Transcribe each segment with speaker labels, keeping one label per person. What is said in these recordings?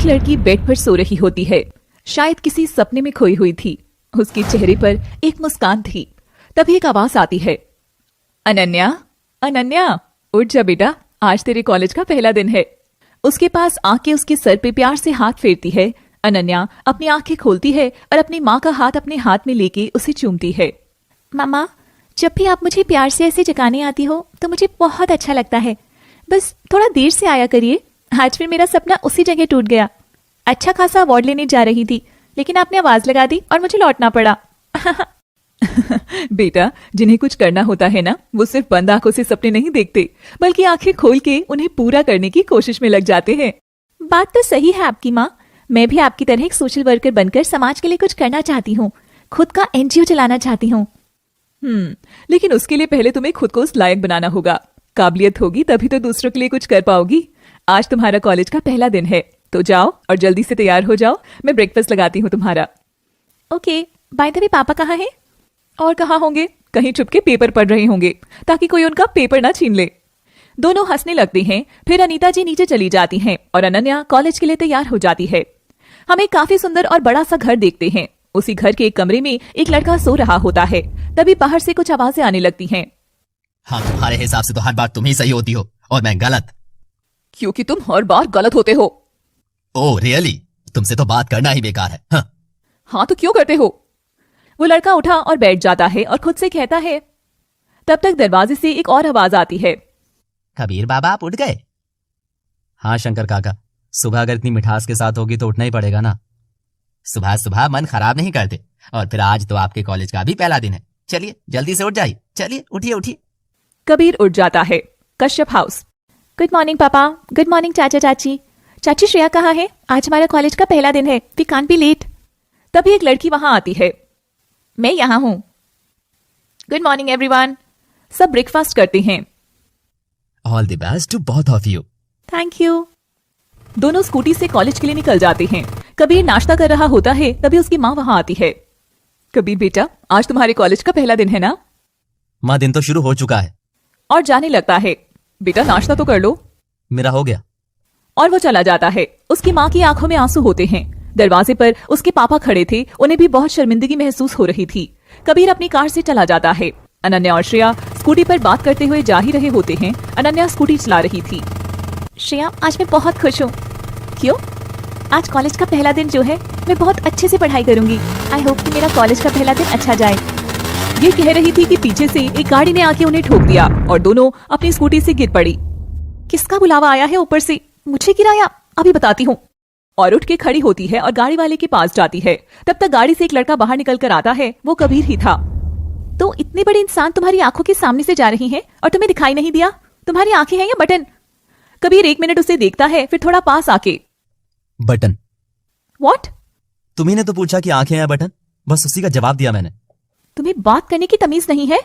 Speaker 1: एक लड़की बेड पर सो रही होती है। शायद किसी सपने में खोई हुई थी। उसके चेहरे पर एक मुस्कान थी। तभी एक आवाज आती है, अनन्या, अनन्या, उठ जा बेटा, आज तेरे कॉलेज का पहला दिन है। उसके पास आके उसके सर पे प्यार से हाथ फेरती है। अनन्या अपनी आंखें खोलती है और अपनी माँ का हाथ अपने हाथ में लेके उसे चूमती है। मामा, जब भी आप मुझे प्यार से ऐसे जगाने आती हो तो मुझे बहुत अच्छा लगता है। बस थोड़ा देर से आया करिए, आज फिर मेरा सपना उसी जगह टूट गया। अच्छा खासा अवार्ड लेने जा रही थी, लेकिन आपने आवाज लगा दी और मुझे लौटना पड़ा। बेटा, जिन्हें कुछ करना होता है ना, वो सिर्फ बंद आंखों से सपने नहीं देखते, बल्कि आंखें खोल के उन्हें पूरा करने की कोशिश में लग जाते हैं। बात तो सही है आपकी माँ। मैं भी आपकी तरह एक सोशल वर्कर बनकर समाज के लिए कुछ करना चाहती हूँ। खुद का एनजीओ चलाना चाहती हूँ।
Speaker 2: लेकिन उसके लिए पहले तुम्हें खुद को उस लायक बनाना होगा। काबिलियत होगी तभी तो दूसरों के लिए कुछ कर पाओगी। आज तुम्हारा कॉलेज का पहला दिन है, तो जाओ और जल्दी से तैयार हो जाओ। मैं ब्रेकफास्ट लगाती हूँ तुम्हारा।
Speaker 1: ओके, बाय द वे पापा कहाँ है?
Speaker 2: और कहाँ होंगे? कहीं छुपके पेपर पढ़ रहे होंगे ताकि कोई उनका पेपर ना छीन ले। दोनों हंसने लगते हैं। फिर अनीता जी नीचे चली जाती हैं और अनन्या कॉलेज के लिए तैयार हो जाती है। हम एक काफी सुंदर और बड़ा सा घर देखते हैं। उसी घर के एक कमरे में एक लड़का सो रहा होता है। तभी बाहर से कुछ आवाजें आने लगती हैं।
Speaker 3: हाँ, तुम्हारे हिसाब से तो हर बार तुम ही सही होती हो और मैं गलत।
Speaker 2: क्योंकि तुम हर बार गलत होते हो।
Speaker 3: Oh really? तुमसे तो बात करना ही बेकार है।
Speaker 2: हाँ तो क्यों करते हो? वो लड़का उठा और बैठ जाता है और खुद से कहता है। तब तक दरवाजे से एक और आवाज आती है।
Speaker 3: कबीर बाबा, आप उठ गए? हाँ शंकर काका, सुबह अगर इतनी मिठास के साथ होगी तो उठना ही पड़ेगा ना। सुबह सुबह मन खराब नहीं करते। और फिर आज तो आपके कॉलेज का भी पहला दिन है। चलिए जल्दी से उठ जाइए। चलिए उठिए उठिए।
Speaker 2: कबीर उठ जाता है। कश्यप हाउस।
Speaker 1: गुड मॉर्निंग पापा। गुड मॉर्निंग चाचा चाची। चाची श्रेया कहाँ है? आज हमारा कॉलेज का पहला दिन है, वी कांट बी लेट।
Speaker 2: तभी एक लड़की वहां आती है।
Speaker 1: मैं यहाँ हूँ।
Speaker 2: Good morning everyone. सब ब्रेकफास्ट करते हैं।
Speaker 3: All the best to both of you.
Speaker 1: Thank you.
Speaker 2: दोनों स्कूटी से कॉलेज के लिए निकल जाते हैं। कबीर नाश्ता कर रहा होता है। तभी उसकी माँ वहां आती है। कबीर बेटा, आज तुम्हारे कॉलेज का पहला दिन है ना?
Speaker 3: माँ, दिन तो शुरू हो चुका है।
Speaker 2: और जाने लगता है। बेटा नाश्ता तो कर लो।
Speaker 3: मेरा हो गया।
Speaker 2: और वो चला जाता है। उसकी माँ की आंखों में आंसू होते हैं। दरवाजे पर उसके पापा खड़े थे। उन्हें भी बहुत शर्मिंदगी महसूस हो रही थी। कबीर अपनी कार से चला जाता है। अनन्या और श्रेया स्कूटी पर बात करते हुए जा ही रहे होते हैं। अनन्या स्कूटी चला रही थी।
Speaker 1: श्रेया, आज मैं बहुत खुश हूँ।
Speaker 2: क्यों?
Speaker 1: आज कॉलेज का पहला दिन जो है, मैं बहुत अच्छे से पढ़ाई करूंगी। आई होप कि मेरा कॉलेज का पहला दिन अच्छा जाए।
Speaker 2: ये कह रही थी कि पीछे से एक गाड़ी ने आके उन्हें ठोक दिया और दोनों अपनी स्कूटी से गिर पड़ी।
Speaker 1: किसका बुलावा आया है ऊपर से? मुझे गिराया?
Speaker 2: अभी बताती हूँ। और उठ के खड़ी होती है और गाड़ी वाले के पास जाती है। तब तक गाड़ी से एक लड़का बाहर निकल कर आता है। वो कबीर ही था।
Speaker 1: तो इतने बड़े इंसान तुम्हारी आंखों के सामने से जा रही हैं और तुम्हें दिखाई नहीं दिया? तुम्हारी आंखें हैं या बटन?
Speaker 2: कबीर 1 मिनट उसे देखता है, फिर थोड़ा पास आके,
Speaker 3: बटन।
Speaker 2: व्हाट?
Speaker 3: तुम्ही ने तो पूछा कि आंखें या बटन, बस उसी का जवाब दिया मैंने।
Speaker 1: तुम्हें बात करने की तमीज नहीं है?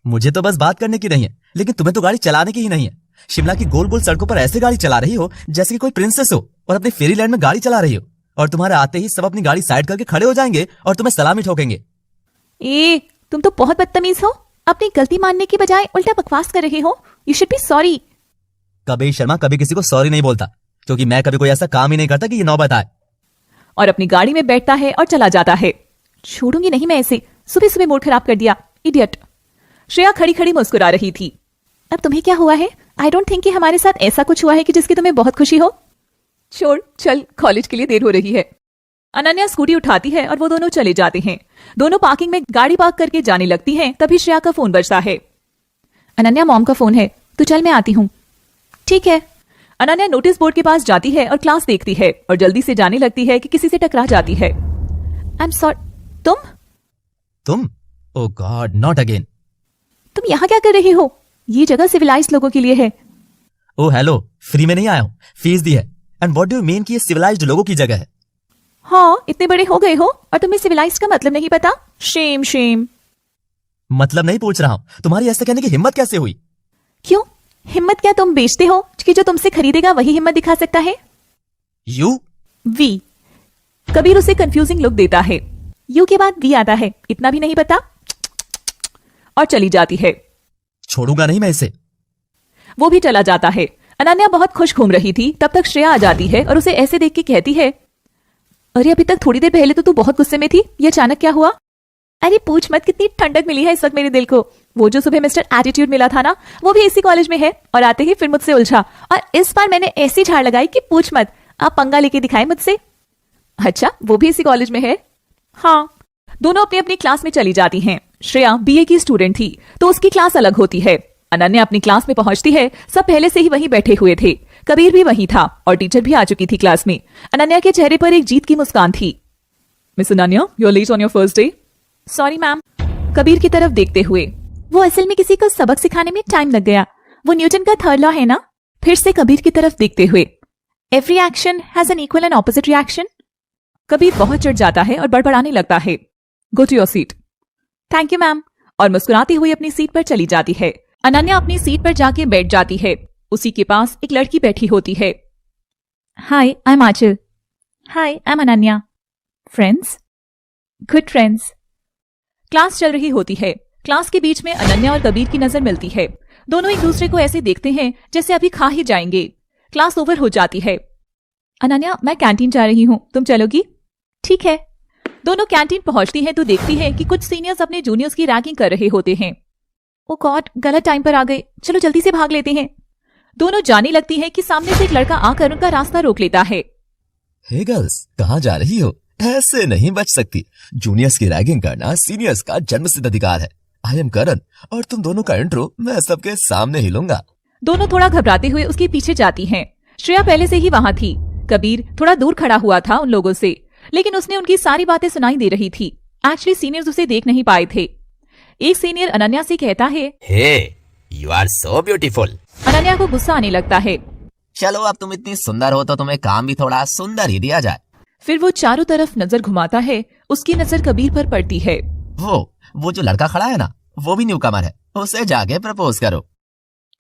Speaker 3: मुझे तो बस बात करने की नहीं है, लेकिन तुम्हें तो गाड़ी चलाने की ही नहीं है। शिमला की गोल गोल सड़कों पर ऐसे गाड़ी चला रही हो जैसे कि कोई प्रिंसेस हो और अपने फेरीलैंड में गाड़ी चला रही हो। और तुम्हारे आते ही सब अपनी गाड़ी साइड करके खड़े हो जाएंगे और तुम्हें सलामी ठोकेंगे।
Speaker 1: तुम तो बहुत बदतमीज हो। अपनी गलती मानने की बजाय उल्टा बकवास कर रहे हो। You should be sorry.
Speaker 3: Kabir Sharma कभी किसी को सॉरी नहीं बोलता, क्योंकि मैं कभी कोई ऐसा काम ही नहीं करता कि ये नौबत आए।
Speaker 2: और अपनी गाड़ी में बैठता है और चला जाता है।
Speaker 1: छोड़ूंगी नहीं मैं ऐसे। सुबह सुबह मूड खराब कर दिया, इडियट।
Speaker 2: श्रेया खड़ी खड़ी मुस्कुरा रही थी।
Speaker 1: अब तुम्हें क्या हुआ है? आई डोंट थिंक कि हमारे साथ ऐसा कुछ हुआ है कि जिसकी तुम्हें बहुत खुशी हो।
Speaker 2: छोड़, चल, कॉलेज के लिए देर हो रही है। अनन्या स्कूटी उठाती है और वो दोनों चले जाते हैं। दोनों पार्किंग में गाड़ी पार्क करके जाने लगती हैं। तभी श्रेया का फोन बजता है।
Speaker 1: अनन्या, मॉम का फोन है, तो चल मैं आती हूँ। ठीक है।
Speaker 2: अनन्या नोटिस बोर्ड के पास जाती है और क्लास देखती है और जल्दी से जाने लगती है कि किसी से टकरा जाती है।
Speaker 1: I am sorry. तुम?
Speaker 3: ओह गॉड, नॉट अगेन।
Speaker 1: तुम यहाँ क्या कर रही हो? ये जगह सिविलाइज्ड लोगों के लिए है।
Speaker 3: ओह हेलो, फ्री में नहीं आया हूँ, फीस दी है। And what do you mean कि ये सिविलाइज्ड लोगों की जगह है?
Speaker 1: हाँ, इतने बड़े हो गए हो और तुम्हें सिविलाइज्ड का मतलब नहीं पता? Shem Shem.
Speaker 3: मतलब नहीं पूछ रहा हूँ, तुम्हारी ऐसा कहने की हिम्मत कैसे हुई?
Speaker 1: क्यों? हिम्मत क्या तुम बेचते हो कि जो तुमसे खरीदेगा वही हिम्मत दिखा सकता है?
Speaker 3: यू?
Speaker 1: वी।
Speaker 2: कबीर उसे कंफ्यूजिंग लुक देता है।
Speaker 1: यू के बाद वी आता है, इतना भी नहीं पता?
Speaker 2: और चली जाती है।
Speaker 3: छोड़ूंगा नहीं मैं इसे।
Speaker 2: वो भी चला जाता है। अनन्या बहुत खुश घूम रही थी, तब तक श्रेया आ जाती है और उसे ऐसे देख के कहती है, अरे अभी तक थोड़ी देर पहले तो तू बहुत गुस्से में थी, ये अचानक क्या हुआ? अरे पूछ मत, कितनी ठंडक मिली है इस वक्त मेरे दिल को। वो जो सुबह मिस्टर एटीट्यूड मिला था ना, वो भी इसी कॉलेज में है और आते ही फिर मुझसे उलझा, और इस बार मैंने ऐसी झाड़ लगाई कि पूछ मत, आप पंगा लेके दिखाए मुझसे। अच्छा, वो भी इसी कॉलेज में है? हाँ। दोनों अपनी अपनी क्लास में चली जाती हैं। श्रेया बीए की स्टूडेंट थी तो उसकी क्लास अलग होती है। अनन्या अपनी क्लास में पहुंचती है, सब पहले से ही वहीं बैठे हुए थे। कबीर भी वहीं था और टीचर भी आ चुकी थी क्लास में। अनन्या के चेहरे पर एक जीत की मुस्कान थी। Miss Ananya, you are late on your first day. Sorry ma'am. Kabir की तरफ देखते हुए, वो असल में किसी को सबक सिखाने में टाइम लग गया, वो न्यूटन का थर्ड लॉ है ना। फिर से कबीर की तरफ देखते हुए, every action has an equal and opposite reaction. Kabir बहुत चिढ़ जाता है और बड़बड़ाने लगता है, go to your seat. Thank you ma'am, और मुस्कुराती हुई अपनी सीट पर चली जाती है। अनन्या अपनी सीट पर जाके बैठ जाती है। उसी के पास एक लड़की बैठी होती है। Hi, I am Aanchal. Hi, I am Ananya. Friends? Good friends. Class चल रही होती है। क्लास के बीच में अनन्या और कबीर की नजर मिलती है। दोनों एक दूसरे को ऐसे देखते हैं जैसे अभी खा ही जाएंगे। क्लास ओवर हो जाती है। अनन्या, मैं कैंटीन जा रही हूँ, तुम चलोगी? ठीक है। दोनों कैंटीन पहुंचती हैं तो देखती हैं कि कुछ सीनियर्स अपने जूनियर्स की रैगिंग कर रहे होते हैं। ओ गॉड, गलत टाइम पर आ गए, चलो जल्दी से भाग लेते हैं। दोनों जाने लगती हैं कि सामने से एक लड़का आकर उनका रास्ता रोक लेता है।
Speaker 4: हे गर्ल्स, कहाँ जा रही हो? ऐसे नहीं बच सकती। जूनियर्स की रैगिंग करना सीनियर्स का जन्मसिद्ध अधिकार है। आई एम करण और तुम दोनों का इंट्रो मैं सबके सामने ही लूंगा।
Speaker 2: दोनों थोड़ा घबराते हुए उसके पीछे जाती हैं। श्रेया पहले से ही वहां थी। कबीर थोड़ा दूर खड़ा हुआ था उन लोगों से, लेकिन उसने उनकी सारी बातें सुनाई दे रही थी। एक्चुअली सीनियर्स उसे देख नहीं पाए थे। एक सीनियर अनन्या से कहता है,
Speaker 3: hey, you are so beautiful.
Speaker 2: Ananya को गुस्सा आने लगता है।
Speaker 3: चलो, अब तुम इतनी सुंदर हो तो तुम्हें काम भी थोड़ा सुंदर ही दिया जाए।
Speaker 2: फिर वो चारों तरफ नजर घुमाता है। उसकी नजर कबीर पर पड़ती है।
Speaker 3: वो जो लड़का खड़ा है ना, वो भी न्यूकमर है, उसे जाके प्रपोज करो।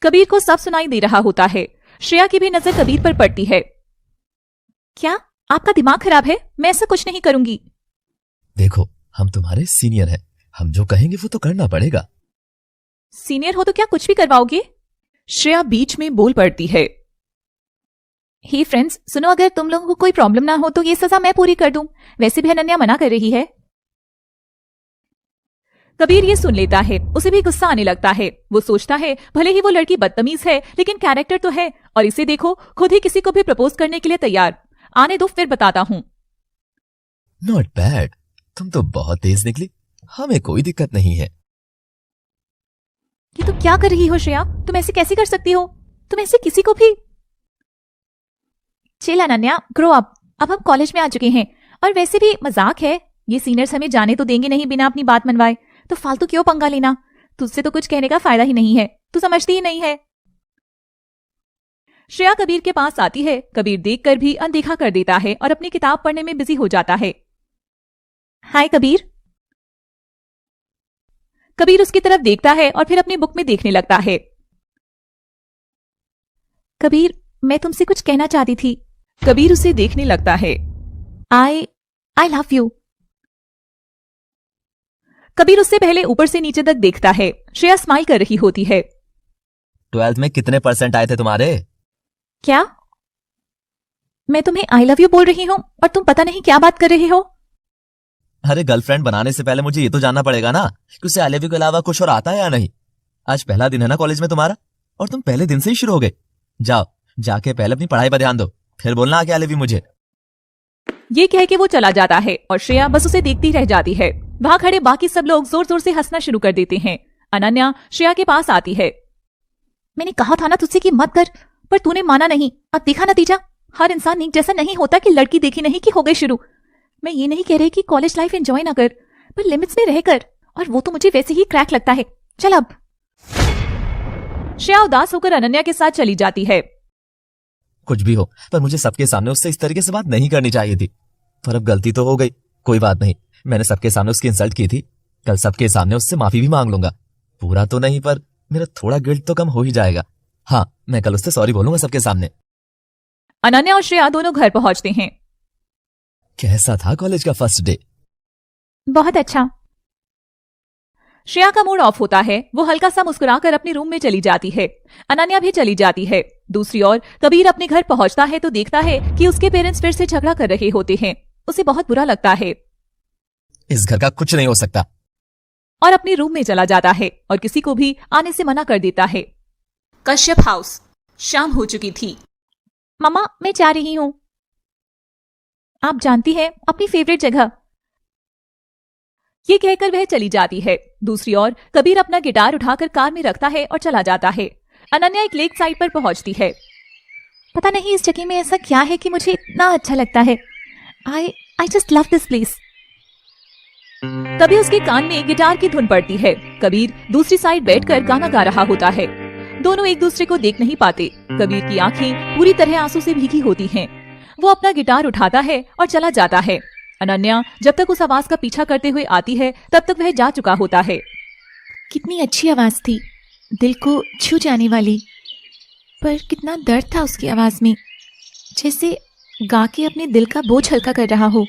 Speaker 2: कबीर को सब सुनाई दे रहा होता है। श्रेया की भी नजर कबीर पर पड़ती है। क्या आपका दिमाग खराब है? मैं ऐसा कुछ नहीं करूंगी।
Speaker 4: देखो, हम तुम्हारे सीनियर हैं, हम जो कहेंगे वो तो करना पड़ेगा।
Speaker 2: सीनियर हो तो क्या कुछ भी करवाओगे? श्रेया बीच में बोल पड़ती है। हे फ्रेंड्स, सुनो, अगर तुम लोगों को कोई प्रॉब्लम ना हो तो ये सजा मैं पूरी कर दूं। वैसे भी अनन्या मना कर रही है। कबीर ये सुन लेता है, उसे भी गुस्सा आने लगता है। वो सोचता है भले ही वो लड़की बदतमीज है, लेकिन कैरेक्टर तो है, और इसे देखो, खुद ही किसी को भी प्रपोज करने के लिए तैयार। आने दो, फिर बताता हूँ।
Speaker 4: नॉट बैड, तुम तो बहुत तेज निकली, हमें कोई दिक्कत नहीं है।
Speaker 2: ये तुम क्या कर रही हो श्रेया? तुम ऐसे कैसे कर सकती हो? तुम ऐसे किसी को भी। Chill Ananya, grow up. अब हम कॉलेज में आ चुके हैं, और वैसे भी मजाक है। ये सीनियर्स हमें जाने तो देंगे नहीं बिना अपनी बात मनवाए, तो फालतू क्यों पंगा लेना? तुझसे तो कुछ कहने का फायदा ही नहीं है, तू समझती ही नहीं है। श्रेया कबीर के पास आती है। कबीर देखकर भी अनदेखा कर देता है और अपनी किताब पढ़ने में बिजी हो जाता है। हाय कबीर। कबीर उसकी तरफ देखता है और फिर अपनी बुक में देखने लगता है। कबीर, मैं तुमसे कुछ कहना चाहती थी। कबीर उसे देखने लगता है। आई लव यू। कबीर उससे पहले ऊपर से नीचे तक देखता है। श्रेया स्माइल कर रही होती है।
Speaker 4: 12th में कितने % आए थे तुम्हारे?
Speaker 2: क्या? मैं तुम्हें आई लव यू बोल रही हूं और तुम पता नहीं क्या बात कर रहे हो।
Speaker 4: अरे गर्लफ्रेंड बनाने से पहले मुझे ये तो जानना पड़ेगा ना कि उसे आई लव यू के अलावा कुछ और आता है या नहीं। आज पहला दिन है ना कॉलेज में तुम्हारा, और तुम पहले दिन से ही शुरू हो गए। जाओ, जाके पहले अपनी पढ़ाई पर ध्यान दो, फिर बोलना आके आई लव यू मुझे।
Speaker 2: ये कह के वो चला जाता है और श्रेया बस उसे देखती रह जाती है। वहां खड़े बाकी सब लोग जोर जोर से हंसना शुरू कर देते हैं। अनन्या श्रेया के पास आती है। मैंने कहा था ना तुझसे कि मत कर, पर तूने माना नहीं। अब देखा नतीजा। हर इंसान एक जैसा नहीं होता कि लड़की देखी नहीं कि हो गई शुरू। मैं ये नहीं कह रही कि कॉलेज लाइफ एंजॉय ना कर, पर लिमिट्स में रहकर, और वो तो मुझे वैसे ही क्रैक लगता है। चल अब। श्रेया उदास होकर अनन्या के साथ चली जाती है।
Speaker 4: कुछ भी हो, पर मुझे सबके सामने उससे इस तरीके से बात नहीं करनी चाहिए थी। पर अब गलती तो हो गई, कोई बात नहीं। मैंने सबके सामने उसकी इंसल्ट की थी, कल सबके सामने उससे माफी भी मांग लूंगा। पूरा तो नहीं, पर मेरा थोड़ा गिल्ट तो कम हो ही जाएगा। हाँ, मैं कल उससे सॉरी बोलूंगा सबके सामने।
Speaker 2: अनन्या और श्रेया दोनों घर पहुंचते हैं।
Speaker 4: कैसा था कॉलेज का फर्स्ट डे?
Speaker 2: बहुत अच्छा। श्रेया का मूड ऑफ होता है। वो हल्का सा मुस्कुराकर अपने रूम में चली जाती है। अनन्या भी चली जाती है। दूसरी ओर कबीर अपने घर पहुंचता है तो देखता है कि उसके पेरेंट्स फिर से झगड़ा कर रहे होते हैं। उसे बहुत बुरा लगता है
Speaker 4: इस घर का कुछ नहीं हो सकता।
Speaker 2: और अपने रूम में चला जाता है और किसी को भी आने से मना कर देता है। कश्यप हाउस। शाम हो चुकी थी। मम्मा, मैं जा रही हूं। आप जानती हैं, अपनी फेवरेट जगह। ये कहकर वह चली जाती है। दूसरी ओर कबीर अपना गिटार उठाकर कार में रखता है और चला जाता है। अनन्या एक लेक साइड पर पहुंचती है। पता नहीं इस जगह में ऐसा क्या है कि मुझे इतना अच्छा लगता है। I just love this place. तभी उसके कान में गिटार की धुन पड़ती है। कबीर दूसरी साइड बैठकर गाना गा रहा होता है। दोनों एक दूसरे को देख नहीं पाते। कबीर की आंखें पूरी तरह आंसू से भीगी होती हैं। वो अपना गिटार उठाता है और चला जाता है। अनन्या जब तक उस आवाज का पीछा करते हुए आती है तब तक वह जा चुका होता है।
Speaker 1: कितनी अच्छी आवाज थी, दिल को छू जाने वाली। पर कितना दर्द था उसकी आवाज में, जैसे गा के अपने दिल का बोझ हल्का कर रहा हो।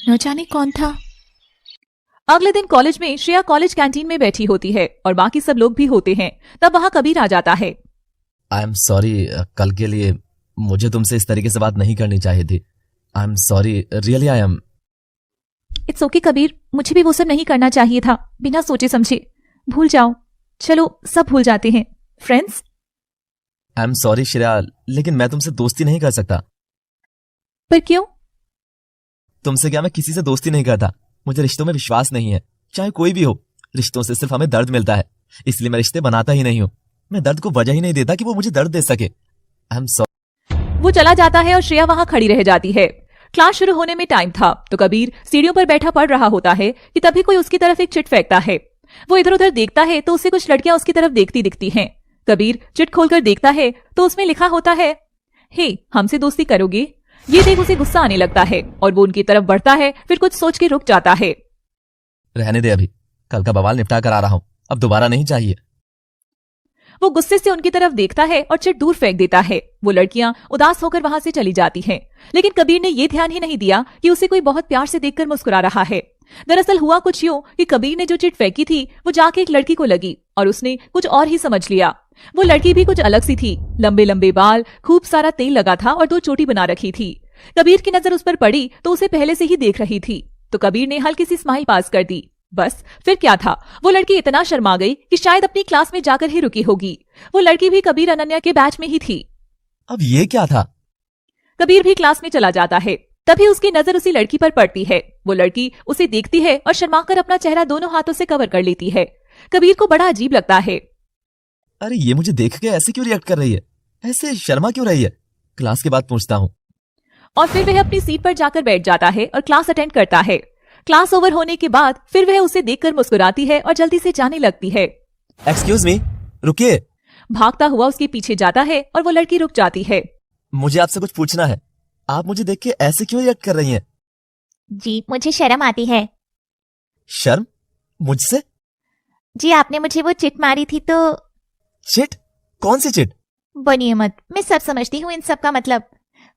Speaker 1: न जाने कौन था।
Speaker 2: अगले दिन कॉलेज में श्रेया कॉलेज कैंटीन में बैठी होती है और बाकी सब लोग भी होते हैं। तब वहां कबीर आ जाता है।
Speaker 4: आई एम सॉरी, कल के लिए मुझे तुमसे इस तरीके से बात नहीं करनी चाहिए थी। I am sorry, really I am.
Speaker 2: It's okay Kabir, मुझे भी वो सब नहीं करना चाहिए था। बिना सोचे समझे भूल जाओ। चलो सब भूल जाते हैं। Friends.
Speaker 4: I am sorry Shreya, लेकिन मैं तुमसे दोस्ती नहीं कर सकता।
Speaker 2: पर क्यों?
Speaker 4: तुमसे क्या मैं किसी से दोस्ती नहीं करता। मुझे रिश्तों में विश्वास नहीं है, चाहे कोई भी हो। रिश्तों से सिर्फ हमें दर्द मिलता है, इसलिए मैं रिश्ते बनाता ही नहीं हूं। मैं दर्द को वजह ही नहीं देता कि वो मुझे दर्द दे सके। I am sorry.
Speaker 2: वो चला जाता है और श्रेया वहां खड़ी रह जाती है। क्लास शुरू होने में टाइम था तो कबीर सीढ़ियों पर बैठा पढ़ रहा होता है कि तभी कोई उसकी तरफ एक चिट फेंकता है। वो इधर उधर देखता है तो उसे कुछ लड़कियां उसकी तरफ देखती दिखती हैं। कबीर चिट खोलकर देखता है तो उसमें लिखा होता है, हे हमसे दोस्ती करोगे? ये देख उसे गुस्सा आने लगता है और वो उनकी तरफ बढ़ता है, फिर कुछ सोच के रुक जाता है।
Speaker 4: रहने दे, अभी कल का बवाल निपटा कर आ रहा हूं, अब दोबारा नहीं चाहिए।
Speaker 2: वो गुस्से से उनकी तरफ देखता है और चिट दूर फेंक देता है। वो लड़कियां उदास होकर वहां से चली जाती हैं। लेकिन कबीर ने ये ध्यान ही नहीं दिया कि उसे कोई बहुत प्यार से देखकर मुस्कुरा रहा है। दरअसल हुआ कुछ यूं कि कबीर ने जो चिट फेंकी थी वो जाके एक लड़की को लगी और उसने कुछ और ही समझ लिया। वो लड़की भी कुछ अलग सी थी। लंबे लंबे बाल, खूब सारा तेल लगा था और 2 चोटी बना रखी थी। कबीर की नजर उस पर पड़ी तो उसे पहले से ही देख रही थी, तो कबीर ने हल्की सी स्माइल पास कर दी। बस फिर क्या था, वो लड़की इतना शर्मा गई कि शायद अपनी क्लास में जाकर ही रुकी होगी। वो लड़की भी कबीर अनन्या के बैच में ही थी।
Speaker 4: अब ये क्या था?
Speaker 2: कबीर भी क्लास में चला जाता है। तभी उसकी नजर उसी लड़की पर पड़ती है। वो लड़की उसे देखती है और शर्माकर अपना चेहरा दोनों हाथों से कवर कर लेती है। कबीर को बड़ा अजीब लगता है।
Speaker 4: अरे ये मुझे देख के ऐसे क्यों रिएक्ट कर रही है? ऐसे शर्मा क्यों रही है? क्लास के बाद पूछता हूँ।
Speaker 2: और फिर वह अपनी सीट पर जाकर बैठ जाता है और क्लास अटेंड करता है। क्लास ओवर होने के बाद फिर वह उसे देखकर मुस्कुराती है और जल्दी से जाने लगती है।
Speaker 4: एक्सक्यूज मी, रुकिए।
Speaker 2: भागता हुआ उसके पीछे जाता है और वो लड़की रुक जाती है।
Speaker 4: मुझे आपसे कुछ पूछना है। आप मुझे देख के ऐसे क्यों रिएक्ट कर रही हैं?
Speaker 5: जी मुझे शर्म आती है।
Speaker 4: शर्म? मुझसे?
Speaker 5: जी आपने मुझे वो चिट मारी थी तो।
Speaker 4: चिट? कौन सी चिट?
Speaker 5: बनिए मत, मैं सब समझती हूँ इन सब का मतलब।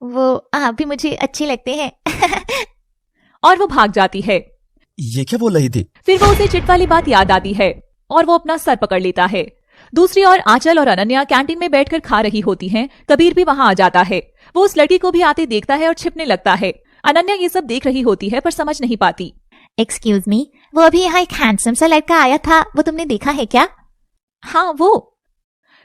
Speaker 5: वो आप भी मुझे अच्छे लगते हैं।
Speaker 2: और वो भाग जाती है।
Speaker 4: ये क्या बोल रही थी?
Speaker 2: फिर वो उसे चिट वाली बात याद आती है और वो अपना सर पकड़ लेता है। दूसरी ओर आंचल और अनन्या कैंटीन में बैठकर खा रही होती हैं। कबीर भी वहां आ जाता है। वो उस लड़की को भी आते देखता है और छिपने लगता है। अनन्या ये सब देख रही होती है पर समझ नहीं पाती।
Speaker 5: एक्सक्यूज मी, वो अभी यहाँ एक हैंडसम सा लड़का आया था, वो तुमने देखा है क्या?
Speaker 2: हाँ वो।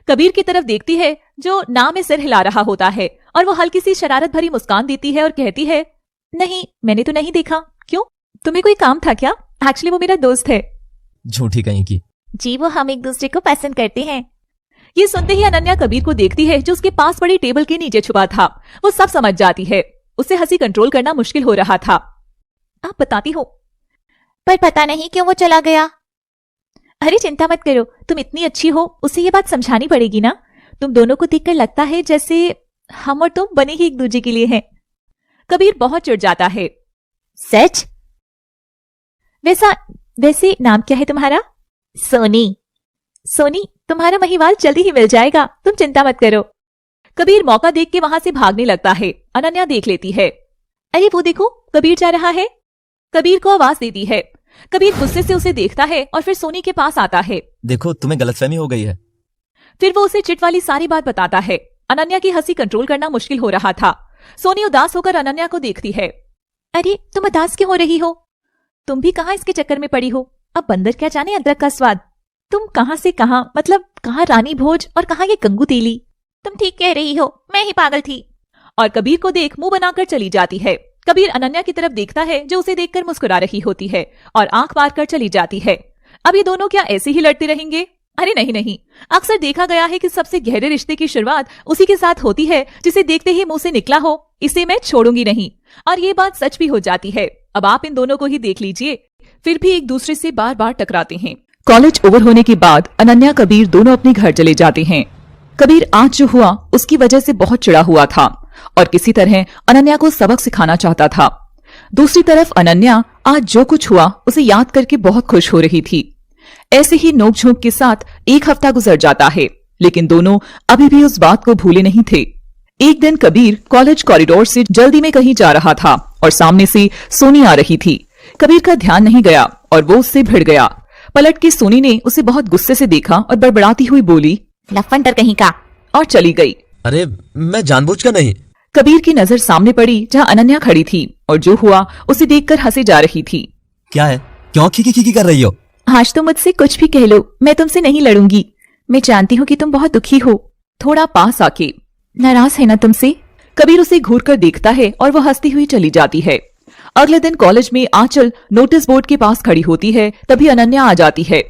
Speaker 2: कबीर की तरफ देखती है जो नाव में सिर हिला रहा होता है और वो हल्की सी शरारत भरी मुस्कान देती है और कहती है, नहीं मैंने तो नहीं देखा। क्यों, तुम्हें कोई काम था क्या? एक्चुअली वो मेरा दोस्त है।
Speaker 4: झूठी कहीं की।
Speaker 5: जी वो हम एक दूसरे को पसंद करते हैं।
Speaker 2: ये सुनते ही अनन्या कबीर को देखती है जो उसके पास पड़ी टेबल के नीचे छुपा था। वो सब समझ जाती है। उसे हंसी कंट्रोल करना मुश्किल हो रहा था। आप बताती हो।
Speaker 5: पर पता नहीं क्यों वो चला गया।
Speaker 2: अरे चिंता मत करो, तुम इतनी अच्छी हो, उसे ये बात समझानी पड़ेगी ना। तुम दोनों को देखकर लगता है जैसे हम और तुम बने ही एक दूसरे के लिए हैं। कबीर बहुत चिढ़ जाता है।
Speaker 5: सच?
Speaker 2: वैसे नाम क्या है तुम्हारा?
Speaker 5: सोनी।
Speaker 2: सोनी, तुम्हारा महिवाल जल्दी ही मिल जाएगा, तुम चिंता मत करो। कबीर मौका देख के वहां से भागने लगता है। अनन्या देख लेती है। अरे वो देखो, कबीर जा रहा है। कबीर को आवाज देती है। कबीर गुस्से से उसे देखता है और फिर सोनी के पास आता है।
Speaker 4: देखो तुम्हें गलतफहमी हो गई है।
Speaker 2: फिर वो उसे चिट वाली सारी बात बताता है। अनन्या की हंसी कंट्रोल करना मुश्किल हो रहा था। सोनी उदास होकर अनन्या को देखती है।
Speaker 5: अरे तुम उदास क्यों हो रही हो?
Speaker 2: तुम भी कहाँ इसके चक्कर में पड़ी हो? अब बंदर क्या जाने अदरक का स्वाद। तुम कहाँ से कहाँ, मतलब कहाँ रानी भोज और कहाँ ये गंगू तेली।
Speaker 5: तुम ठीक कह रही हो, मैं ही पागल थी।
Speaker 2: और कबीर को देख मुंह बनाकर चली जाती है। कबीर अनन्या की तरफ देखता है जो उसे देखकर मुस्कुरा रही होती है और आंख मार कर चली जाती है। अब ये दोनों क्या ऐसे ही लड़ते रहेंगे? अरे नहीं नहीं, अक्सर देखा गया है कि सबसे गहरे रिश्ते की शुरुआत उसी के साथ होती है जिसे देखते ही मुंह से निकला हो, इसे मैं छोड़ूंगी नहीं। और ये बात सच भी हो जाती है। अब आप इन दोनों को ही देख लीजिए, फिर भी एक दूसरे से बार बार टकराते हैं। कॉलेज ओवर होने के बाद अनन्या कबीर दोनों अपने घर चले जाते हैं। कबीर आज जो हुआ उसकी वजह से बहुत चिढ़ा हुआ था और किसी तरह अनन्या को सबक सिखाना चाहता था। दूसरी तरफ अनन्या आज जो कुछ हुआ उसे याद करके बहुत खुश हो रही थी। ऐसे ही नोक-झोंक के साथ एक हफ्ता गुजर जाता है, लेकिन दोनों अभी भी उस बात को भूले नहीं थे। एक दिन कबीर कॉलेज कॉरिडोर से जल्दी में कहीं जा रहा था और सामने से सोनी आ रही थी। कबीर का ध्यान नहीं गया और वो उससे भिड़ गया। पलट के सोनी ने उसे बहुत गुस्से से देखा और बड़बड़ाती हुई बोली,
Speaker 5: लफंडर कहीं का,
Speaker 2: और चली गई।
Speaker 4: अरे मैं जानबूझकर नहीं।
Speaker 2: कबीर की नजर सामने पड़ी जहाँ अनन्या खड़ी थी और जो हुआ उसे देखकर हंसे जा रही थी।
Speaker 4: क्या है, क्यों खी कर रही हो?
Speaker 2: आज तो मुझसे कुछ भी कह लो, मैं तुमसे नहीं लड़ूंगी। मैं जानती हूँ कि तुम बहुत दुखी हो। थोड़ा पास आके, नाराज है ना तुमसे? कबीर उसे घूर कर देखता है और वो हंसती हुई चली जाती है। अगले दिन कॉलेज में आंचल नोटिस बोर्ड के पास खड़ी होती है, तभी अनन्या आ जाती है।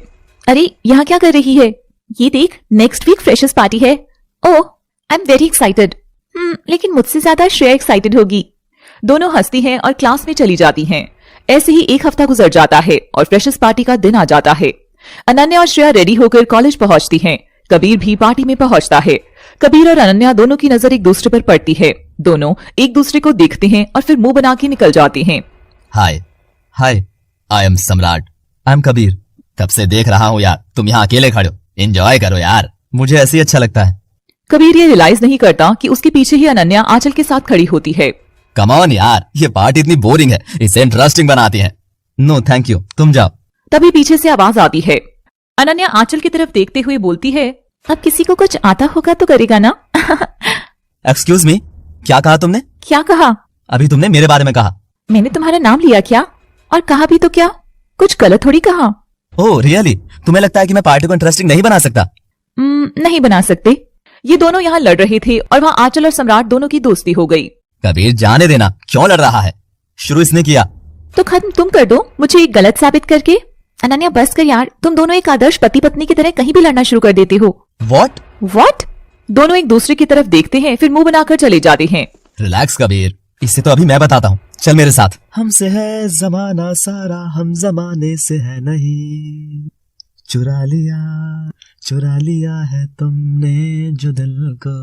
Speaker 2: अरे यहाँ क्या कर रही है? ये देख, नेक्स्ट वीक फ्रेशर्स पार्टी है। ओह, आई एम वेरी एक्साइटेड। लेकिन मुझसे ज्यादा श्रेया एक्साइटेड होगी। दोनों हंसती हैं और क्लास में चली जाती हैं। ऐसे ही एक हफ्ता गुजर जाता है और फ्रेशर्स पार्टी का दिन आ जाता है। अनन्या और श्रेया रेडी होकर कॉलेज पहुंचती हैं। कबीर भी पार्टी में पहुंचता है। कबीर और अनन्या दोनों की नजर एक दूसरे पर पड़ती है। दोनों एक दूसरे को देखते हैं और फिर मुंह बना के निकल जाते हैं।
Speaker 3: हाय हाय, आई एम सम्राट।
Speaker 4: I am Kabir.
Speaker 3: कब से देख रहा हूँ यार, तुम यहाँ अकेले खड़े हो। एंजॉय करो यार।
Speaker 4: मुझे ऐसे ही अच्छा लगता है।
Speaker 2: कबीर ये रियलाइज नहीं करता कि उसके पीछे ही अनन्या आंचल के साथ खड़ी होती है।
Speaker 3: कम ऑन यार, ये पार्टी इतनी बोरिंग है, इसे इंटरेस्टिंग बनाती है।
Speaker 4: नो थैंक यू, तुम जाओ।
Speaker 2: तभी पीछे से आवाज आती है। अनन्या आंचल की तरफ देखते हुए बोलती है, अब किसी को कुछ आता होगा तो करेगा ना?
Speaker 4: एक्सक्यूज मी, क्या कहा तुमने?
Speaker 2: क्या कहा?
Speaker 4: अभी तुमने मेरे बारे में कहा।
Speaker 2: मैंने तुम्हारा नाम लिया क्या? और कहा भी तो क्या? कुछ गलत थोड़ी कहा।
Speaker 4: Oh really? तुम्हें लगता है कि मैं पार्टी को इंटरेस्टिंग नहीं बना सकता?
Speaker 2: नहीं बना सकते। ये दोनों यहाँ लड़ रहे थे और वहाँ आंचल और सम्राट दोनों की दोस्ती हो गई।
Speaker 3: कबीर जाने देना, क्यों लड़ रहा है?
Speaker 4: शुरू इसने किया
Speaker 2: तो खत्म तुम कर दो, मुझे एक गलत साबित करके। अनन्या बस कर यार, तुम दोनों एक आदर्श पति पत्नी की तरह कहीं भी लड़ना शुरू कर देते हो।
Speaker 4: व्हाट?
Speaker 2: दोनों एक दूसरे की तरफ देखते हैं, फिर मुंह बनाकर चले जाते हैं।
Speaker 3: रिलैक्स कबीर,
Speaker 4: इसे तो अभी मैं बताता हूँ, चल मेरे साथ। हमसे है जमाना सारा, हम जमाने से है नहीं। चुरा लिया है तुमने जो दिल को,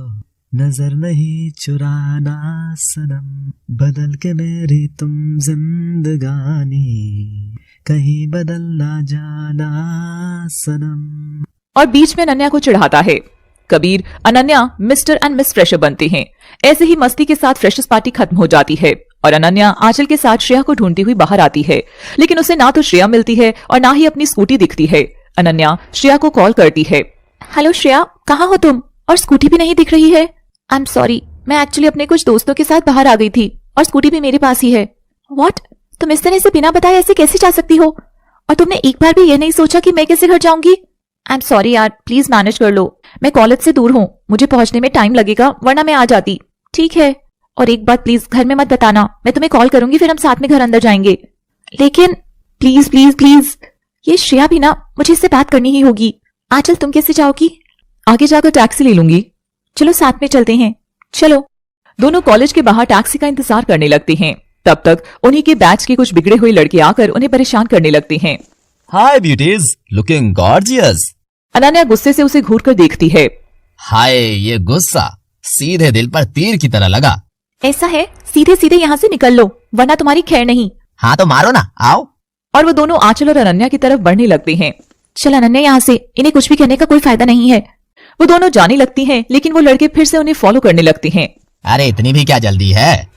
Speaker 4: नजर नहीं चुराना सनम। बदल के मेरी तुम जिंदगानी, कहीं बदल ना जाना सनम।
Speaker 2: और बीच में अनन्या को चिढ़ाता है। Kabir Ananya mister and miss fresher बनते हैं। ऐसे ही मस्ती के साथ फ्रेशर्स पार्टी खत्म हो जाती है और अनन्या आंचल के साथ श्रेया को ढूंढती हुई बाहर आती है, लेकिन उसे ना तो श्रेया मिलती है और ना ही अपनी स्कूटी दिखती है। अनन्या श्रेया को कॉल करती है। हेलो श्रेया, कहाँ हो तुम? और स्कूटी भी नहीं दिख रही है। आई एम सॉरी, मैं एक्चुअली अपने कुछ दोस्तों के साथ बाहर आ गई थी और स्कूटी भी मेरे पास ही है। व्हाट? तुम इस तरह से बिना बताए ऐसे कैसे जा सकती हो? और तुमने एक बार भी ये नहीं सोचा कि मैं कैसे घर जाऊंगी? आई एम सॉरी यार, प्लीज मैनेज कर लो। मैं कॉलेज से दूर हूँ, मुझे पहुंचने में टाइम लगेगा, वरना मैं आ जाती। ठीक है, और एक बात प्लीज घर में मत बताना, मैं तुम्हें कॉल करूंगी, फिर हम साथ में घर अंदर जाएंगे। लेकिन प्लीज प्लीज प्लीज। ये श्रेया भी ना, मुझे इससे बात करनी ही होगी। आंचल तुम कैसे जाओगी? आगे जाकर टैक्सी ले लूंगी। चलो साथ में चलते हैं। चलो। दोनों कॉलेज के बाहर टैक्सी का इंतजार करने लगते हैं। तब तक उन्हीं के बैच के कुछ बिगड़े हुए लड़के आकर उन्हें परेशान करने लगते हैं।
Speaker 3: हाय ब्यूटीज, लुकिंग गॉर्जियस।
Speaker 2: अनन्या गुस्से से उसे घूर कर देखती है।
Speaker 3: हाय, ये गुस्सा सीधे दिल पर तीर की तरह लगा।
Speaker 2: ऐसा है, सीधे सीधे यहाँ से निकल लो, वरना तुम्हारी खैर नहीं।
Speaker 3: हाँ तो मारो ना, आओ।
Speaker 2: और वो दोनों आंचल और अनन्या की तरफ बढ़ने लगते हैं। चल अनन्या यहाँ से, इन्हें कुछ भी कहने का कोई फायदा नहीं है। वो दोनों जाने लगती हैं, लेकिन वो लड़के फिर से उन्हें फॉलो करने लगते हैं।
Speaker 3: अरे इतनी भी क्या जल्दी है?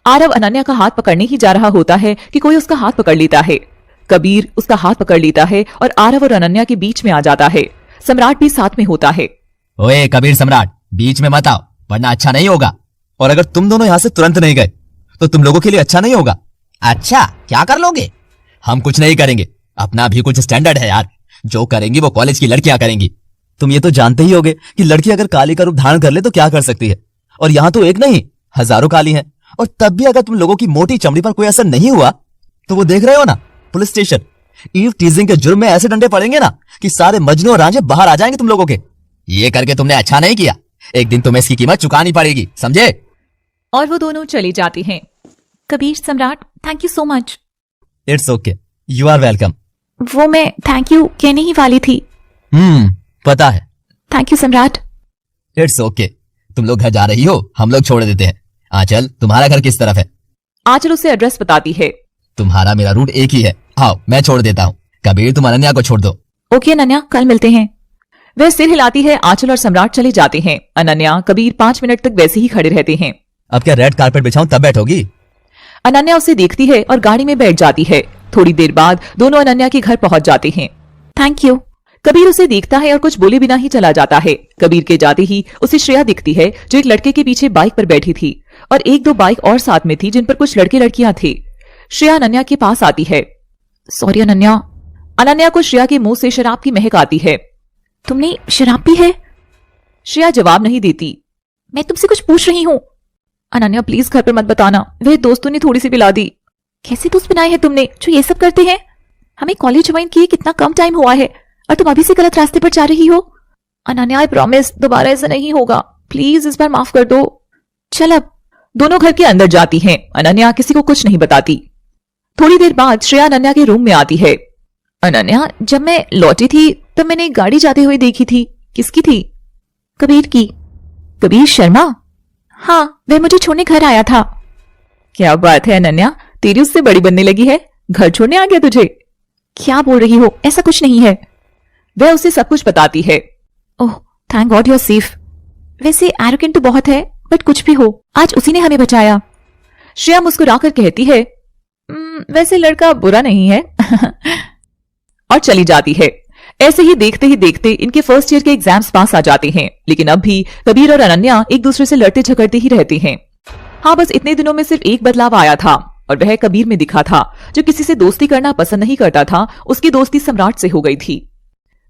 Speaker 2: आरव अनन्या का हाथ पकड़ने ही जा रहा होता है कि कोई उसका हाथ पकड़ लेता है। कबीर उसका हाथ पकड़ लेता है और आरव और अनन्या के बीच में आ जाता है। सम्राट भी साथ में होता है।
Speaker 3: ओए कबीर सम्राट, बीच में मत आओ वरना अच्छा नहीं होगा।
Speaker 4: और अगर तुम दोनों यहाँ से तुरंत नहीं गए तो तुम लोगों के लिए अच्छा नहीं होगा।
Speaker 3: अच्छा, क्या कर लोगे?
Speaker 4: हम कुछ नहीं करेंगे, अपना भी कुछ स्टैंडर्ड है यार। जो करेंगी वो कॉलेज की लड़कियां करेंगी। तुम ये तो जानते ही होगे कि लड़की अगर काली का रूप धारण कर ले तो क्या कर सकती है। और यहाँ तो एक नहीं, हजारों काली हैं। और तब भी अगर तुम लोगों की मोटी चमड़ी पर कोई असर नहीं हुआ तो वो देख रहे हो ना, पुलिस स्टेशन। ईव टीजिंग के जुर्म में ऐसे डंडे पड़ेंगे ना कि सारे मजनू और रांझे बाहर आ जाएंगे तुम लोगों के।
Speaker 3: ये करके तुमने अच्छा नहीं किया, एक दिन तुम्हें इसकी कीमत चुकानी पड़ेगी, समझे?
Speaker 2: और वो दोनों चले जाते हैं।
Speaker 5: Kabir Samrat, thank you so much.
Speaker 4: It's okay, you are welcome.
Speaker 5: वो मैं थैंक यू कहने ही वाली थी।
Speaker 4: पता है।
Speaker 5: थैंक यू सम्राट।
Speaker 3: इट्स ओके, तुम लोग घर जा रही हो, हम लोग छोड़ देते हैं। आंचल, तुम्हारा घर किस तरफ है?
Speaker 2: आंचल उसे एड्रेस बताती है।
Speaker 3: तुम्हारा मेरा रूट एक ही है, आओ मैं छोड़ देता हूँ। कबीर, तुम अनन्या को छोड़ दो।
Speaker 2: ओके अनन्या, कल मिलते हैं। वह सिर हिलाती है। आंचल और सम्राट चले जाते हैं। अनन्या कबीर 5 मिनट तक वैसे ही खड़े रहते हैं।
Speaker 4: अब क्या रेड कारपेट बिछाऊं तब बैठोगी?
Speaker 2: अनन्या उसे देखती है और गाड़ी में बैठ जाती है। थोड़ी देर बाद दोनों अनन्या के घर पहुंच जाते हैं।
Speaker 5: Thank you.
Speaker 2: कबीर उसे देखता है और कुछ बोले बिना ही चला जाता है। कबीर के जाते ही उसे श्रेया दिखती है जो एक लड़के के पीछे बाइक पर बैठी थी और 1-2 बाइक और साथ में थी जिन पर कुछ लड़के लड़कियां थे। श्रेया अनन्या के पास आती है।
Speaker 5: सॉरी अनन्या।
Speaker 2: अनन्या को श्रेया के मुंह से शराब की महक आती है।
Speaker 5: तुमने शराब पी है?
Speaker 2: श्रेया जवाब नहीं देती।
Speaker 5: मैं तुमसे कुछ पूछ रही हूँ।
Speaker 2: अनन्या प्लीज घर पर मत बताना, वह दोस्तों ने थोड़ी सी पिला दी।
Speaker 5: कैसे दोस्त बनाए हैं तुमने जो ये सब करते हैं? हमें कॉलेज ज्वाइन किए कितना कम टाइम हुआ है और तुम अभी से गलत रास्ते पर जा रही हो।
Speaker 2: अनन्या आई प्रॉमिस दोबारा ऐसा नहीं होगा, प्लीज इस बार माफ कर दो।
Speaker 5: चल अब।
Speaker 2: दोनों घर के अंदर जाती हैं। अनन्या किसी को कुछ नहीं बताती। थोड़ी देर बाद श्रेया अनन्या के रूम में आती है। अनन्या, जब मैं लौटी थी तब मैंने एक गाड़ी जाते हुए देखी थी। किसकी थी?
Speaker 5: कबीर की।
Speaker 2: कबीर शर्मा?
Speaker 5: हाँ, वह मुझे छोड़ने घर आया था।
Speaker 2: क्या बात है अनन्या, तेरी उससे बड़ी बनने लगी है, घर छोड़ने आ गया तुझे?
Speaker 5: क्या बोल रही हो, ऐसा कुछ नहीं है।
Speaker 2: वह उसे सब कुछ बताती है।
Speaker 5: Oh thank God you are safe. वैसे एरोगेंट तो बहुत है, बट कुछ भी हो आज उसी ने हमें बचाया।
Speaker 2: श्रेया मुस्कुराकर कहती है, वैसे लड़का बुरा नहीं है और चली जाती है। ऐसे ही देखते इनके फर्स्ट ईयर के एग्जाम्स पास आ जाते हैं। लेकिन अब भी कबीर और अनन्या एक दूसरे से लड़ते झगड़ते ही रहते हैं। हाँ, बस इतने दिनों में सिर्फ एक बदलाव आया था और वह कबीर में दिखा था, जो किसी से दोस्ती करना पसंद नहीं करता था। उसकी दोस्ती सम्राट से हो गई थी।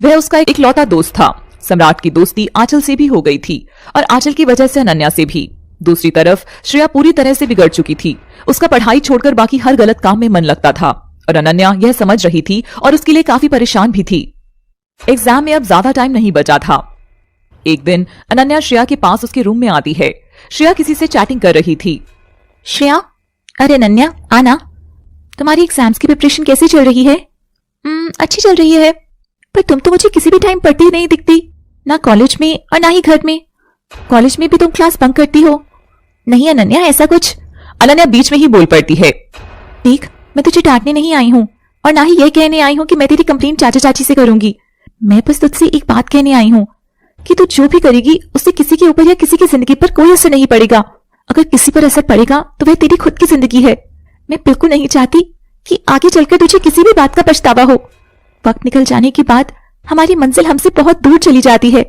Speaker 2: वह उसका एक इकलौता दोस्त था। सम्राट की दोस्ती आंचल से भी हो गई थी और आंचल की वजह से अनन्या से भी। दूसरी तरफ श्रेया पूरी तरह से बिगड़ चुकी थी। उसका पढ़ाई छोड़कर बाकी हर गलत काम में मन लगता था और अनन्या यह समझ रही थी और उसके लिए काफी परेशान भी थी। एग्जाम में अब ज्यादा टाइम नहीं बचा था। एक दिन अनन्या श्रेया के पास उसके रूम में आती है। श्रेया किसी से चैटिंग कर रही थी।
Speaker 5: श्रेया, अरे अनन्या आना। तुम्हारी एग्जाम्स की प्रिपरेशन कैसी चल रही है? अच्छी चल रही है, पर तुम तो मुझे किसी भी टाइम पढ़ती ही नहीं दिखती, ना कॉलेज में और ना ही घर में। कॉलेज में भी तुम क्लास बंक करती हो। नहीं अनन्या, ऐसा कुछ।
Speaker 2: अनन्या बीच में ही बोल पड़ती है।
Speaker 5: देख, मैं तुझे डांटने नहीं आई हूँ और ना ही यह कहने आई हूँ कि मैं तेरी कंप्लेन चाचा चाची से करूंगी। मैं बस तुझसे एक बात कहने आई हूँ कि तू जो भी करेगी उससे किसी के ऊपर या किसी की जिंदगी पर कोई असर नहीं पड़ेगा। अगर किसी पर असर पड़ेगा तो वह तेरी खुद की जिंदगी है। मैं बिल्कुल नहीं चाहती कि आगे चलकर तुझे किसी भी बात का पछतावा हो। वक्त निकल जाने के बाद हमारी मंजिल हमसे बहुत दूर चली जाती है।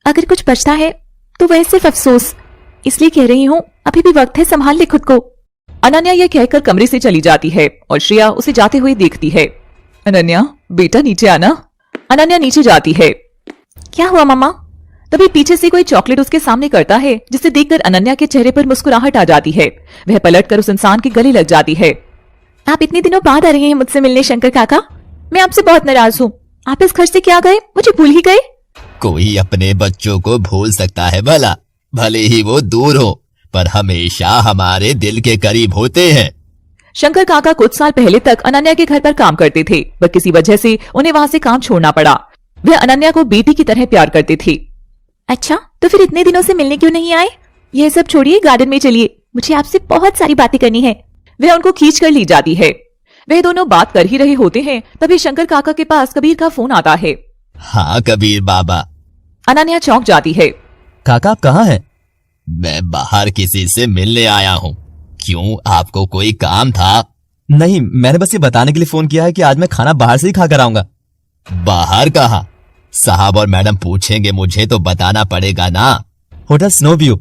Speaker 5: अगर कुछ बचता है तो वह सिर्फ अफसोस। इसलिए कह रही हूँ, अभी भी वक्त है, संभाल ले खुद को।
Speaker 2: अनन्या यह कहकर कमरे से चली जाती है और श्रेया उसे जाते हुए देखती है। अनन्या बेटा नीचे आना। अनन्या नीचे जाती है।
Speaker 5: क्या हुआ मम्मा?
Speaker 2: तभी पीछे से कोई चॉकलेट उसके सामने करता है, जिसे देखकर अनन्या के चेहरे पर मुस्कुराहट आ जाती है। वह पलटकर उस इंसान के गले लग जाती है।
Speaker 5: आप इतने दिनों बाद आ रहे हैं मुझसे मिलने शंकर काका। मैं आपसे बहुत नाराज हूँ। आप इस घर से क्या गए, मुझे भूल ही गए।
Speaker 3: कोई अपने बच्चों को भूल सकता है भला, भले ही वो दूर हो, पर हमेशा हमारे दिल के करीब होते हैं।
Speaker 2: शंकर काका कुछ साल पहले तक अनन्या के घर पर काम करते थे, पर किसी वजह से उन्हें वहां से काम छोड़ना पड़ा। वह अनन्या को बेटी की तरह प्यार करते थे।
Speaker 5: अच्छा, तो फिर इतने दिनों से मिलने क्यों नहीं आए? यह सब छोड़िए, गार्डन में चलिए, मुझे आपसे बहुत सारी बातें करनी है।
Speaker 2: वह उनको खींच कर ली जाती है। वे दोनों बात कर ही रहे होते हैं, तभी शंकर काका के पास कबीर का फोन आता है।
Speaker 3: हाँ कबीर बाबा।
Speaker 2: अनन्या चौंक जाती है।
Speaker 4: काका आप कहाँ हैं?
Speaker 3: मैं बाहर किसी से मिलने आया हूँ। क्यों, आपको कोई काम था?
Speaker 4: नहीं, मैंने बस ये बताने के लिए फोन किया है कि आज मैं खाना बाहर से ही खा कर आऊंगा।
Speaker 3: बाहर कहाँ? साहब और मैडम पूछेंगे मुझे तो बताना पड़ेगा ना।
Speaker 4: Hotel snow view.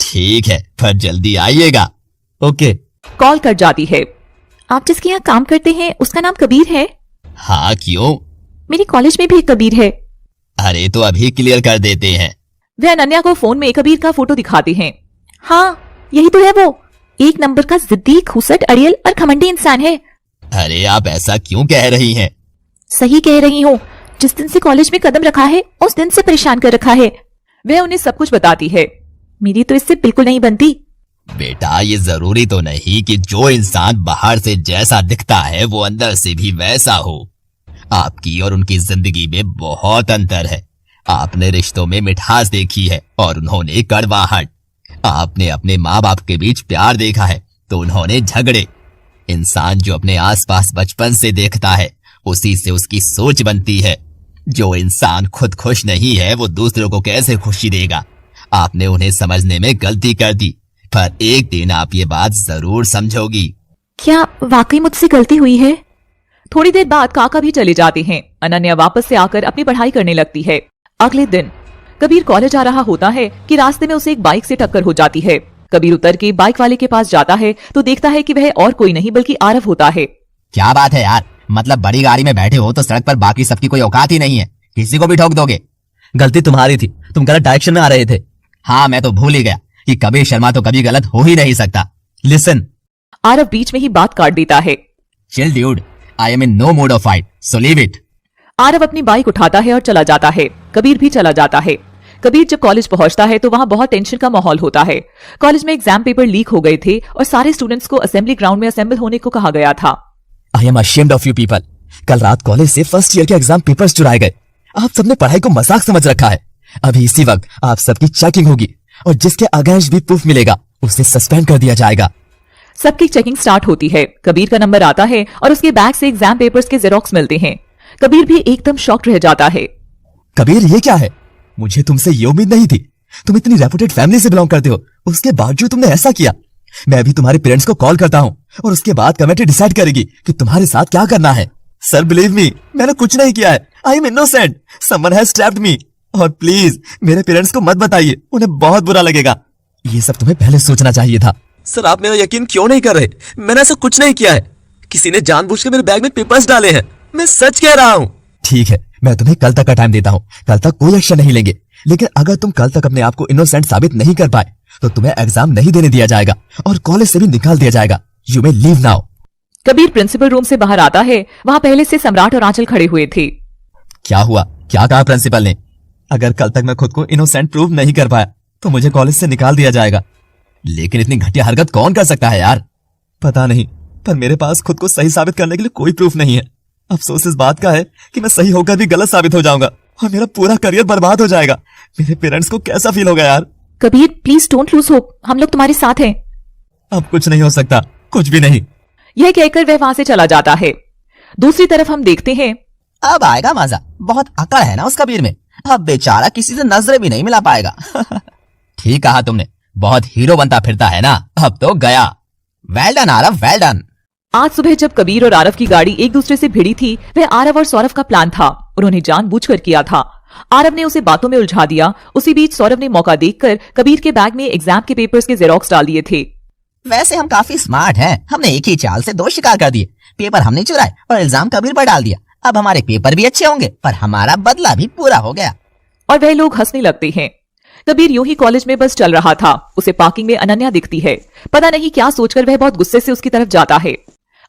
Speaker 3: ठीक है, पर जल्दी आइएगा।
Speaker 4: ओके।
Speaker 2: कॉल कट जाती है।
Speaker 5: आप जिसके यहाँ काम करते हैं उसका नाम कबीर है?
Speaker 3: हाँ, क्यों?
Speaker 5: मेरे कॉलेज में भी एक कबीर है।
Speaker 3: अरे तो अभी क्लियर कर देते हैं।
Speaker 2: वे अनन्या को फोन में कबीर का फोटो दिखाते हैं।
Speaker 5: हाँ, यही तो है वो। एक नंबर का जिद्दी, खुसट, अड़ियल और घमंडी इंसान है।
Speaker 3: अरे आप ऐसा क्यों कह रही हैं?
Speaker 5: सही कह रही हूँ। जिस दिन से कॉलेज में कदम रखा है उस दिन से परेशान कर रखा है।
Speaker 2: वह उन्हें सब कुछ बताती है।
Speaker 5: मेरी तो इससे बिल्कुल नहीं बनती।
Speaker 3: बेटा, ये जरूरी तो नहीं कि जो इंसान बाहर से जैसा दिखता है वो अंदर से भी वैसा हो। आपकी और उनकी जिंदगी में बहुत अंतर है। आपने रिश्तों में मिठास देखी है और उन्होंने कड़वाहट। आपने अपने माँ बाप के बीच प्यार देखा है तो उन्होंने झगड़े। इंसान जो अपने आसपास बचपन से देखता है उसी से उसकी सोच बनती है। जो इंसान खुद खुश नहीं है वो दूसरों को कैसे खुशी देगा? आपने उन्हें समझने में गलती कर दी, पर एक दिन आप ये बात जरूर समझोगी।
Speaker 5: क्या वाकई मुझसे गलती हुई है?
Speaker 2: थोड़ी देर बाद काका भी चले जाते हैं। अनन्या वापस से आकर अपनी पढ़ाई करने लगती है। अगले दिन कबीर कॉलेज आ रहा होता है कि रास्ते में उसे एक बाइक से टक्कर हो जाती है। कबीर उतर के बाइक वाले के पास जाता है तो देखता है कि वह और कोई नहीं बल्कि आरव होता है।
Speaker 3: क्या बात है यार, मतलब बड़ी गाड़ी में बैठे हो तो सड़क पर बाकी सबकी कोई औकात ही नहीं है, किसी को भी ठोक दोगे।
Speaker 4: गलती तुम्हारी थी, तुम गलत डायरेक्शन में आ रहे थे।
Speaker 3: हाँ, मैं तो भूल ही गया कि कबीर शर्मा तो कभी गलत हो ही नहीं सकता।
Speaker 4: लिसन।
Speaker 2: आरव बीच में ही बात काट देता है।
Speaker 3: Chill dude, I am in no mood of fight, so leave it.
Speaker 2: Aarav अपनी बाइक उठाता है और चला जाता है। कबीर भी चला जाता है। कबीर जब कॉलेज पहुंचता है तो वहां बहुत टेंशन का माहौल होता है। कॉलेज में एग्जाम पेपर लीक हो गए थे और सारे स्टूडेंट्स को असेंबली ग्राउंड में असेंबल होने को कहा गया था।
Speaker 4: I am ashamed of you people. कल रात कॉलेज से फर्स्ट ईयर के एग्जाम पेपर्स चुराए गए। आप सबने पढ़ाई को मजाक समझ रखा है। अभी इसी वक्त आप सबकी चेकिंग होगी और जिसके अगेंस्ट भी प्रूफ मिलेगा उसे सस्पेंड कर दिया जाएगा।
Speaker 2: सबकी चेकिंग स्टार्ट होती है। कबीर का नंबर आता है और उसके बैग से एग्जाम पेपर्स के जेरोक्स मिलते हैं। कबीर भी एकदम शॉक्ड रह जाता है।
Speaker 4: कबीर, ये क्या है? मुझे तुमसे ये उम्मीद नहीं थी। तुम इतनी रेपुटेड फैमिली से बिलोंग करते हो, उसके बावजूद तुमने ऐसा किया। मैं अभी तुम्हारे पेरेंट्स को कॉल करता हूँ और उसके बाद कमेटी डिसाइड करेगी कि तुम्हारे साथ क्या करना है। सर, बिलीव मी, मैंने कुछ नहीं किया है। I am innocent. Someone has trapped me. और प्लीज मेरे पेरेंट्स को मत बताइए, उन्हें बहुत बुरा लगेगा। ये सब तुम्हें पहले सोचना चाहिए था। सर, आप मेरा यकीन क्यों नहीं कर रहे? मैंने ऐसा कुछ नहीं किया है। किसी ने जानबूझ के मेरे बैग में पेपर्स डाले हैं। मैं सच कह रहा हूँ। ठीक है, मैं तुम्हें कल तक का टाइम देता हूँ। कल तक कोई एक्शन नहीं लेंगे, लेकिन अगर तुम कल तक अपने आप को इनोसेंट साबित नहीं कर पाए तो तुम्हें एग्जाम नहीं देने दिया जाएगा और कॉलेज से भी निकाल दिया जाएगा। You may leave now.
Speaker 2: Kabir principal room से बाहर आता है। वहां पहले से सम्राट और आंचल खड़े हुए थे।
Speaker 4: क्या हुआ? क्या कहा प्रिंसिपल ने? अगर कल तक मैं खुद को इनोसेंट प्रूव नहीं कर पाया तो मुझे कॉलेज से निकाल दिया जाएगा। लेकिन इतनी घटिया हरकत कौन कर सकता है यार? पता नहीं, पर मेरे पास खुद को सही साबित करने के लिए कोई प्रूफ नहीं है। अफसोस इस बात का है कि मैं सही होकर भी गलत साबित हो जाऊंगा और मेरा पूरा करियर बर्बाद हो जाएगा। मेरे पेरेंट्स को कैसा फील होगा यार?
Speaker 5: Kabir, please don't lose hope. हम लोग तुम्हारे साथ हैं।
Speaker 4: अब कुछ नहीं हो सकता, कुछ भी नहीं।
Speaker 2: यह कहकर वह वहां से चला जाता है। दूसरी तरफ हम देखते हैं
Speaker 3: अब आएगा मजा। बहुत अकड़ है ना उस कबीर में, अब बेचारा किसी से नजरें भी नहीं मिला पाएगा। ठीक कहा तुमने, बहुत हीरो बनता फिरता है ना, अब तो गया। Well done Aarav, well done.
Speaker 2: आज सुबह जब कबीर और आरव की गाड़ी एक दूसरे से भिड़ी थी, वह आरव और सौरभ का प्लान था। उन्होंने जानबूझकर किया था। आरव ने उसे बातों में उलझा दिया। उसी बीच सौरभ ने मौका देखकर कबीर के बैग में एग्जाम के पेपर्स के जेरोक्स डाल दिए थे।
Speaker 3: वैसे हम काफी स्मार्ट हैं, हमने एक ही चाल से 2 शिकार कर दिए। पेपर हमने चुराए और इल्जाम कबीर पर डाल दिया। अब हमारे पेपर भी अच्छे होंगे, पर हमारा बदला भी पूरा हो गया।
Speaker 2: और वह लोग हंसने लगते हैं। कबीर यूं ही कॉलेज में बस चल रहा था। उसे पार्किंग में अनन्या दिखती है। पता नहीं क्या सोचकर वह बहुत गुस्से से उसकी तरफ जाता है।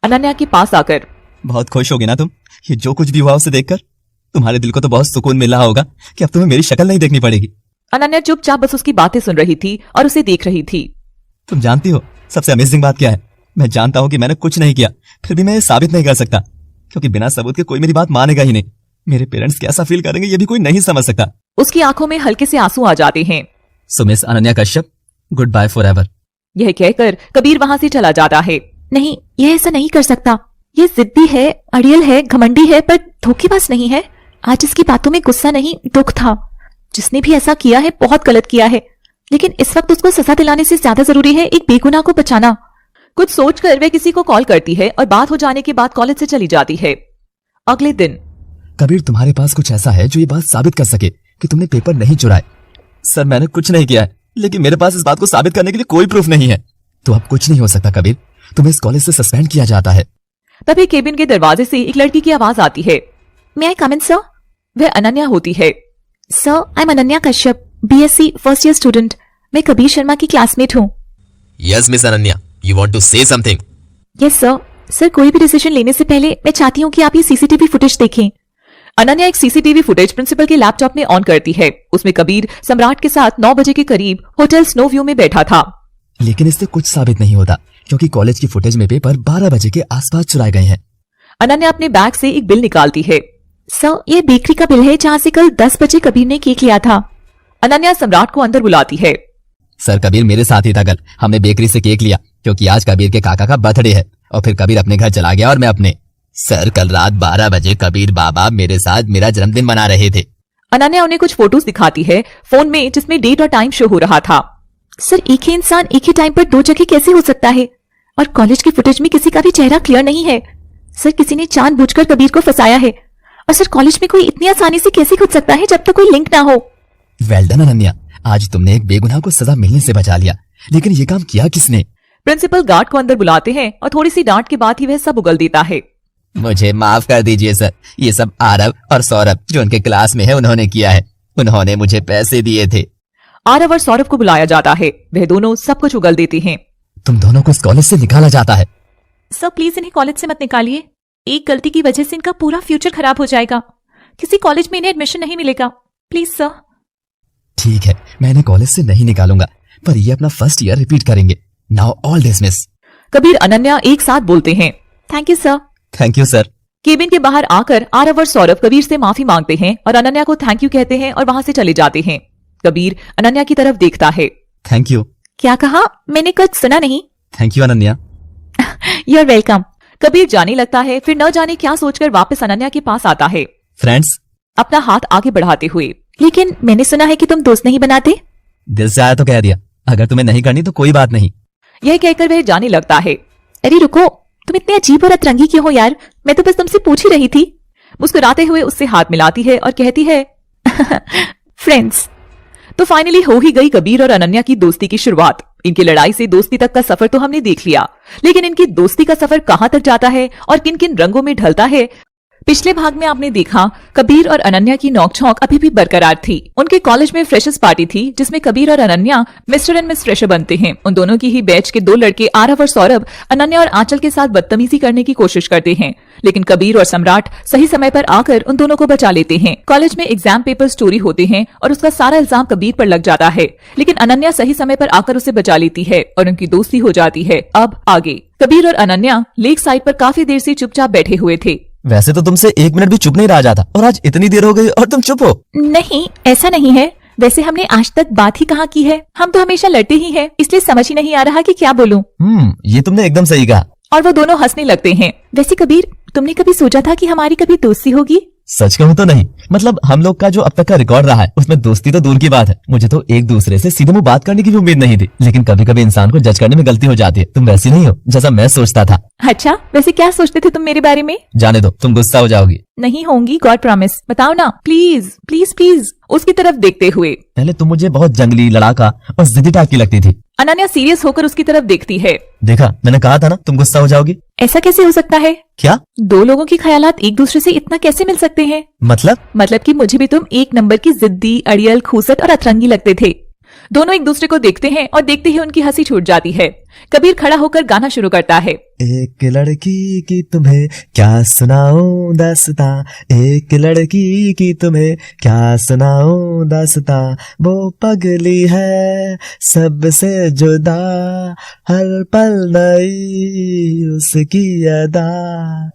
Speaker 2: अनन्या के पास आकर,
Speaker 4: बहुत खुश होगी ना तुम ये जो कुछ भी हुआ उसे देखकर? तुम्हारे दिल को तो बहुत सुकून मिल रहा होगा कि अब तुम्हें मेरी शक्ल नहीं देखनी पड़ेगी।
Speaker 2: अनन्या चुपचाप बस उसकी बातें सुन रही थी और उसे देख रही थी।
Speaker 4: तुम जानती हो सबसे अमेजिंग बात क्या है? मैं जानता हूँ कि मैंने कुछ नहीं किया, फिर भी मैं ये साबित नहीं कर सकता, क्योंकि बिना सबूत के कोई मेरी बात मानेगा ही नहीं। मेरे पेरेंट्स कैसा फील करेंगे ये भी कोई नहीं समझ सकता।
Speaker 2: उसकी आंखों में हल्के से आंसू आ जाते हैं।
Speaker 4: So miss Ananya Kashyap, good bye forever.
Speaker 2: यह कहकर कबीर वहां से चला जाता है।
Speaker 5: नहीं, यह ऐसा नहीं कर सकता। ये जिद्दी है, अड़ियल है, घमंडी है, पर धोखेबाज नहीं है। आज इसकी बातों में गुस्सा नहीं, दुख था। जिसने भी ऐसा किया है बहुत गलत किया है, लेकिन इस वक्त उसको सजा दिलाने से ज्यादा जरूरी है एक बेगुनाह को बचाना।
Speaker 2: कुछ सोचकर वह किसी को कॉल करती है और बात हो जाने के बाद कॉलेज से चली जाती है। अगले दिन
Speaker 4: कबीर, तुम्हारे पास कुछ ऐसा है जो ये बात साबित कर सके कि तुमने पेपर नहीं चुराए? सर, मैंने कुछ नहीं किया है, लेकिन मेरे पास इस बात को साबित करने के लिए कोई प्रूफ नहीं है। तो अब कुछ नहीं हो सकता कबीर, तुम्हें इस कॉलेज से सस्पेंड किया जाता है।
Speaker 2: तभी केबिन के दरवाजे से एक लड़की की आवाज आती है।
Speaker 5: May I come in sir?
Speaker 2: वह अनन्या होती है।
Speaker 5: Sir, I am Ananya Kashyap, BSc first year student. मैं कबीर शर्मा की क्लासमेट हूँ।
Speaker 4: Yes miss Ananya, you want to say something?
Speaker 5: Yes sir. Sir, कोई भी डिसीजन लेने से पहले मैं चाहती हूँ कि आप ये सीसीटीवी फुटेज देखें।
Speaker 2: अनन्या एक सीसीटीवी फुटेज प्रिंसिपल के लैपटॉप में ऑन करती है। उसमें कबीर सम्राट के साथ 9 बजे के करीब होटल स्नो व्यू में बैठा था।
Speaker 4: लेकिन इससे कुछ साबित नहीं होता, क्योंकि कॉलेज की फुटेज में पेपर 12 बजे के आसपास चुराए गए हैं।
Speaker 2: अनन्या अपने बैग से एक बिल निकालती है।
Speaker 5: सर, ये बेकरी का बिल है जहाँ से कल 10 बजे कबीर ने केक लिया था।
Speaker 2: अनन्या सम्राट को अंदर बुलाती है।
Speaker 3: सर, कबीर मेरे साथ ही था कल। हमने बेकरी से केक लिया क्योंकि आज कबीर के काका का बर्थडे है, और फिर कबीर अपने घर चला गया और मैं अपने। सर, कल रात 12 बजे कबीर बाबा मेरे साथ मेरा जन्मदिन मना रहे थे।
Speaker 2: अनन्या उन्हें कुछ फोटोज दिखाती है फोन में, जिसमें डेट और टाइम शो हो रहा था।
Speaker 5: सर, एक ही इंसान एक ही टाइम पर 2 जगह कैसे हो सकता है? और कॉलेज की फुटेज में किसी का भी चेहरा क्लियर नहीं है। सर, किसी ने जानबूझकर कबीर को फंसाया है। और सर, कॉलेज में कोई इतनी आसानी से कैसे घुस सकता है जब तक कोई लिंक ना हो?
Speaker 4: वेल डन अनन्या, आज तुमने एक बेगुनाह को सजा मिलने से बचा लिया। लेकिन ये काम किया किसने?
Speaker 2: प्रिंसिपल गार्ड को अंदर बुलाते हैं और थोड़ी सी डांट के बाद ही वह सब उगल देता है।
Speaker 3: मुझे माफ कर दीजिए सर, ये सब आरव और सौरभ जो उनके क्लास में है उन्होंने किया है। उन्होंने मुझे पैसे दिए थे।
Speaker 2: आरव और सौरभ को बुलाया जाता है। वह दोनों सब कुछ उगल देते हैं।
Speaker 4: तुम दोनों को इस कॉलेज से निकाला जाता है।
Speaker 5: सर, प्लीज इन्हें कॉलेज से मत निकालिए। एक गलती की वजह से इनका पूरा फ्यूचर खराब हो जाएगा। किसी कॉलेज में इन्हें एडमिशन नहीं मिलेगा। Please sir.
Speaker 4: ठीक है, मैं इन्हें कॉलेज से नहीं निकालूंगा, पर ये अपना फर्स्ट ईयर रिपीट करेंगे। Now all dismiss.
Speaker 2: Kabir Ananya एक साथ बोलते हैं।
Speaker 5: Thank you sir.
Speaker 4: Thank you sir.
Speaker 2: Cabin के बाहर आकर आरव और सौरभ कबीर से माफी मांगते हैं और अनन्या को थैंक यू कहते हैं और वहां से चले जाते हैं। कबीर अनन्या की तरफ देखता है।
Speaker 4: Thank you.
Speaker 5: क्या कहा? मैंने कुछ सुना नहीं।
Speaker 4: Thank you Ananya.
Speaker 5: You are welcome.
Speaker 2: Kabir जाने लगता है, फिर न जाने क्या सोचकर वापस अनन्या के पास आता है,
Speaker 4: फ्रेंड्स।
Speaker 2: अपना हाथ आगे बढ़ाते हुए।
Speaker 5: लेकिन मैंने सुना है कि तुम दोस्त नहीं बनाते।
Speaker 4: दिल से आया तो कह दिया, अगर तुम्हें नहीं करनी तो कोई बात नहीं।
Speaker 2: यह कहकर वह जाने लगता है।
Speaker 5: अरे रुको, तुम इतने अजीब और अतरंगी क्यों हो यार? मैं तो बस तुमसे पूछ ही रही थी।
Speaker 2: मुस्कुराते हुए उससे हाथ मिलाती है और कहती है
Speaker 5: फ्रेंड्स।
Speaker 2: तो फाइनली हो ही गई कबीर और अनन्या की दोस्ती की शुरुआत। इनकी लड़ाई से दोस्ती तक का सफर तो हमने देख लिया, लेकिन इनकी दोस्ती का सफर कहां तक जाता है और किन किन रंगों में ढलता है, पिछले भाग में आपने देखा। कबीर और अनन्या की नोकझोंक अभी भी बरकरार थी। उनके कॉलेज में फ्रेशर्स पार्टी थी, जिसमें कबीर और Ananya mister and miss fresher बनते हैं। उन दोनों की ही बैच के 2 लड़के आरव और सौरभ अनन्या और आंचल के साथ बदतमीजी करने की कोशिश करते हैं, लेकिन कबीर और सम्राट सही समय पर आकर उन दोनों को बचा लेते हैं। कॉलेज में एग्जाम पेपर चोरी होते हैं और उसका सारा इल्जाम कबीर पर लग जाता है, लेकिन अनन्या सही समय पर आकर उसे बचा लेती है और उनकी दोस्ती हो जाती है। अब आगे। कबीर और अनन्या लेक साइड पर काफी देर से चुपचाप बैठे हुए थे।
Speaker 4: वैसे तो तुमसे 1 मिनट भी चुप नहीं रहा जाता, और आज इतनी देर हो गई और तुम चुप हो।
Speaker 5: नहीं, ऐसा नहीं है। वैसे हमने आज तक बात ही कहाँ की है। हम तो हमेशा लड़ते ही हैं, इसलिए समझ ही नहीं आ रहा कि क्या बोलूं।
Speaker 4: ये तुमने एकदम सही कहा।
Speaker 2: और वो दोनों हंसने लगते हैं।
Speaker 5: वैसे कबीर, तुमने कभी सोचा था कि हमारी कभी दोस्ती होगी?
Speaker 4: सच कहूं तो नहीं। मतलब हम लोग का जो अब तक का रिकॉर्ड रहा है उसमें दोस्ती तो दूर की बात है। मुझे तो एक दूसरे से सीधे मुंह बात करने की भी उम्मीद नहीं थी, लेकिन कभी कभी इंसान को जज करने में गलती हो जाती है। तुम वैसी नहीं हो जैसा मैं सोचता था।
Speaker 5: अच्छा, वैसे क्या सोचते थे तुम मेरे बारे में?
Speaker 4: जाने दो, तुम गुस्सा हो जाओगी।
Speaker 5: नहीं होंगी, गॉड प्रॉमिस। बताओ ना
Speaker 2: प्लीज प्लीज प्लीज। उसकी तरफ देखते हुए।
Speaker 4: पहले तुम मुझे बहुत जंगली, लड़ाका और जिद्दी टाइप की लगती थी।
Speaker 2: अनन्या सीरियस होकर उसकी तरफ देखती है।
Speaker 4: देखा, मैंने कहा था ना तुम गुस्सा हो जाओगी।
Speaker 5: ऐसा कैसे हो सकता है?
Speaker 4: क्या?
Speaker 5: 2 लोगों के ख्यालात एक दूसरे से इतना कैसे मिल सकते हैं?
Speaker 4: मतलब
Speaker 5: कि मुझे भी तुम 1 नंबर की जिद्दी, अड़ियल, खूसट और अतरंगी लगते थे।
Speaker 2: दोनों एक दूसरे को देखते हैं और देखते ही उनकी हंसी छूट जाती है। कबीर खड़ा होकर गाना शुरू करता है।
Speaker 4: एक लड़की की तुम्हें क्या सुनाऊं दास्तां, एक लड़की की तुम्हें क्या सुनाऊं दास्तां, वो पगली है सबसे जुदा, हर पल नई उसकी अदा,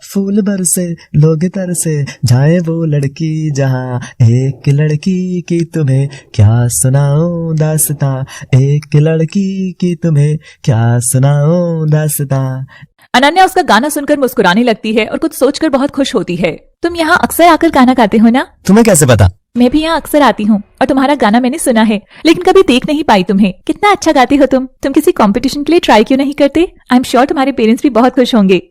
Speaker 4: फूल बरसे लोग तरसे जाए वो लड़की जहां, एक लड़की की तुम्हें क्या सुनाऊं दास्तां, एक लड़की की तुम्हें क्या सुनाऊं दास्तां।
Speaker 2: अनन्या उसका गाना सुनकर मुस्कुराने लगती है और कुछ सोचकर बहुत खुश होती है।
Speaker 5: तुम यहाँ अक्सर आकर गाना गाते हो ना?
Speaker 4: तुम्हें कैसे पता?
Speaker 5: मैं भी यहाँ अक्सर आती हूँ और तुम्हारा गाना मैंने सुना है, लेकिन कभी देख नहीं पाई तुम्हें। कितना अच्छा गाते हो तुम किसी कंपटीशन के लिए ट्राई क्यों नहीं करते? आई एम श्योर तुम्हारे पेरेंट्स भी बहुत खुश होंगे।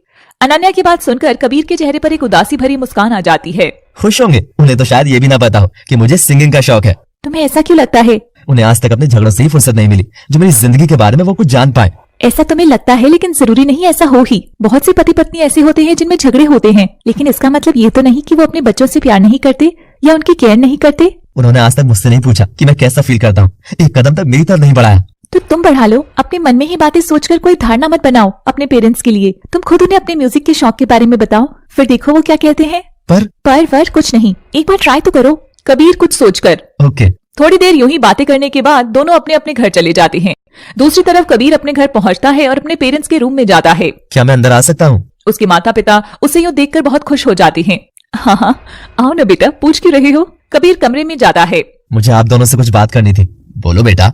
Speaker 2: अनन्या की बात सुनकर कबीर के चेहरे पर एक उदासी भरी मुस्कान आ जाती है।
Speaker 4: खुश होंगे? उन्हें तो शायद ये भी ना पता हो कि मुझे सिंगिंग का शौक है।
Speaker 5: तुम्हें ऐसा क्यों लगता है?
Speaker 4: उन्हें आज तक अपने झगड़ों से ही फुर्सत नहीं मिली जो मेरी जिंदगी के बारे में वो कुछ जान पाए।
Speaker 5: ऐसा तुम्हें लगता है, लेकिन जरूरी नहीं ऐसा हो ही। बहुत से पति पत्नी ऐसे होते हैं जिनमें झगड़े होते हैं, लेकिन इसका मतलब ये तो नहीं कि वो अपने बच्चों से प्यार नहीं करते या उनकी केयर नहीं करते।
Speaker 4: उन्होंने आज तक मुझसे नहीं पूछा कि मैं कैसा फील करता हूँ, एक कदम तक मेरी तरफ नहीं बढ़ाया।
Speaker 5: तो तुम बढ़ा लो। अपने मन में ही बातें सोचकर कोई धारणा मत बनाओ अपने पेरेंट्स के लिए। तुम खुद उन्हें अपने म्यूजिक के शौक के बारे में बताओ, फिर देखो वो क्या कहते हैं। पर कुछ नहीं, एक बार ट्राई तो करो।
Speaker 2: कबीर कुछ सोचकर
Speaker 4: ओके।
Speaker 2: थोड़ी देर यूं ही बातें करने के बाद दोनों अपने अपने घर चले जाते हैं। दूसरी तरफ कबीर अपने घर पहुंचता है और अपने पेरेंट्स के रूम में जाता है।
Speaker 4: क्या मैं अंदर आ सकता हूँ?
Speaker 2: उसके माता पिता उसे यूं देखकर बहुत खुश हो जाते हैं। हाँ, आओ ना बेटा, पूछ क्यों रहे हो? कबीर कमरे में जाता है।
Speaker 4: मुझे आप दोनों से कुछ बात करनी थी। बोलो बेटा।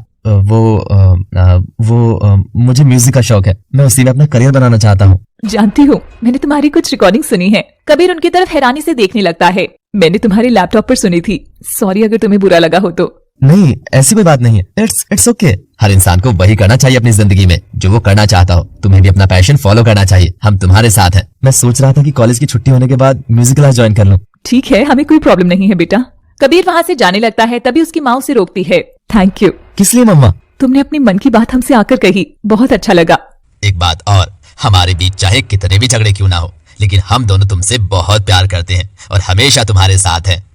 Speaker 4: मुझे म्यूजिक का शौक है, मैं उसी में अपना करियर बनाना चाहता हूँ।
Speaker 2: जानती हूँ, मैंने तुम्हारी कुछ रिकॉर्डिंग सुनी है। कबीर उनकी तरफ हैरानी से देखने लगता है। मैंने तुम्हारे लैपटॉप पर सुनी थी। सॉरी अगर तुम्हें बुरा लगा हो तो।
Speaker 4: नहीं, ऐसी कोई बात नहीं है। It's okay. हर इंसान को वही करना चाहिए अपनी जिंदगी में जो वो करना चाहता हो। तुम्हें भी अपना पैशन फॉलो करना चाहिए। हम तुम्हारे साथ हैं। मैं सोच रहा था कि कॉलेज की छुट्टी होने के बाद म्यूजिक क्लास ज्वाइन कर लूं।
Speaker 2: ठीक है, हमें कोई प्रॉब्लम नहीं है बेटा। कबीर वहाँ से जाने लगता है, तभी उसकी माँ उसे रोकती है। Thank you.
Speaker 4: किस लिए मम्मा?
Speaker 2: तुमने अपनी मन की बात हमसे आकर कही, बहुत अच्छा लगा।
Speaker 3: एक बात और, हमारे बीच चाहे कितने भी झगड़े क्यों ना हो, लेकिन हम दोनों तुमसे बहुत प्यार करते हैं और हमेशा तुम्हारे साथ हैं।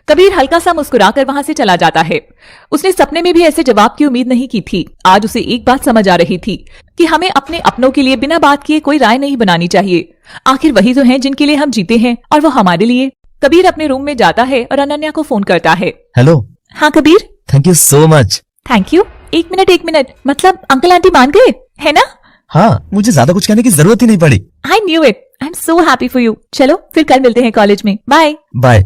Speaker 2: कबीर हल्का सा मुस्कुराकर वहां से चला जाता है। उसने सपने में भी ऐसे जवाब की उम्मीद नहीं की थी। आज उसे एक बात समझ आ रही थी कि हमें अपने अपनों के लिए बिना बात किए कोई राय नहीं बनानी चाहिए। आखिर वही तो हैं जिनके लिए हम जीते हैं और वो हमारे लिए। कबीर अपने रूम में जाता है और अनन्या को फोन करता है।
Speaker 4: हेलो।
Speaker 5: हाँ Kabir.
Speaker 4: Thank you so much.
Speaker 5: Thank you? एक मिनट, मतलब अंकल आंटी मान गए है ना?
Speaker 4: हाँ, मुझे ज्यादा कुछ कहने की जरूरत ही नहीं पड़ी।
Speaker 5: I knew it. I am so happy for you. चलो फिर कल मिलते हैं कॉलेज में। Bye
Speaker 4: bye.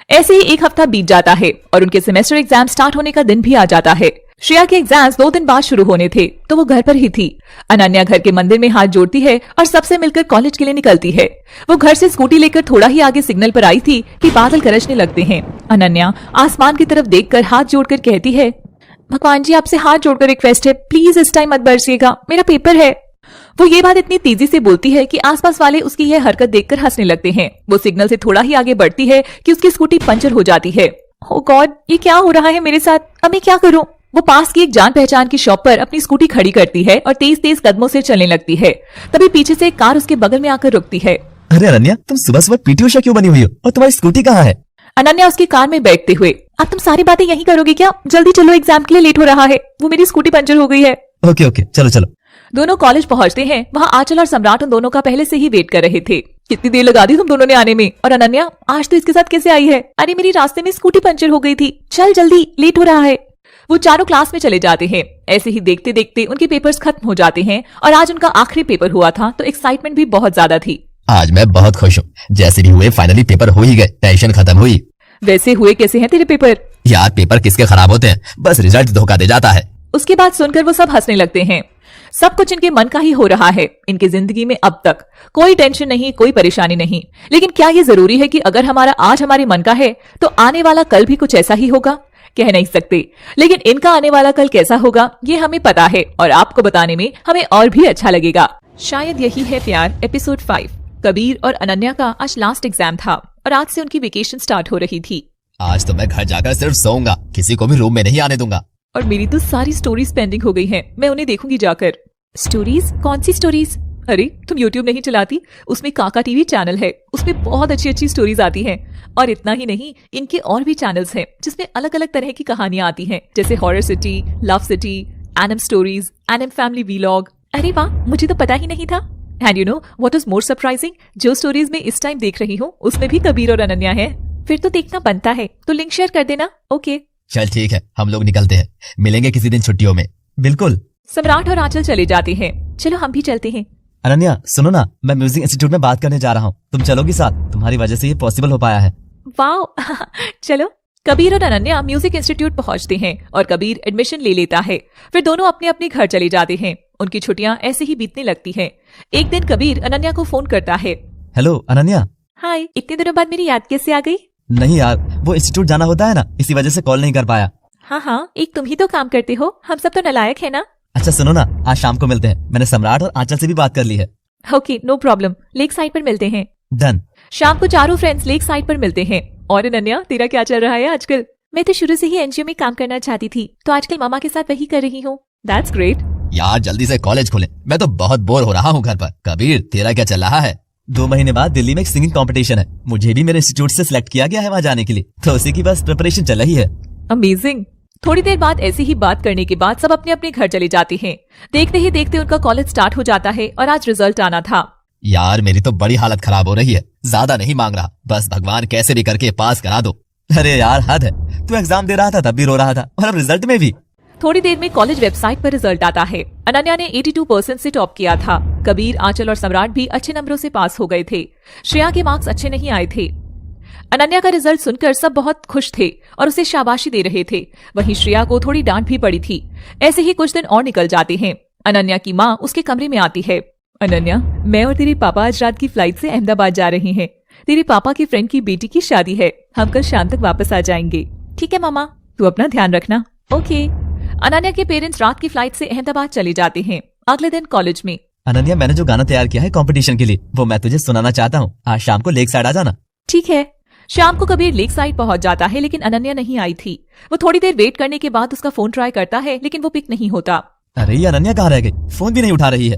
Speaker 2: ऐसे ही एक हफ्ता बीत जाता है और उनके सेमेस्टर एग्जाम स्टार्ट होने का दिन भी आ जाता है। श्रेया के एग्जाम्स 2 दिन बाद शुरू होने थे तो वो घर पर ही थी। अनन्या घर के मंदिर में हाथ जोड़ती है और सबसे मिलकर कॉलेज के लिए निकलती है। वो घर से स्कूटी लेकर थोड़ा ही आगे सिग्नल पर आई थी कि बादल गरजने लगते हैं। अनन्या आसमान की तरफ देखकर हाथ जोड़कर कहती है,
Speaker 5: भगवान जी आपसे हाथ जोड़कर रिक्वेस्ट है, प्लीज इस टाइम मत बरसिएगा, मेरा पेपर है।
Speaker 2: वो ये बात इतनी तेजी से बोलती है कि आसपास वाले उसकी यह हरकत देखकर हंसने लगते हैं। वो सिग्नल से थोड़ा ही आगे बढ़ती है कि उसकी स्कूटी पंचर हो जाती है।
Speaker 5: ओह गॉड, ये क्या हो रहा है मेरे साथ? अब मैं क्या करूं?
Speaker 2: वो पास की एक जान पहचान की शॉप पर अपनी स्कूटी खड़ी करती है और तेज तेज कदमों से चलने लगती है। तभी पीछे से एक कार उसके बगल में आकर रुकती है।
Speaker 4: अरे अनन्या, तुम सुबह सुबह पीटी उषा क्यों बनी हुई हो और तुम्हारी स्कूटी कहाँ है?
Speaker 2: अनन्या उसकी कार में बैठते हुए,
Speaker 5: अब तुम सारी बातें यही करोगे क्या? जल्दी चलो, एग्जाम के लिए लेट हो रहा है।
Speaker 2: वो मेरी स्कूटी पंचर हो गई है।
Speaker 4: ओके चलो।
Speaker 2: दोनों कॉलेज पहुंचते हैं। वहाँ आंचल और सम्राट उन दोनों का पहले से ही वेट कर रहे थे। कितनी देर लगा दी तुम दोनों ने आने में? और अनन्या आज तो इसके साथ कैसे आई है?
Speaker 5: अरे मेरी रास्ते में स्कूटी पंचर हो गई थी। चल जल्दी, लेट हो रहा है।
Speaker 2: वो चारों क्लास में चले जाते हैं। ऐसे ही देखते देखते उनके पेपर्स खत्म हो जाते हैं और आज उनका आखिरी पेपर हुआ था तो एक्साइटमेंट भी बहुत ज्यादा थी।
Speaker 3: आज मैं बहुत खुश हूँ। जैसे भी हुए फाइनली पेपर हो ही गए, टेंशन खत्म हुई।
Speaker 2: वैसे हुए कैसे हैं तेरे पेपर?
Speaker 3: यार पेपर किसके खराब होते हैं, बस रिजल्ट धोखा दे जाता है।
Speaker 2: उसके बाद सुनकर वो सब हंसने लगते हैं। सब कुछ इनके मन का ही हो रहा है। इनकी जिंदगी में अब तक कोई टेंशन नहीं, कोई परेशानी नहीं। लेकिन क्या ये जरूरी है कि अगर हमारा आज हमारे मन का है तो आने वाला कल भी कुछ ऐसा ही होगा? कह नहीं सकते, लेकिन इनका आने वाला कल कैसा होगा ये हमें पता है और आपको बताने में हमें और भी अच्छा लगेगा। शायद यही है प्यार एपिसोड 5। कबीर और अनन्या का आज लास्ट एग्जाम था और आज से उनकी वेकेशन स्टार्ट हो रही थी।
Speaker 3: आज तो मैं घर जाकर सिर्फ सोऊंगा, किसी को भी रूम में नहीं आने दूंगा।
Speaker 2: और मेरी तो सारी स्टोरीज पेंडिंग हो गई हैं, मैं उन्हें देखूंगी जाकर।
Speaker 5: स्टोरीज? कौन सी स्टोरीज?
Speaker 2: अरे तुम YouTube नहीं चलाती? उसमें काका टीवी चैनल है, उसमें बहुत अच्छी अच्छी स्टोरीज आती हैं। और इतना ही नहीं, इनके और भी चैनल्स हैं जिसमें अलग अलग तरह की कहानियां आती हैं, जैसे horror city, love city, एनिम stories, एनिम family vlog.
Speaker 5: अरे वाह, मुझे तो पता ही नहीं था।
Speaker 2: And you know what is more surprising, जो स्टोरीज में इस टाइम देख रही हूँ उसमें भी कबीर और अनन्या है।
Speaker 5: फिर तो देखना बनता है, तो लिंक शेयर कर देना। ओके
Speaker 3: चल ठीक है, हम लोग निकलते हैं, मिलेंगे किसी दिन छुट्टियों में।
Speaker 4: बिल्कुल।
Speaker 2: सम्राट और आंचल चले जाते हैं।
Speaker 5: चलो हम भी चलते हैं।
Speaker 4: अनन्या सुनो ना, मैं म्यूजिक इंस्टीट्यूट में बात करने जा रहा हूँ, तुम चलोगी साथ? तुम्हारी वजह से ये पॉसिबल हो पाया है।
Speaker 5: वाह चलो।
Speaker 2: कबीर और अनन्या म्यूजिक इंस्टीट्यूट पहुंचते हैं और कबीर एडमिशन ले लेता है। फिर दोनों अपने अपने घर चले जाते हैं उनकी छुट्टियां ऐसे ही बीतने लगती हैं। एक दिन कबीर अनन्या को फोन करता है।
Speaker 4: हेलो अनन्या।
Speaker 2: हाय, इतने दिनों बाद मेरी याद कैसे आ गई?
Speaker 4: नहीं यार, वो इंस्टीट्यूट जाना होता है ना, इसी वजह से कॉल नहीं कर पाया।
Speaker 2: हाँ, एक तुम ही तो काम करते हो, हम सब तो नालायक है ना।
Speaker 4: अच्छा सुनो ना, आज शाम को मिलते हैं। मैंने सम्राट और आंचल से भी बात कर ली है।
Speaker 2: Okay, no problem, lake side पर मिलते हैं।
Speaker 4: डन।
Speaker 2: शाम को चारों फ्रेंड्स लेक साइड पर मिलते हैं। और अनन्या, तेरा क्या चल रहा है आजकल? मैं तो शुरू से ही एनजीओ में काम करना चाहती थी, तो आजकल मामा के साथ वही कर रही हूँ। That's great.
Speaker 3: यार जल्दी से कॉलेज खोले, मैं तो बहुत बोर हो रहा हूँ घर पर। कबीर तेरा क्या चल रहा है?
Speaker 4: 2 महीने बाद दिल्ली में एक सिंगिंग कंपटीशन है, मुझे भी मेरे इंस्टीट्यूट से सिलेक्ट किया गया है वहाँ जाने के लिए, तो उसी की बस प्रिपरेशन चल रही है।
Speaker 2: अमेजिंग। थोड़ी देर बाद ऐसी ही बात करने के बाद सब अपने अपने घर चले जाते हैं। देखते ही देखते उनका कॉलेज स्टार्ट हो जाता है और आज रिजल्ट आना था।
Speaker 3: यार मेरी तो बड़ी हालत खराब हो रही है, ज्यादा नहीं मांग रहा, बस भगवान कैसे भी करके पास करा दो।
Speaker 4: अरे यार हद है, तू एग्जाम दे रहा था तब भी रो रहा था, और अब रिजल्ट में भी।
Speaker 2: थोड़ी देर में कॉलेज वेबसाइट पर रिजल्ट आता है। अनन्या ने 82% से टॉप किया था। कबीर, आंचल और सम्राट भी अच्छे नंबरों से पास हो गए थे। श्रेया के मार्क्स अच्छे नहीं आए थे। अनन्या का रिजल्ट सुनकर सब बहुत खुश थे और उसे शाबाशी दे रहे थे। वहीं श्रेया को थोड़ी डांट भी पड़ी थी। ऐसे ही कुछ दिन और निकल जाते हैं। अनन्या की माँ उसके कमरे में आती है। अनन्या, मैं और तेरे पापा आज रात की फ्लाइट से अहमदाबाद जा रहे हैं। तेरे पापा के फ्रेंड की बेटी की शादी है, हम कल शाम तक वापस आ जाएंगे। ठीक है मामा, तू अपना ध्यान रखना। ओके। अनन्या के पेरेंट्स रात की फ्लाइट से अहमदाबाद चले जाते हैं। अगले दिन कॉलेज में।
Speaker 4: अनन्या, मैंने जो गाना तैयार किया है कंपटीशन के लिए, वो मैं तुझे सुनाना चाहता हूँ। आज शाम को लेक साइड आ जाना।
Speaker 2: ठीक है। शाम को कबीर लेक साइड पहुंच जाता है, लेकिन अनन्या नहीं आई थी। वो थोड़ी देर वेट करने के बाद उसका फोन ट्राई करता है, लेकिन वो पिक नहीं होता।
Speaker 4: अरे ये अनन्या कहाँ रह गई, फोन भी नहीं उठा रही है।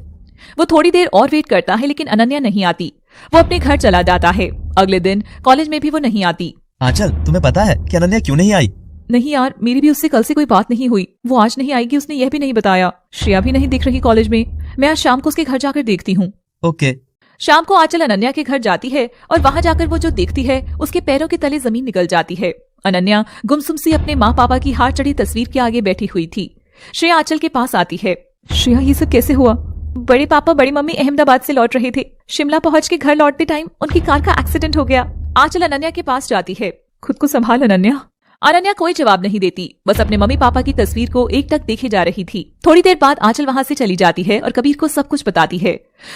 Speaker 2: वो थोड़ी देर और वेट करता है, लेकिन अनन्या नहीं आती। वो अपने घर चला जाता है। अगले दिन कॉलेज में भी वो नहीं आती।
Speaker 4: आंचल, तुम्हें पता है कि अनन्या क्यों नहीं आई?
Speaker 2: नहीं यार, मेरी भी उससे कल से कोई बात नहीं हुई। वो आज नहीं आएगी उसने यह भी नहीं बताया। श्रेया भी नहीं दिख रही कॉलेज में। मैं आज शाम को उसके घर जाकर देखती हूँ।
Speaker 4: ओके।
Speaker 2: शाम को आंचल अनन्या के घर जाती है और वहां जाकर वो जो देखती है उसके पैरों के तले जमीन निकल जाती है। अनन्या गुमसुम सी अपने माँ पापा की हाथ चढ़ी तस्वीर के आगे बैठी हुई थी। श्रेया आंचल के पास आती है। श्रेया, ये सब कैसे हुआ? बड़े पापा बड़ी मम्मी अहमदाबाद से लौट रहे थे। शिमला पहुंच के घर लौटते टाइम उनकी कार का एक्सीडेंट हो गया। आंचल अनन्या के पास जाती है। खुद को संभाल अनन्या। अनन्या कोई जवाब नहीं देती, बस अपने मम्मी पापा की तस्वीर को एकटक देखे जा रही थी। थोड़ी देर बाद आंचल वहां से चली जाती है और कबीर को सब कुछ बताती है।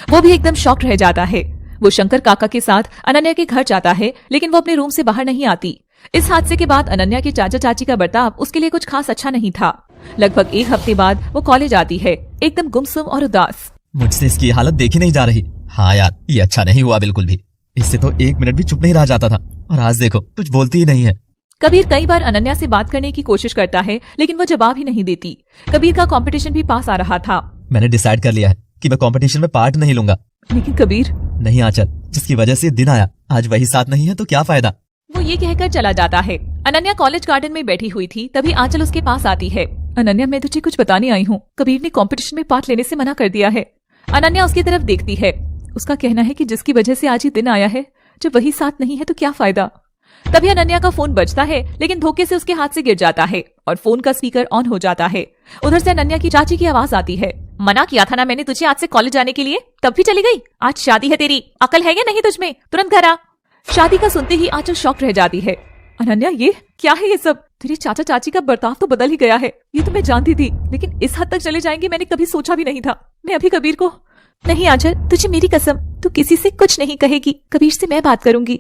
Speaker 2: वो भी एकदम शॉक रह जाता है। वो शंकर काका के साथ अनन्या के घर जाता है, लेकिन वो अपने रूम से बाहर नहीं आती। इस हादसे के बाद अनन्या के चाचा चाची का बर्ताव उसके लिए कुछ खास अच्छा नहीं था। लगभग 1 हफ्ते बाद वो कॉलेज आती है, एकदम गुमसुम और उदास।
Speaker 4: मुझसे इसकी हालत देखी नहीं जा रही।
Speaker 3: हाँ यार, ये अच्छा नहीं हुआ बिल्कुल भी।
Speaker 4: इससे तो 1 मिनट भी चुप नहीं रह जाता था, और आज देखो कुछ बोलती ही नहीं है।
Speaker 2: कबीर कई बार अनन्या से बात करने की कोशिश करता है, लेकिन वो जवाब ही नहीं देती। कबीर का कंपटीशन भी पास आ रहा था।
Speaker 4: मैंने डिसाइड कर लिया है कि मैं कंपटीशन में पार्ट नहीं लूंगा।
Speaker 2: लेकिन कबीर।
Speaker 4: नहीं आंचल, जिसकी वजह से दिन आया, आज वही साथ नहीं है तो क्या फायदा।
Speaker 2: वो ये कहकर चला जाता है। अनन्या कॉलेज गार्डन में बैठी हुई थी, तभी आंचल उसके पास आती है। अनन्या, मैं तुझे कुछ बताने आई हूँ। कबीर ने कंपटीशन में पार्ट लेने से मना कर दिया है। अनन्या उसकी तरफ देखती है। उसका कहना है कि जिसकी वजह से आज ही दिन आया है, जब वही साथ नहीं है तो क्या फायदा। तभी अनन्या का फोन बजता है, लेकिन धोखे से उसके हाथ से गिर जाता है और फोन का स्पीकर ऑन हो जाता है। उधर से अनन्या की चाची की आवाज आती है। मना किया था ना मैंने तुझे आज से कॉलेज जाने के लिए, तब भी चली गई। आज शादी है तेरी, अकल है या नहीं तुझमें? तुरंत घर आ। शादी का सुनते ही आंचल शॉक रह जाती है। अनन्या, ये क्या है ये सब? तेरे चाचा चाची का बर्ताव तो बदल ही गया है, ये तो मैं जानती थी, लेकिन इस हद तक चले जाएंगे मैंने कभी सोचा भी नहीं था। मैं अभी कबीर को। नहीं आंचल, तुझे मेरी कसम, तू किसी से कुछ नहीं कहेगी। कबीर से मैं बात करूंगी,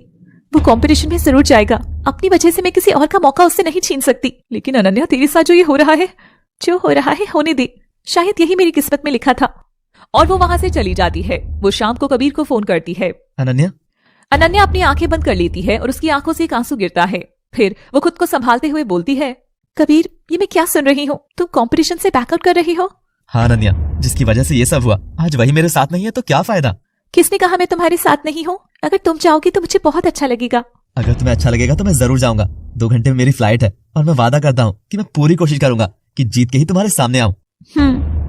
Speaker 2: वो कंपटीशन में जरूर जाएगा। अपनी वजह से मैं किसी और का मौका उससे नहीं छीन सकती। लेकिन अनन्या, तेरे साथ जो ये हो रहा है, जो हो रहा है होने दे। शायद यही मेरी किस्मत में लिखा था। और वो वहां से चली जाती है। वो शाम को कबीर को फोन करती है।
Speaker 4: अनन्या।
Speaker 2: अनन्या अपनी आंखें बंद कर लेती है और उसकी आंखों से एक आंसू गिरता है। फिर वो खुद को संभालते हुए बोलती है। कबीर, ये मैं क्या सुन रही हूँ? तुम कंपटीशन से बैकआउट कर रही हो?
Speaker 4: हाँ अनन्या, जिसकी वजह से ये सब हुआ, आज वही मेरे साथ नहीं है तो क्या फायदा।
Speaker 2: किसने कहा मैं तुम्हारे साथ नहीं हूँ? अगर तुम जाओगी तो मुझे बहुत अच्छा लगेगा।
Speaker 4: अगर तुम्हें अच्छा लगेगा तो मैं जरूर जाऊंगा। 2 घंटे में मेरी फ्लाइट है, और मैं वादा करता हूँ कि मैं पूरी कोशिश करूंगा कि जीत के ही तुम्हारे सामने आऊं।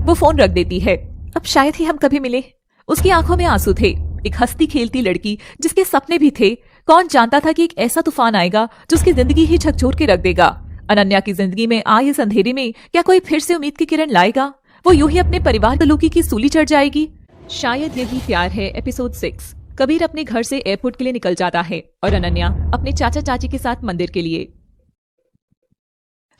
Speaker 2: वो फोन रख देती है। अब शायद ही हम कभी मिले। उसकी आंखों में आंसू थे। एक हंसती खेलती लड़की जिसके सपने भी थे। कौन जानता था कि एक ऐसा तूफान आएगा जो उसकी जिंदगी ही झकझोर के रख देगा। अनन्या की जिंदगी में आए इस अंधेरे में क्या कोई फिर से उम्मीद की किरण लाएगा? वो यूं ही अपने परिवार तलुकी की सूली चढ़ जाएगी। शायद यही प्यार है एपिसोड 6। कबीर अपने घर से एयरपोर्ट के लिए निकल जाता है और अनन्या अपने चाचा चाची के साथ मंदिर के लिए।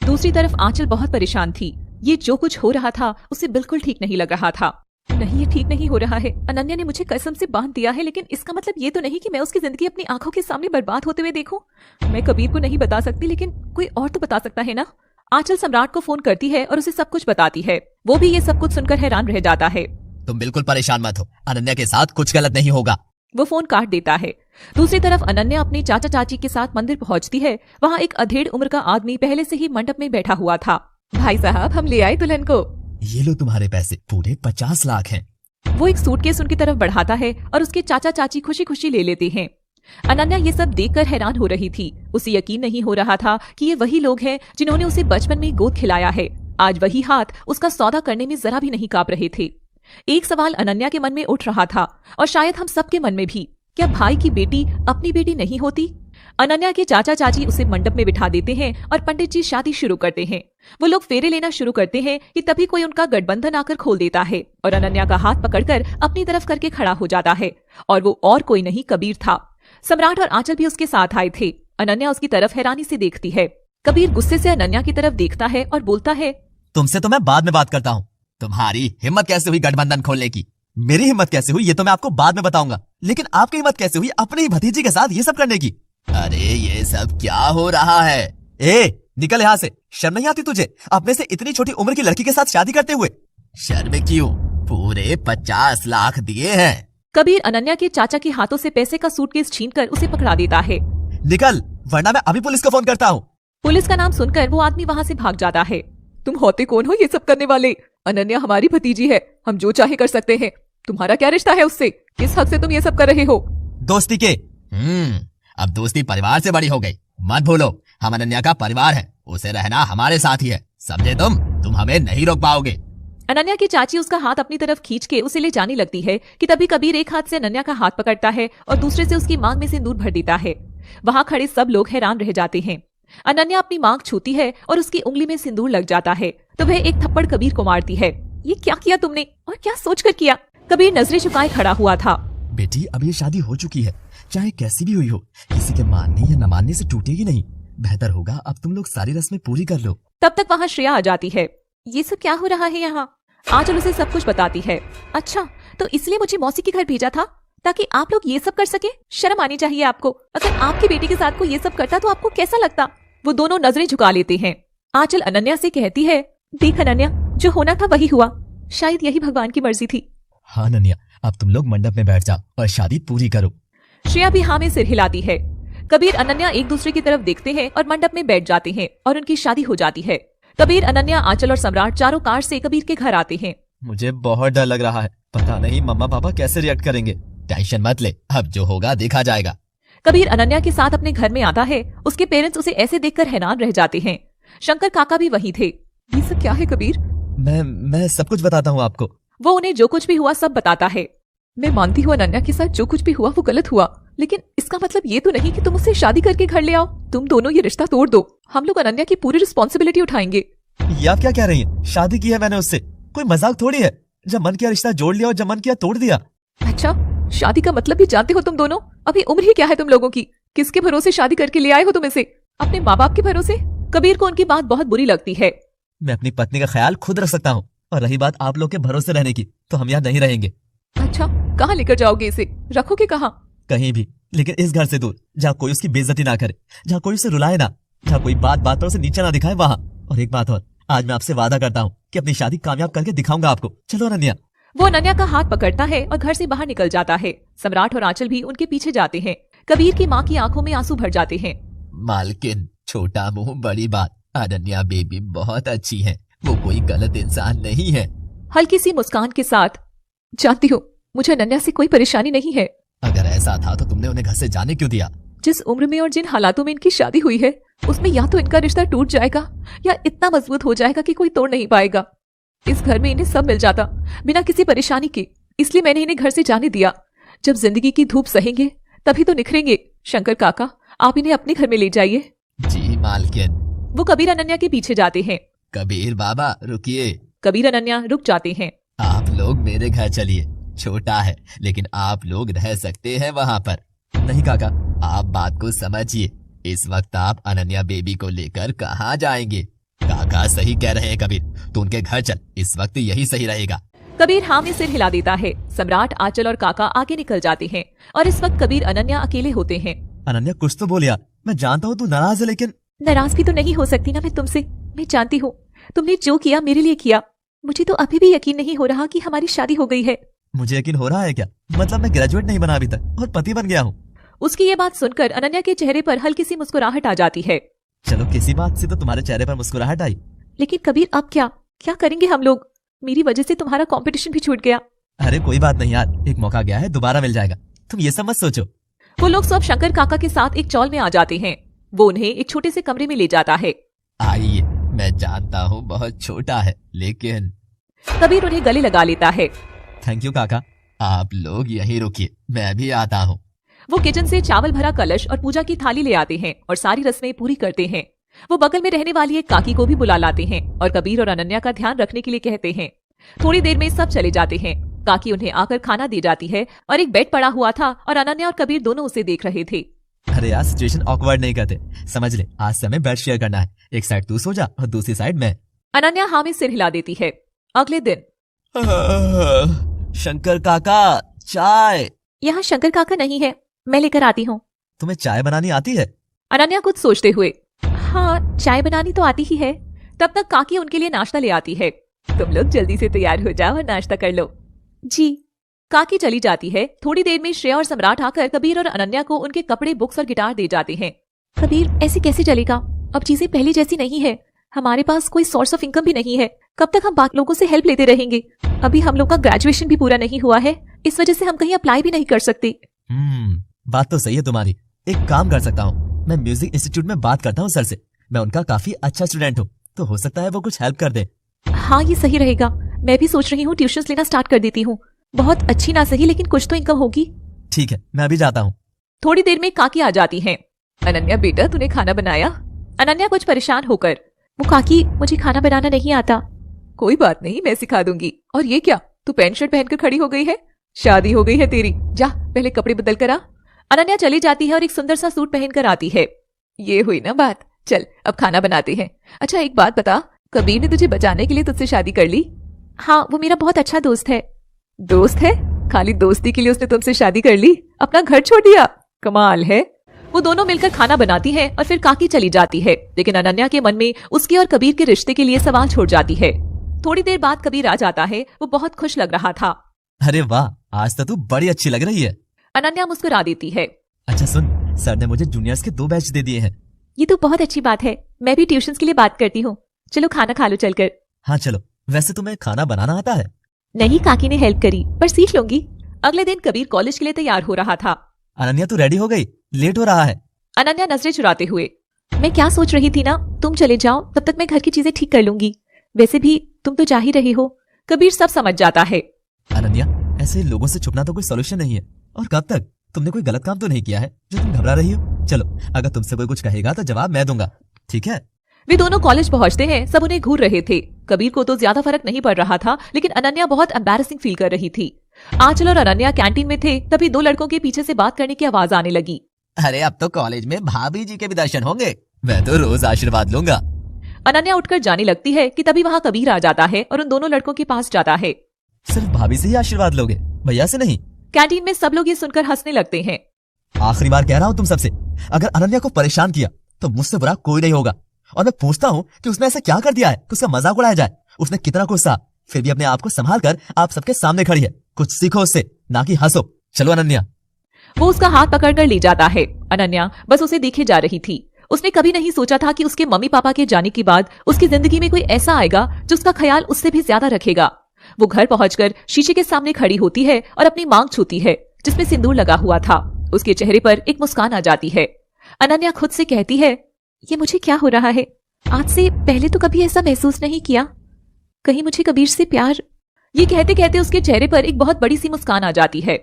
Speaker 2: दूसरी तरफ आंचल बहुत परेशान थी। ये जो कुछ हो रहा था उसे बिल्कुल ठीक नहीं लग रहा था। नहीं, ये ठीक नहीं हो रहा है। अनन्या ने मुझे कसम से बांध दिया है, लेकिन इसका मतलब ये तो नहीं कि मैं उसकी जिंदगी अपनी आंखों के सामने बर्बाद होते हुए देखूं। मैं कबीर को नहीं बता सकती, लेकिन कोई और तो बता सकता है ना। आंचल सम्राट को फोन करती है और उसे सब कुछ बताती है। वो भी ये सब कुछ सुनकर हैरान रह जाता है।
Speaker 3: तुम बिल्कुल परेशान मत हो, अनन्या के साथ कुछ गलत नहीं होगा।
Speaker 2: वो फोन काट देता है। दूसरी तरफ अनन्या अपने चाचा चाची के साथ मंदिर पहुंचती है। वहाँ एक अधेड़ उम्र का आदमी पहले से ही मंडप में बैठा हुआ था। भाई साहब, हम ले आए दुल्हन को।
Speaker 4: ये लो तुम्हारे पैसे, पूरे 50 लाख हैं।
Speaker 2: वो एक सूटकेस उनकी तरफ बढ़ाता है और उसके चाचा चाची खुशी खुशी ले लेते हैं। अनन्या ये सब देखकर हैरान हो रही थी। उसे यकीन नहीं हो रहा था कि ये वही लोग हैं जिन्होंने उसे बचपन में गोद खिलाया है। आज वही हाथ उसका सौदा करने में जरा भी नहीं कांप रहे थे। एक सवाल अनन्या के मन में उठ रहा था, और शायद हम सबके मन में भी, क्या भाई की बेटी अपनी बेटी नहीं होती? अनन्या के चाचा चाची उसे मंडप में बिठा देते हैं और पंडित जी शादी शुरू करते हैं। वो लोग फेरे लेना शुरू करते हैं कि तभी कोई उनका गठबंधन आकर खोल देता है और अनन्या का हाथ पकड़कर अपनी तरफ करके खड़ा हो जाता है। और वो और कोई नहीं, कबीर था। सम्राट और आंचल भी उसके साथ आए थे। अनन्या उसकी तरफ हैरानी से देखती है। कबीर गुस्से से अनन्या की तरफ देखता है और बोलता है,
Speaker 3: तुमसे तो मैं बाद में बात करता हूँ। तुम्हारी हिम्मत कैसे हुई गठबंधन खोलने की?
Speaker 4: मेरी हिम्मत कैसे हुई ये तो मैं आपको बाद में बताऊंगा, लेकिन आपकी हिम्मत कैसे हुई अपनी ही भतीजी के साथ ये सब करने की?
Speaker 3: अरे ये सब क्या हो रहा है?
Speaker 4: ए, निकल यहाँ से। शर्म नहीं आती तुझे अपने से इतनी छोटी उम्र की लड़की के साथ शादी करते हुए?
Speaker 3: शर्म क्यों? पूरे 50 लाख दिए हैं।
Speaker 2: कबीर अनन्या के चाचा के हाथों से पैसे का सूटकेस छीनकर उसे पकड़ा देता है।
Speaker 4: निकल, वरना मैं अभी पुलिस को फोन करता हूँ।
Speaker 2: पुलिस का नाम सुनकर वो आदमी वहाँ से भाग जाता है। तुम होते कौन हो ये सब करने वाले? अनन्या हमारी भतीजी है, हम जो चाहे कर सकते हैं। तुम्हारा क्या रिश्ता है उससे? किस हक से तुम ये सब कर रहे हो?
Speaker 4: दोस्ती के।
Speaker 3: अब दोस्ती परिवार से बड़ी हो गई। मत भूलो, हम अनन्या का परिवार है, उसे रहना हमारे साथ ही है। समझे तुम हमें नहीं रोक पाओगे।
Speaker 2: अनन्या की चाची उसका हाथ अपनी तरफ खींच के उसे ले जाने लगती है कि तभी कबीर एक हाथ से अनन्या का हाथ पकड़ता है और दूसरे से उसकी मांग में सिंदूर भर देता है। वहाँ खड़े सब लोग हैरान रह जाते हैं। अनन्या अपनी मांग छूती है और उसकी उंगली में सिंदूर लग जाता है तो वह एक थप्पड़ कबीर को मारती है। ये क्या किया तुमने और क्या सोचकर किया? कबीर नजरें झुकाए खड़ा हुआ था।
Speaker 4: बेटी, अब ये शादी हो चुकी है, चाहे कैसी भी हुई हो, किसी के मानने या न मानने से टूटेगी नहीं। बेहतर होगा अब तुम लोग सारी रस्में पूरी कर लो।
Speaker 2: तब तक वहाँ श्रेया आ जाती है। ये सब क्या हो रहा है यहाँ? आंचल उसे सब कुछ बताती है। अच्छा, तो इसलिए मुझे मौसी के घर भेजा था ताकि आप लोग ये सब कर सके? शर्म आनी चाहिए आपको। अगर आपकी बेटी के साथ कोई ये सब करता तो आपको कैसा लगता? वो दोनों नजरें झुका लेते हैं। आंचल अनन्या से कहती है, देख अनन्या, जो होना था वही हुआ। शायद यही भगवान की मर्जी थी।
Speaker 4: हाँ अनन्या, अब तुम लोग मंडप में बैठ जाओ और शादी पूरी करो।
Speaker 2: श्रेया भी हाँ में सिर हिलाती है। कबीर अनन्या एक दूसरे की तरफ देखते हैं और मंडप में बैठ जाते हैं और उनकी शादी हो जाती है। कबीर, अनन्या, आंचल और सम्राट चारों कार से कबीर के घर आते हैं।
Speaker 4: मुझे बहुत डर लग रहा है, पता नहीं मम्मा पापा कैसे रिएक्ट करेंगे।
Speaker 3: टेंशन मत ले, अब जो होगा देखा जाएगा।
Speaker 2: कबीर अनन्या के साथ अपने घर में आता है। उसके पेरेंट्स उसे ऐसे देखकर हैरान रह जाते हैं। शंकर काका भी वहीं थे। ये सब क्या है कबीर?
Speaker 4: मैं सब कुछ बताता हूँ आपको।
Speaker 2: वो उन्हें जो कुछ भी हुआ सब बताता है। मैं मानती हूँ अनन्या के साथ जो कुछ भी हुआ वो गलत हुआ, लेकिन इसका मतलब ये तो नहीं कि तुम उसे शादी करके घर ले आओ। तुम दोनों ये रिश्ता तोड़ दो। हम लोग अनन्या की पूरी रिस्पॉन्सिबिलिटी उठाएंगे।
Speaker 4: ये आप क्या कह रही हैं? शादी की है मैंने उससे, कोई मजाक थोड़ी है। जब मन किया रिश्ता जोड़ लिया और जब मन किया तोड़ दिया।
Speaker 2: अच्छा, शादी का मतलब भी जानते हो तुम दोनों? अभी उम्र ही क्या है तुम लोगों की? किसके भरोसे शादी करके ले आए हो तुम इसे? अपने माँ बाप के भरोसे? कबीर को उनकी बात बहुत बुरी लगती है।
Speaker 4: मैं अपनी पत्नी का ख्याल खुद रख सकता हूँ, और रही बात आप लोग के भरोसे रहने की, तो हम यहाँ नहीं रहेंगे।
Speaker 2: अच्छा, कहाँ लेकर जाओगे इसे? रखोगे कहाँ?
Speaker 4: कहीं भी, लेकिन इस घर से दूर, जहाँ कोई उसकी बेइज्जती ना करे, जहाँ कोई उसे रुलाए ना, जहाँ कोई बात बात पर उसे नीचे ना दिखाए, वहाँ। और एक बात और, आज मैं आपसे वादा करता हूँ कि अपनी शादी कामयाब करके दिखाऊंगा आपको। चलो अनन्या।
Speaker 2: वो अनन्या का हाथ पकड़ता है और घर से बाहर निकल जाता है। सम्राट और आंचल भी उनके पीछे जाते हैं। कबीर की माँ की आंखों में आंसू भर जाते हैं।
Speaker 3: मालकिन, छोटा मुंह बड़ी बात। अनन्या बेबी बहुत अच्छी है, वो कोई गलत इंसान नहीं है।
Speaker 2: हल्की सी मुस्कान के साथ, जानती हो मुझे अनन्या से कोई परेशानी नहीं है।
Speaker 3: अगर ऐसा था तो तुमने उन्हें घर से जाने क्यों दिया?
Speaker 2: जिस उम्र में और जिन हालातों में इनकी शादी हुई है, उसमें या तो इनका रिश्ता टूट जाएगा या इतना मजबूत हो जाएगा कि कोई तोड़ नहीं पाएगा। इस घर में इन्हें सब मिल जाता बिना किसी परेशानी के, इसलिए मैंने इन्हें घर से जाने दिया। जब जिंदगी की धूप सहेंगे तभी तो निखरेंगे। शंकर काका, आप इन्हें अपने घर में ले जाइए।
Speaker 3: जी मालकिन।
Speaker 2: वो कबीर अनन्या के पीछे जाते हैं।
Speaker 3: कबीर बाबा रुकिए।
Speaker 2: कबीर अनन्या रुक जाते हैं।
Speaker 3: आप लोग मेरे घर चलिए, छोटा है लेकिन आप लोग रह सकते हैं वहाँ पर।
Speaker 4: नहीं काका,
Speaker 3: आप बात को समझिए। इस वक्त आप अनन्या बेबी को लेकर कहाँ जाएंगे? काका सही कह रहे हैं कबीर, तू उनके घर चल, इस वक्त यही सही रहेगा।
Speaker 2: कबीर हाँ में सिर हिला देता है। सम्राट, आंचल और काका आगे निकल जाते हैं और इस वक्त कबीर अनन्या अकेले होते हैं।
Speaker 4: अनन्या कुछ तो बोल यार, मैं जानता हूँ तू नाराज है, लेकिन
Speaker 5: नाराज भी तो नहीं हो सकती ना मैं तुमसे। मैं जानती हूँ तुमने जो किया मेरे लिए किया। मुझे तो अभी भी यकीन नहीं हो रहा कि हमारी शादी हो गई है।
Speaker 4: मुझे यकीन हो रहा है क्या? मतलब मैं ग्रेजुएट नहीं बना अभी तक और पति बन गया हूँ।
Speaker 2: उसकी ये बात सुनकर अनन्या के चेहरे पर हल्की सी मुस्कुराहट आ जाती है।
Speaker 4: चलो किसी बात से तो तुम्हारे चेहरे पर मुस्कुराहट आई।
Speaker 5: लेकिन कबीर अब क्या क्या करेंगे हम लोग? मेरी वजह से तुम्हारा कंपटीशन भी छूट गया।
Speaker 4: अरे कोई बात नहीं यार, एक मौका गया है, दोबारा मिल जाएगा, तुम ये सब मत सोचो।
Speaker 2: वो लोग सब शंकर काका के साथ एक चौल में आ जाते हैं। वो उन्हें एक छोटे से कमरे में ले जाता है।
Speaker 3: आइए, मैं जानता हूँ बहुत छोटा है, लेकिन
Speaker 2: कबीर उन्हें गले लगा लेता है।
Speaker 4: थैंक यू काका।
Speaker 3: आप लोग यहीं रुकिए, मैं भी आता हूँ।
Speaker 2: वो किचन से चावल भरा कलश और पूजा की थाली ले आते हैं और सारी रस्में पूरी करते हैं। वो बगल में रहने वाली एक काकी को भी बुला लाते हैं और कबीर और अनन्या का ध्यान रखने के लिए कहते हैं। थोड़ी देर में सब चले जाते हैं। काकी उन्हें आकर खाना दे जाती है और एक बेड पड़ा हुआ था और अनन्या और कबीर दोनों उसे देख रहे थे।
Speaker 4: अरे यार, सिचुएशन ऑकवर्ड नहीं करते, समझ ले, आज से हमें बेड शेयर करना है। एक साइड तू सो जा और दूसरी साइड मैं।
Speaker 2: अनन्या हाँ में सिर हिला देती है। अगले दिन
Speaker 4: शंकर काका, चाय।
Speaker 5: यहाँ शंकर काका नहीं है, मैं लेकर आती हूँ।
Speaker 4: तुम्हें चाय बनानी आती है?
Speaker 2: अनन्या कुछ सोचते हुए,
Speaker 5: हाँ चाय बनानी तो आती ही है।
Speaker 2: तब तक काकी उनके लिए नाश्ता ले आती है। तुम लोग जल्दी से तैयार हो जाओ और नाश्ता कर लो।
Speaker 5: जी।
Speaker 2: काकी चली जाती है। थोड़ी देर में श्रेया और सम्राट आकर कबीर और अनन्या को उनके कपड़े, बुक्स और गिटार दे जाते हैं।
Speaker 5: कबीर, ऐसे कैसे चलेगा? अब चीजें पहले जैसी नहीं है। हमारे पास कोई सोर्स ऑफ इनकम भी नहीं है। कब तक हम बाकी लोगों से हेल्प लेते रहेंगे? अभी हम लोग का ग्रेजुएशन भी पूरा नहीं हुआ है, इस वजह से हम कहीं अप्लाई भी नहीं कर सकते।
Speaker 4: बात तो सही है तुम्हारी। एक काम कर सकता हूँ, मैं म्यूजिक इंस्टीट्यूट में बात करता हूँ सर से। मैं उनका काफी अच्छा स्टूडेंट हूँ, तो हो सकता है वो कुछ हेल्प कर दे।
Speaker 5: हाँ ये सही रहेगा। मैं भी सोच रही हूँ ट्यूशंस लेना स्टार्ट कर देती हूँ। बहुत अच्छी ना सही, लेकिन कुछ तो इनकम होगी।
Speaker 4: ठीक है, मैं अभी जाता हूँ।
Speaker 2: थोड़ी देर में काकी आ जाती हैं। अनन्या बेटा, तूने खाना बनाया? अनन्या कुछ परेशान होकर,
Speaker 5: वो काकी, मुझे खाना बनाना नहीं आता।
Speaker 2: कोई बात नहीं, मैं सिखा दूंगी। और ये क्या, तू पैंट शर्ट पहनकर खड़ी हो गई है? शादी हो गई है तेरी? जा पहले कपड़े बदल कर आ। अनन्या चली जाती है और एक सुंदर सा सूट पहनकर आती है। ये हुई ना बात, चल अब खाना बनाते हैं। अच्छा एक बात बता, कबीर ने तुझे बचाने के लिए तुझसे शादी कर ली?
Speaker 5: हाँ, वो मेरा बहुत अच्छा दोस्त है।
Speaker 2: दोस्त है? खाली दोस्ती के लिए उसने तुमसे शादी कर ली? अपना घर छोड़ दिया? कमाल है। वो दोनों मिलकर खाना बनाती हैं और फिर काकी चली जाती है। लेकिन अनन्या के मन में उसके और कबीर के रिश्ते के लिए सवाल छोड़ जाती है। थोड़ी देर बाद कबीर आ जाता है। वो बहुत खुश लग रहा था।
Speaker 4: अरे वाह, आज तो तू बड़ी अच्छी लग रही है।
Speaker 2: अनन्या मुस्कुरा देती है।
Speaker 4: अच्छा सुन, सर ने मुझे जूनियर्स के 2 बैच दे दिए हैं।
Speaker 5: ये तो बहुत अच्छी बात है। मैं भी ट्यूशंस के लिए बात करती हूँ। चलो खाना खा लो चलकर।
Speaker 4: हाँ चलो। वैसे तुम्हें खाना बनाना आता है?
Speaker 5: नहीं, काकी ने हेल्प करी, पर सीख लूंगी।
Speaker 2: अगले दिन कबीर कॉलेज के लिए तैयार हो रहा था।
Speaker 4: अनन्या तू रेडी हो गई? लेट हो रहा है।
Speaker 2: अनन्या नजरें चुराते हुए,
Speaker 5: मैं क्या सोच रही थी ना, तुम चले जाओ, तब तक मैं घर की चीजें ठीक कर लूंगी। वैसे भी तुम तो जा ही रही हो।
Speaker 2: कबीर सब समझ जाता है।
Speaker 4: अनन्या, ऐसे लोगों से छुपना तो कोई सोल्यूशन नहीं है। और कब तक? तुमने कोई गलत काम तो नहीं किया है जो तुम घबरा रही हो? चलो, अगर तुमसे कोई कुछ कहेगा तो जवाब मैं दूंगा, ठीक है?
Speaker 2: वे दोनों कॉलेज पहुंचते हैं। सब उन्हें घूर रहे थे। कबीर को तो ज्यादा फर्क नहीं पड़ रहा था, लेकिन अनन्या बहुत एम्बैरेसिंग फील कर रही थी। आंचल और अनन्या कैंटीन में थे, तभी 2 लड़कों के पीछे से बात करने की आवाज आने लगी।
Speaker 3: अरे अब तो कॉलेज में भाभी जी के भी दर्शन होंगे, मैं तो रोज आशीर्वाद लूंगा।
Speaker 2: अनन्या उठकर जाने लगती है कि तभी वहाँ कबीर आ जाता है और उन दोनों लड़कों के पास जाता है।
Speaker 4: सिर्फ भाभी से ही आशीर्वाद लोगे, भैया से नहीं?
Speaker 2: कैंटीन में सब लोग ये सुनकर हंसने लगते हैं।
Speaker 4: आखिरी बार कह रहा हूँ तुम सबसे, अगर अनन्या को परेशान किया तो मुझसे बुरा कोई नहीं होगा। और मैं पूछता हूँ कि उसने ऐसा क्या कर दिया है कि उसका मजाक उड़ाया जाए? उसने कितना गुस्सा, फिर भी अपने आप को संभाल कर आप सबके सामने खड़ी है। कुछ सीखो उससे, ना कि हंसो। चलो अनन्या।
Speaker 2: वो उसका हाथ पकड़कर ले जाता है। अनन्या बस उसे देखे जा रही थी। उसने कभी नहीं सोचा था कि उसके मम्मी पापा के जाने के बाद उसकी जिंदगी में कोई ऐसा आएगा जो उसका ख्याल उससे भी ज्यादा रखेगा। वो घर पहुंचकर शीशे के सामने खड़ी होती है और अपनी मांग छूती है जिसमें सिंदूर लगा हुआ था। उसके चेहरे पर एक मुस्कान आ जाती है। अनन्या खुद से कहती है,
Speaker 5: ये मुझे क्या हो रहा है? आज से पहले तो कभी ऐसा महसूस नहीं किया। कहीं मुझे कबीर से प्यार।
Speaker 2: ये कहते कहते उसके चेहरे पर एक बहुत बड़ी सी मुस्कान आ जाती है।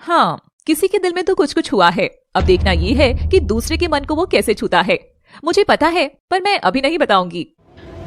Speaker 2: हाँ, किसी के दिल में तो कुछ कुछ हुआ है। अब देखना ये है कि दूसरे के मन को वो कैसे छूता है। मुझे पता है, पर मैं अभी नहीं बताऊंगी।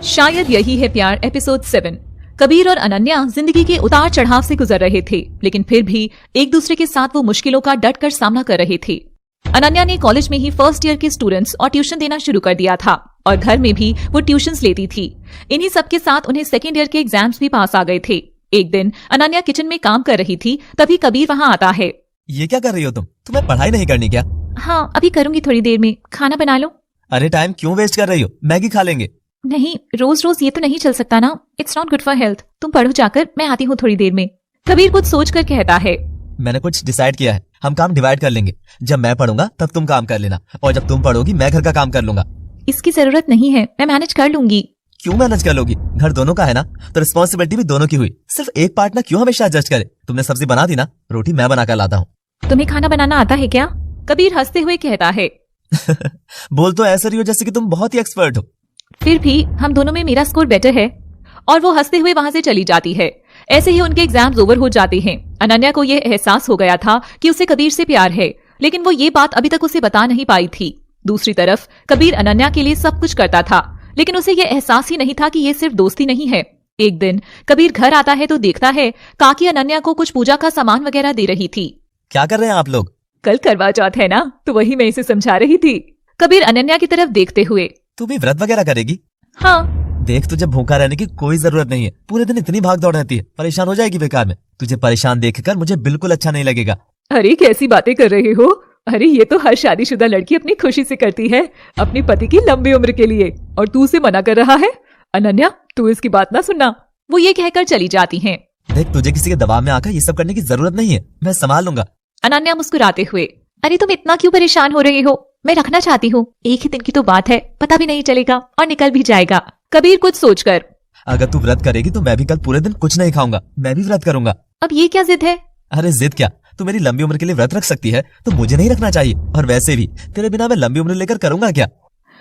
Speaker 2: शायद यही है प्यार एपिसोड 7। कबीर और अनन्या जिंदगी के उतार चढ़ाव से गुजर रहे थे, लेकिन फिर भी एक दूसरे के साथ वो मुश्किलों का डट कर सामना कर रहे थे। अनन्या ने कॉलेज में ही फर्स्ट ईयर के स्टूडेंट्स और ट्यूशन देना शुरू कर दिया था। और घर में भी वो ट्यूशंस लेती थी। इन्हीं सबके साथ उन्हें सेकेंड ईयर के एग्जाम्स भी पास आ गए थे। एक दिन अनन्या किचन में काम कर रही थी, तभी कबीर वहाँ आता है।
Speaker 4: ये क्या कर रही हो तुम? तुम्हें पढ़ाई नहीं करनी क्या?
Speaker 5: हाँ, अभी करूंगी थोड़ी देर में। खाना बना लो।
Speaker 4: अरे टाइम क्यों वेस्ट कर रही हो? मैगी खा लेंगे।
Speaker 5: नहीं, रोज रोज ये तो नहीं चल सकता ना। It's not good for health. तुम पढ़ो जाकर, मैं आती हूँ थोड़ी देर में।
Speaker 2: कबीर कुछ सोच कर कहता है।
Speaker 4: मैंने कुछ डिसाइड किया है, हम काम डिवाइड कर लेंगे। जब मैं पढ़ूंगा तब तुम काम कर लेना, और जब तुम पढ़ोगी मैं घर का काम कर लूंगा।
Speaker 5: इसकी जरूरत नहीं है, मैं मैनेज कर लूंगी।
Speaker 4: क्यों मैनेज कर लोगी? घर दोनों का है ना, तो रिस्पॉन्सिबिलिटी भी दोनों की हुई। सिर्फ एक पार्टनर क्यों हमेशा एडजस्ट करे? तुमने सब्जी बना दी ना, रोटी मैं बना कर लाता हूँ।
Speaker 5: तुम्हें खाना बनाना आता है क्या?
Speaker 2: कबीर हंसते हुए कहता है।
Speaker 4: बोल तो ऐसा रही हो जैसे कि तुम बहुत ही एक्सपर्ट हो।
Speaker 5: फिर भी हम दोनों में मेरा स्कोर बेटर है।
Speaker 2: और वो हंसते हुए वहां से चली जाती है। ऐसे ही उनके एग्जाम्स ओवर हो जाते हैं। अनन्या को यह एहसास हो गया था कि उसे कबीर से प्यार है, लेकिन वो ये बात अभी तक उसे बता नहीं पाई थी। दूसरी तरफ कबीर अनन्या के लिए सब कुछ करता था, लेकिन उसे यह एहसास ही नहीं था कि ये सिर्फ दोस्ती नहीं है। एक दिन कबीर घर आता है तो देखता है काकी अनन्या को कुछ पूजा का सामान वगैरह दे रही थी।
Speaker 4: क्या कर रहे हैं आप लोग?
Speaker 2: कल करवा चौथ है ना, तो वही मैं इसे समझा रही थी। कबीर अनन्या की तरफ देखते हुए।
Speaker 4: तू भी व्रत वगैरह करेगी?
Speaker 2: हाँ।
Speaker 4: देख, तुझे भूखा रहने की कोई जरूरत नहीं है। पूरे दिन इतनी भाग दौड़ रहती है, परेशान हो जाएगी बेकार में। तुझे परेशान देखकर मुझे बिल्कुल अच्छा नहीं लगेगा।
Speaker 2: अरे कैसी बातें कर रहे हो? अरे ये तो हर शादीशुदा लड़की अपनी खुशी से करती है, अपने पति की लंबी उम्र के लिए, और तू उसे मना कर रहा है? अनन्या, तू इसकी बात ना सुनना। वो ये कहकर चली जाती हैं।
Speaker 4: देख, तुझे किसी के दबाव में आकर ये सब करने की जरूरत नहीं है, मैं संभाल लूंगा।
Speaker 2: अनन्या मुस्कुराते हुए।
Speaker 5: अरे तुम इतना क्यों परेशान हो रहे हो? मैं रखना चाहती हूँ। एक ही दिन की तो बात है, पता भी नहीं चलेगा और निकल भी जाएगा।
Speaker 2: कबीर कुछ सोचकर।
Speaker 4: अगर तू व्रत करेगी तो मैं भी कल पूरे दिन कुछ नहीं खाऊंगा। मैं भी व्रत करूंगा।
Speaker 5: अब ये क्या जिद है?
Speaker 4: अरे जिद क्या, तू मेरी लंबी उम्र के लिए व्रत रख सकती है तो मुझे नहीं रखना चाहिए। और वैसे भी तेरे बिना मैं लंबी उम्र लेकर करूंगा क्या?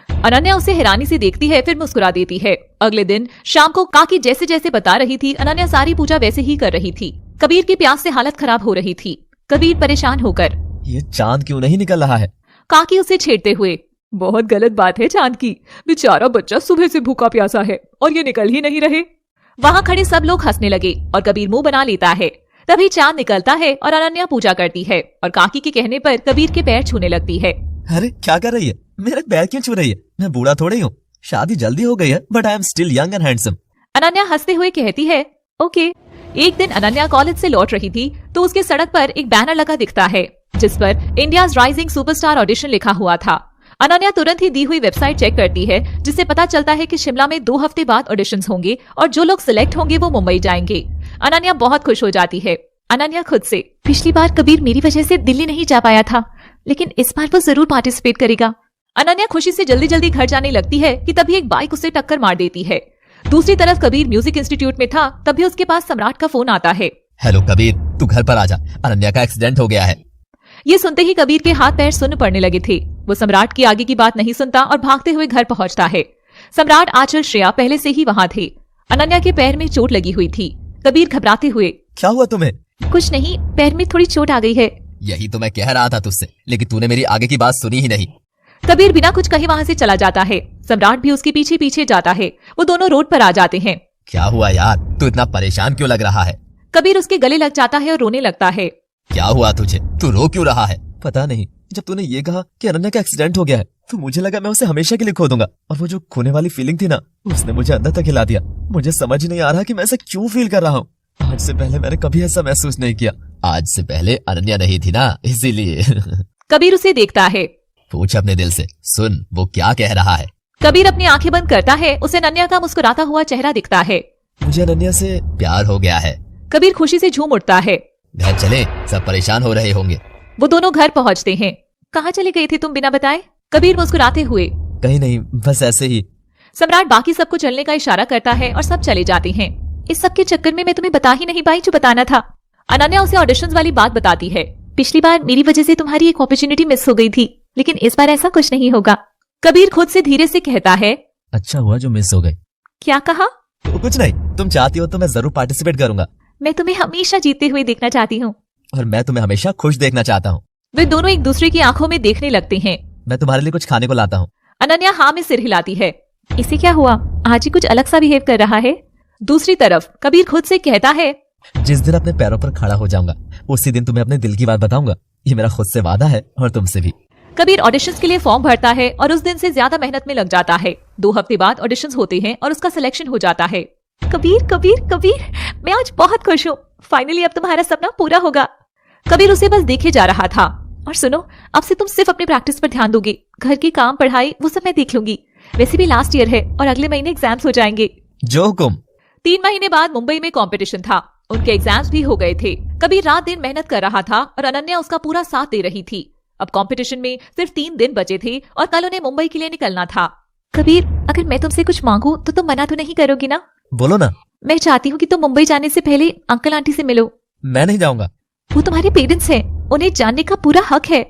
Speaker 2: अनन्या उसे हैरानी से देखती है, फिर मुस्कुरा देती है। अगले दिन शाम को काकी जैसे जैसे बता रही थी, अनन्या सारी पूजा वैसे ही कर रही थी। कबीर की प्यास से हालत खराब हो रही थी। कबीर परेशान होकर।
Speaker 4: ये चांद क्यों नहीं निकल रहा है?
Speaker 2: काकी उसे छेड़ते हुए। बहुत गलत बात है चांद की, बेचारा बच्चा सुबह से भूखा प्यासा है और ये निकल ही नहीं रहे। वहाँ खड़े सब लोग हंसने लगे और कबीर मुंह बना लेता है। तभी चांद निकलता है और अनन्या पूजा करती है और काकी के कहने पर कबीर के पैर छूने लगती है।
Speaker 4: अरे क्या कर रही है? मेरे पैर क्यों छू रही है? मैं बूढ़ा थोड़ी हूँ, शादी जल्दी हो गई है, but I am still young and handsome.
Speaker 2: Ananya हंसते हुए कहती है, ओके। एक दिन अनन्या कॉलेज से लौट रही थी तो उसके सड़क पर एक बैनर लगा दिखता है जिस पर इंडियाज राइजिंग सुपरस्टार ऑडिशन लिखा हुआ था। अनन्या तुरंत ही दी हुई वेबसाइट चेक करती है, जिससे पता चलता है कि शिमला में 2 हफ्ते बाद ऑडिशंस होंगे और जो लोग सिलेक्ट होंगे वो मुंबई जाएंगे। अनन्या बहुत खुश हो जाती है। अनन्या खुद से,
Speaker 5: पिछली बार कबीर मेरी वजह से दिल्ली नहीं जा पाया था, लेकिन इस बार वो जरूर पार्टिसिपेट करेगा।
Speaker 2: अनन्या खुशी से जल्दी जल्दी घर जाने लगती है कि तभी एक बाइक उसे टक्कर मार देती है। दूसरी तरफ कबीर म्यूजिक इंस्टीट्यूट में था, तभी उसके पास सम्राट का फोन आता है।
Speaker 4: हेलो कबीर, तू घर पर आजा, अनन्या का एक्सीडेंट हो गया है।
Speaker 2: ये सुनते ही कबीर के हाथ पैर सुन्न पड़ने लगे थे। वो सम्राट की आगे की बात नहीं सुनता और भागते हुए घर पहुंचता है। सम्राट, आंचल, श्रेया पहले से ही वहां थे। अनन्या के पैर में चोट लगी हुई थी। कबीर घबराते हुए,
Speaker 4: क्या हुआ तुम्हें?
Speaker 5: कुछ नहीं, पैर में थोड़ी चोट आ गई है।
Speaker 4: यही तो मैं कह रहा था तुझसे, लेकिन तूने मेरी आगे की बात सुनी ही नहीं।
Speaker 2: कबीर बिना कुछ कहे वहां से चला जाता है। सम्राट भी उसके पीछे पीछे जाता है। वो दोनों रोड पर आ जाते हैं।
Speaker 4: क्या हुआ यार, तू इतना परेशान क्यों लग रहा है?
Speaker 2: कबीर उसके गले लग जाता है और रोने लगता है।
Speaker 4: क्या हुआ तुझे? तू रो क्यों रहा है? पता नहीं, जब तूने ये कहा कि अनन्या का एक्सीडेंट हो गया है तो मुझे लगा मैं उसे हमेशा के लिए खो दूंगा, और वो जो खोने वाली फीलिंग थी ना, उसने मुझे अंदर तक हिला दिया। मुझे समझ नहीं आ रहा कि मैं ऐसा क्यों फील कर रहा हूँ। आज से पहले मैंने कभी ऐसा महसूस नहीं किया। आज से पहले अनन्या नहीं थी ना, इसीलिए।
Speaker 2: कबीर उसे देखता है।
Speaker 4: पूछ अपने दिल से, सुन वो क्या कह रहा है।
Speaker 2: कबीर अपनी आंखें बंद करता है। उसे अनन्या का मुस्कुराता हुआ चेहरा दिखता है।
Speaker 4: मुझे अनन्या से प्यार हो गया है।
Speaker 2: कबीर खुशी से झूम उठता है।
Speaker 4: घर चले, सब परेशान हो रहे होंगे।
Speaker 2: वो दोनों घर पहुंचते हैं। कहाँ चले गए थे तुम बिना बताए? कबीर मुस्कुराते हुए।
Speaker 4: कहीं नहीं, बस ऐसे ही।
Speaker 2: सम्राट बाकी सबको चलने का इशारा करता है और सब चले जाते हैं।
Speaker 5: इस सब के चक्कर में मैं तुम्हें बता ही नहीं पाई जो बताना था।
Speaker 2: अनन्या उसे ऑडिशंस वाली बात बताती है।
Speaker 5: पिछली बार मेरी वजह से तुम्हारी एक अपॉर्चुनिटी मिस हो गई थी, लेकिन इस बार ऐसा कुछ नहीं होगा।
Speaker 2: कबीर खुद से धीरे से कहता है।
Speaker 4: अच्छा हुआ जो मिस हो गई।
Speaker 2: क्या कहा?
Speaker 4: तो कुछ नहीं, तुम चाहती हो तो मैं जरूर पार्टिसिपेट करूंगा।
Speaker 5: मैं तुम्हें हमेशा जीतते हुए देखना चाहती हूँ।
Speaker 4: और मैं तुम्हें हमेशा खुश देखना चाहता हूँ।
Speaker 2: वे दोनों एक दूसरे की आंखों में देखने लगते हैं।
Speaker 4: मैं तुम्हारे लिए कुछ खाने को लाता हूँ।
Speaker 2: अनन्या हाँ में सिर हिलाती है।
Speaker 5: इसे क्या हुआ? आज ही कुछ अलग सा बिहेव कर रहा है।
Speaker 2: दूसरी तरफ कबीर खुद से कहता है।
Speaker 4: जिस दिन अपने पैरों पर खड़ा हो जाऊंगा उसी दिन तुम्हें अपने दिल की बात बताऊंगा। ये मेरा खुद से वादा है और तुमसे भी।
Speaker 2: कबीर ऑडिशंस के लिए फॉर्म भरता है और उस दिन से ज्यादा मेहनत में लग जाता है। 2 हफ्ते बाद ऑडिशंस होते हैं और उसका सिलेक्शन हो जाता है।
Speaker 5: कबीर कबीर कबीर, मैं आज बहुत खुश हूँ। फाइनली अब तुम्हारा सपना पूरा होगा।
Speaker 2: कबीर उसे बस देखे जा रहा था। और सुनो, अब से तुम सिर्फ अपनी प्रैक्टिस पर ध्यान दोगी। घर की काम, पढ़ाई वो सब मैं देख लूंगी। वैसे भी लास्ट ईयर है और अगले महीने एग्जाम्स हो जाएंगे।
Speaker 4: जो हुकुम।
Speaker 2: 3 महीने बाद मुंबई में कंपटीशन था। उनके एग्जाम्स भी हो गए थे। कबीर रात दिन मेहनत कर रहा था और अनन्या उसका पूरा साथ दे रही थी। अब कंपटीशन में सिर्फ 3 दिन बचे थे और कल उन्हें मुंबई के लिए निकलना था।
Speaker 5: कबीर, अगर मैं तुमसे कुछ मांगू तो तुम मना तो नहीं करोगी ना?
Speaker 4: बोलो ना।
Speaker 5: मैं चाहती हूँ कि तुम मुंबई जाने से पहले अंकल आंटी से मिलो।
Speaker 4: मैं नहीं जाऊंगा।
Speaker 5: वो तुम्हारे पेरेंट्स हैं, उन्हें जानने का पूरा हक है।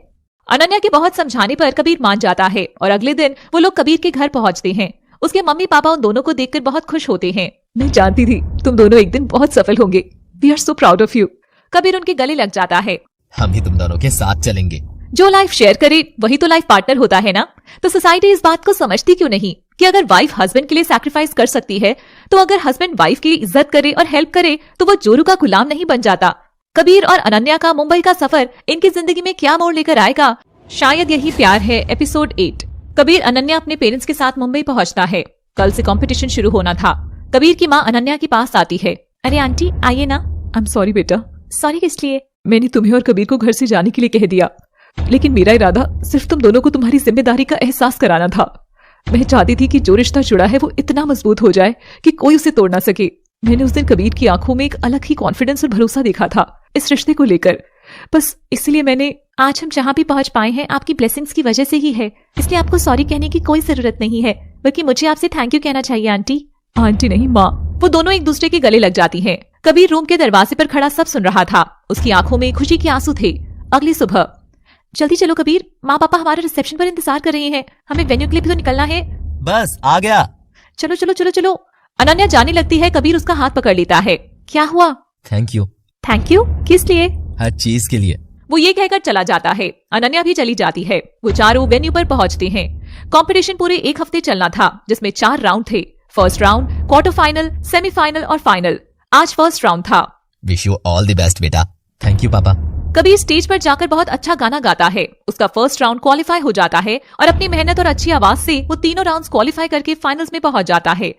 Speaker 2: अनन्या के बहुत समझाने पर कबीर मान जाता है और अगले दिन वो लोग कबीर के घर पहुंचते हैं। उसके मम्मी पापा उन दोनों को देखकर बहुत खुश होते हैं। मैं जानती थी तुम दोनों एक दिन बहुत सफल होंगे। We are so proud of you. Kabir उनके गले लग जाता है।
Speaker 4: हम ही तुम दोनों के साथ चलेंगे।
Speaker 2: जो लाइफ शेयर करे वही तो लाइफ पार्टनर होता है ना। तो सोसाइटी इस बात को समझती क्यों नहीं कि अगर वाइफ हस्बैंड के लिए सैक्रिफाइस कर सकती है, तो अगर हस्बैंड वाइफ की इज्जत करे और हेल्प करे तो वो जोरू का गुलाम नहीं बन जाता। कबीर और अनन्या का मुंबई का सफर इनकी जिंदगी में क्या मोड़ लेकर आएगा, शायद यही प्यार है एपिसोड 8। कबीर अनन्या अपने पेरेंट्स के साथ मुंबई पहुंचता है। कल से कंपटीशन शुरू होना था। कबीर की माँ अनन्या के पास आती है।
Speaker 5: अरे आंटी आइए ना।
Speaker 2: आई एम सॉरी बेटा।
Speaker 5: सॉरी किस लिए?
Speaker 2: मैंने तुम्हें और कबीर को घर से जाने के लिए कह दिया, लेकिन मेरा इरादा सिर्फ तुम दोनों को तुम्हारी जिम्मेदारी का एहसास कराना था। मैं चाहती थी कि जो रिश्ता जुड़ा है वो इतना मजबूत हो जाए कि कोई उसे तोड़ ना सके। मैंने उस दिन कबीर की आंखों में एक अलग ही कॉन्फिडेंस और भरोसा देखा था इस रिश्ते को लेकर। बस इसलिए मैंने
Speaker 5: आज हम जहाँ भी पहुंच पाए हैं आपकी ब्लेसिंग्स की वजह से ही है, इसलिए आपको सॉरी कहने की कोई जरूरत नहीं है, बल्कि मुझे आपसे थैंक यू कहना चाहिए आंटी।
Speaker 2: आंटी नहीं माँ। वो दोनों एक दूसरे के गले लग जाती हैं। कबीर रूम के दरवाजे पर खड़ा सब सुन रहा था। उसकी आंखों में खुशी के आंसू थे। अगली सुबह,
Speaker 5: जल्दी चलो कबीर, माँ पापा हमारे रिसेप्शन पर इंतजार कर रहे हैं। हमें वेन्यू के लिए भी तो निकलना है।
Speaker 4: बस आ गया।
Speaker 2: चलो चलो चलो चलो। अनन्या जाने लगती है। कबीर उसका हाथ पकड़ लेता है।
Speaker 5: क्या हुआ?
Speaker 4: Thank you.
Speaker 5: थैंक यू किस लिए?
Speaker 4: हर चीज के लिए।
Speaker 2: वो ये कहकर चला जाता है। अनन्या भी चली जाती है। वो चारों वेन्यू पर पहुंचते हैं। कंपटीशन पूरे 1 हफ्ते चलना था, जिसमें 4 राउंड थे। First round, quarter final, semifinal और फाइनल। आज फर्स्ट राउंड था।
Speaker 4: Wish you all the best बेटा। थैंक यू पापा।
Speaker 2: कबीर स्टेज पर जाकर बहुत अच्छा गाना गाता है। उसका फर्स्ट राउंड क्वालिफाई हो जाता है और अपनी मेहनत और अच्छी आवाज से वो तीनों राउंड्स क्वालिफाई करके फाइनल्स में पहुंच जाता है।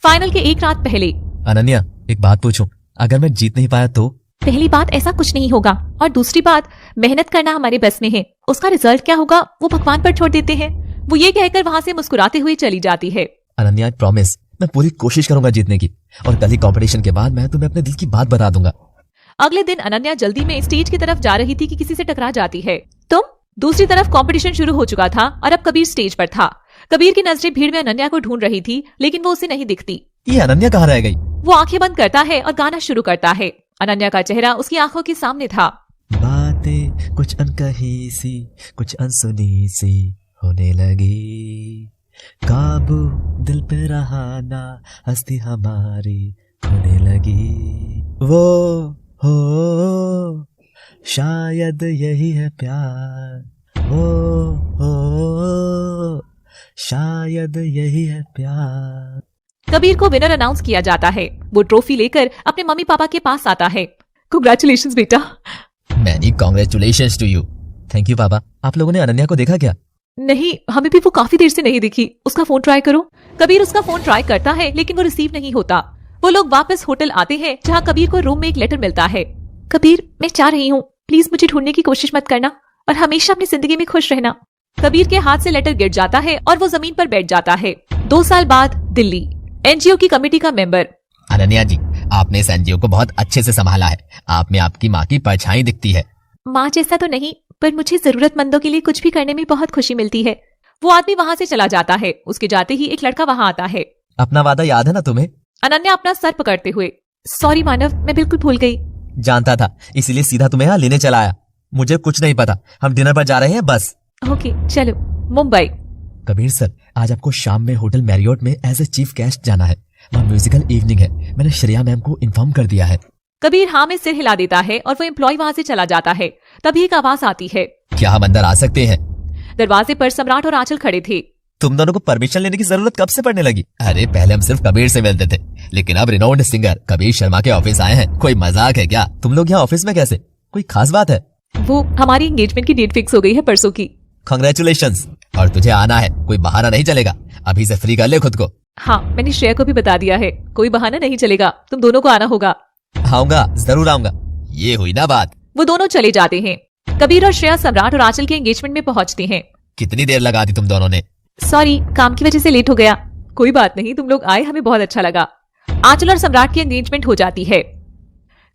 Speaker 2: फाइनल के 1 रात पहले।
Speaker 4: अनन्या, एक बात पूछूं, अगर मैं जीत नहीं पाया तो?
Speaker 5: पहली बात, ऐसा कुछ नहीं होगा, और दूसरी बात, मेहनत करना हमारे बस में है। उसका रिजल्ट क्या होगा वो भगवान पर छोड़ देते हैं।
Speaker 2: वो ये कहकर वहाँ से मुस्कुराते हुए चली जाती है।
Speaker 4: अनन्या, आई प्रॉमिस, मैं पूरी कोशिश करूंगा जीतने की, और कल ही कंपटीशन के बाद मैं तुम्हें अपने दिल की बात बता दूंगा।
Speaker 2: अगले दिन अनन्या जल्दी में स्टेज की तरफ जा रही थी कि किसी से टकरा जाती है। तुम दूसरी तरफ कंपटीशन शुरू हो चुका था और अब कबीर स्टेज पर था। कबीर की नजरें भीड़ में अनन्या को ढूंढ रही थी, लेकिन वो उसे नहीं दिखती।
Speaker 4: ये अनन्या कहाँ रह गई?
Speaker 2: वो आंखें बंद करता है और गाना शुरू करता है। अनन्या का चेहरा उसकी आंखों के सामने था।
Speaker 4: बातें कुछ अनकही सी, कुछ अनसुनी सी होने लगी, काबू दिल पे रहा ना, हस्ती हमारी खोने लगी। वो हो शायद यही है प्यार, हो शायद यही है प्यार।
Speaker 2: कबीर को विनर अनाउंस किया जाता है। वो ट्रॉफी लेकर अपने मम्मी पापा के पास आता है। कांग्रेचुलेशंस बेटा।
Speaker 4: Many congratulations to you. Thank you papa. आप लोगों ने अनन्या को देखा क्या?
Speaker 2: नहीं, हमें भी वो काफी देर से नहीं दिखी। उसका फोन ट्राई करो। कबीर उसका फोन ट्राई करता है, लेकिन वो रिसीव नहीं होता। वो लोग वापस होटल आते हैं, जहाँ कबीर को रूम में एक लेटर मिलता है।
Speaker 5: कबीर, मैं चाह रही हूँ, प्लीज मुझे ढूंढने की कोशिश मत करना और हमेशा अपनी जिंदगी में खुश रहना।
Speaker 2: कबीर के हाथ से लेटर गिर जाता है और वो जमीन पर बैठ जाता है। 2 साल बाद दिल्ली, एनजीओ की कमेटी का मेंबर।
Speaker 3: अनन्या जी, आपने इस एनजीओ को बहुत अच्छे से संभाला है। आप में आपकी माँ की परछाई दिखती है।
Speaker 5: माँ जैसा तो नहीं, पर मुझे जरूरतमंदों के लिए कुछ भी करने में बहुत खुशी मिलती है।
Speaker 2: वो आदमी वहाँ से चला जाता है। उसके जाते ही एक लड़का वहाँ आता है।
Speaker 4: अपना वादा याद है ना तुम्हें?
Speaker 2: अनन्या अपना सर पकड़ते हुए।
Speaker 5: सॉरी मानव, मैं बिल्कुल भूल गई।
Speaker 4: जानता था, इसीलिए सीधा तुम्हें यहाँ लेने चला आया। मुझे कुछ नहीं पता। हम डिनर पर जा रहे हैं बस।
Speaker 5: ओके चलो।
Speaker 2: मुंबई।
Speaker 4: कबीर सर, आज आपको शाम में होटल मैरियोट में एज ए चीफ गेस्ट जाना है। वहाँ म्यूजिकल इवनिंग है। मैंने श्रेया मैम को इन्फॉर्म कर दिया है।
Speaker 2: कबीर हाँ में सिर हिला देता है और वो एम्प्लॉय वहाँ से चला जाता है। तभी एक आवाज आती है।
Speaker 3: क्या हम अंदर आ सकते हैं?
Speaker 2: दरवाजे पर सम्राट और आंचल खड़े थे।
Speaker 4: तुम दोनों को परमिशन लेने की जरूरत कब से पड़ने लगी?
Speaker 3: अरे पहले हम सिर्फ कबीर से मिलते थे, लेकिन अब रिनोन्ड सिंगर कबीर शर्मा के ऑफिस आए हैं। कोई मजाक है क्या?
Speaker 4: तुम लोग यहाँ ऑफिस में कैसे? कोई खास बात है?
Speaker 2: वो हमारी एंगेजमेंट की डेट फिक्स हो गई है परसों की।
Speaker 4: कांग्रेचुलेशंस। और तुझे आना है, कोई बहाना नहीं चलेगा। अभी से फ्री कर ले खुद को।
Speaker 2: हाँ, मैंने श्रेया को भी बता दिया है, कोई बहाना नहीं चलेगा, तुम दोनों को आना होगा।
Speaker 4: आऊंगा, जरूर आऊंगा। ये हुई ना बात।
Speaker 2: वो दोनों चले जाते हैं। कबीर और श्रेया सम्राट और आंचल के एंगेजमेंट में पहुंचते हैं।
Speaker 4: कितनी देर लगा दी तुम दोनों ने?
Speaker 5: सॉरी, काम की वजह से लेट हो गया।
Speaker 2: कोई बात नहीं, तुम लोग आए, हमें बहुत अच्छा लगा। आंचल और सम्राट की एंगेजमेंट हो जाती है।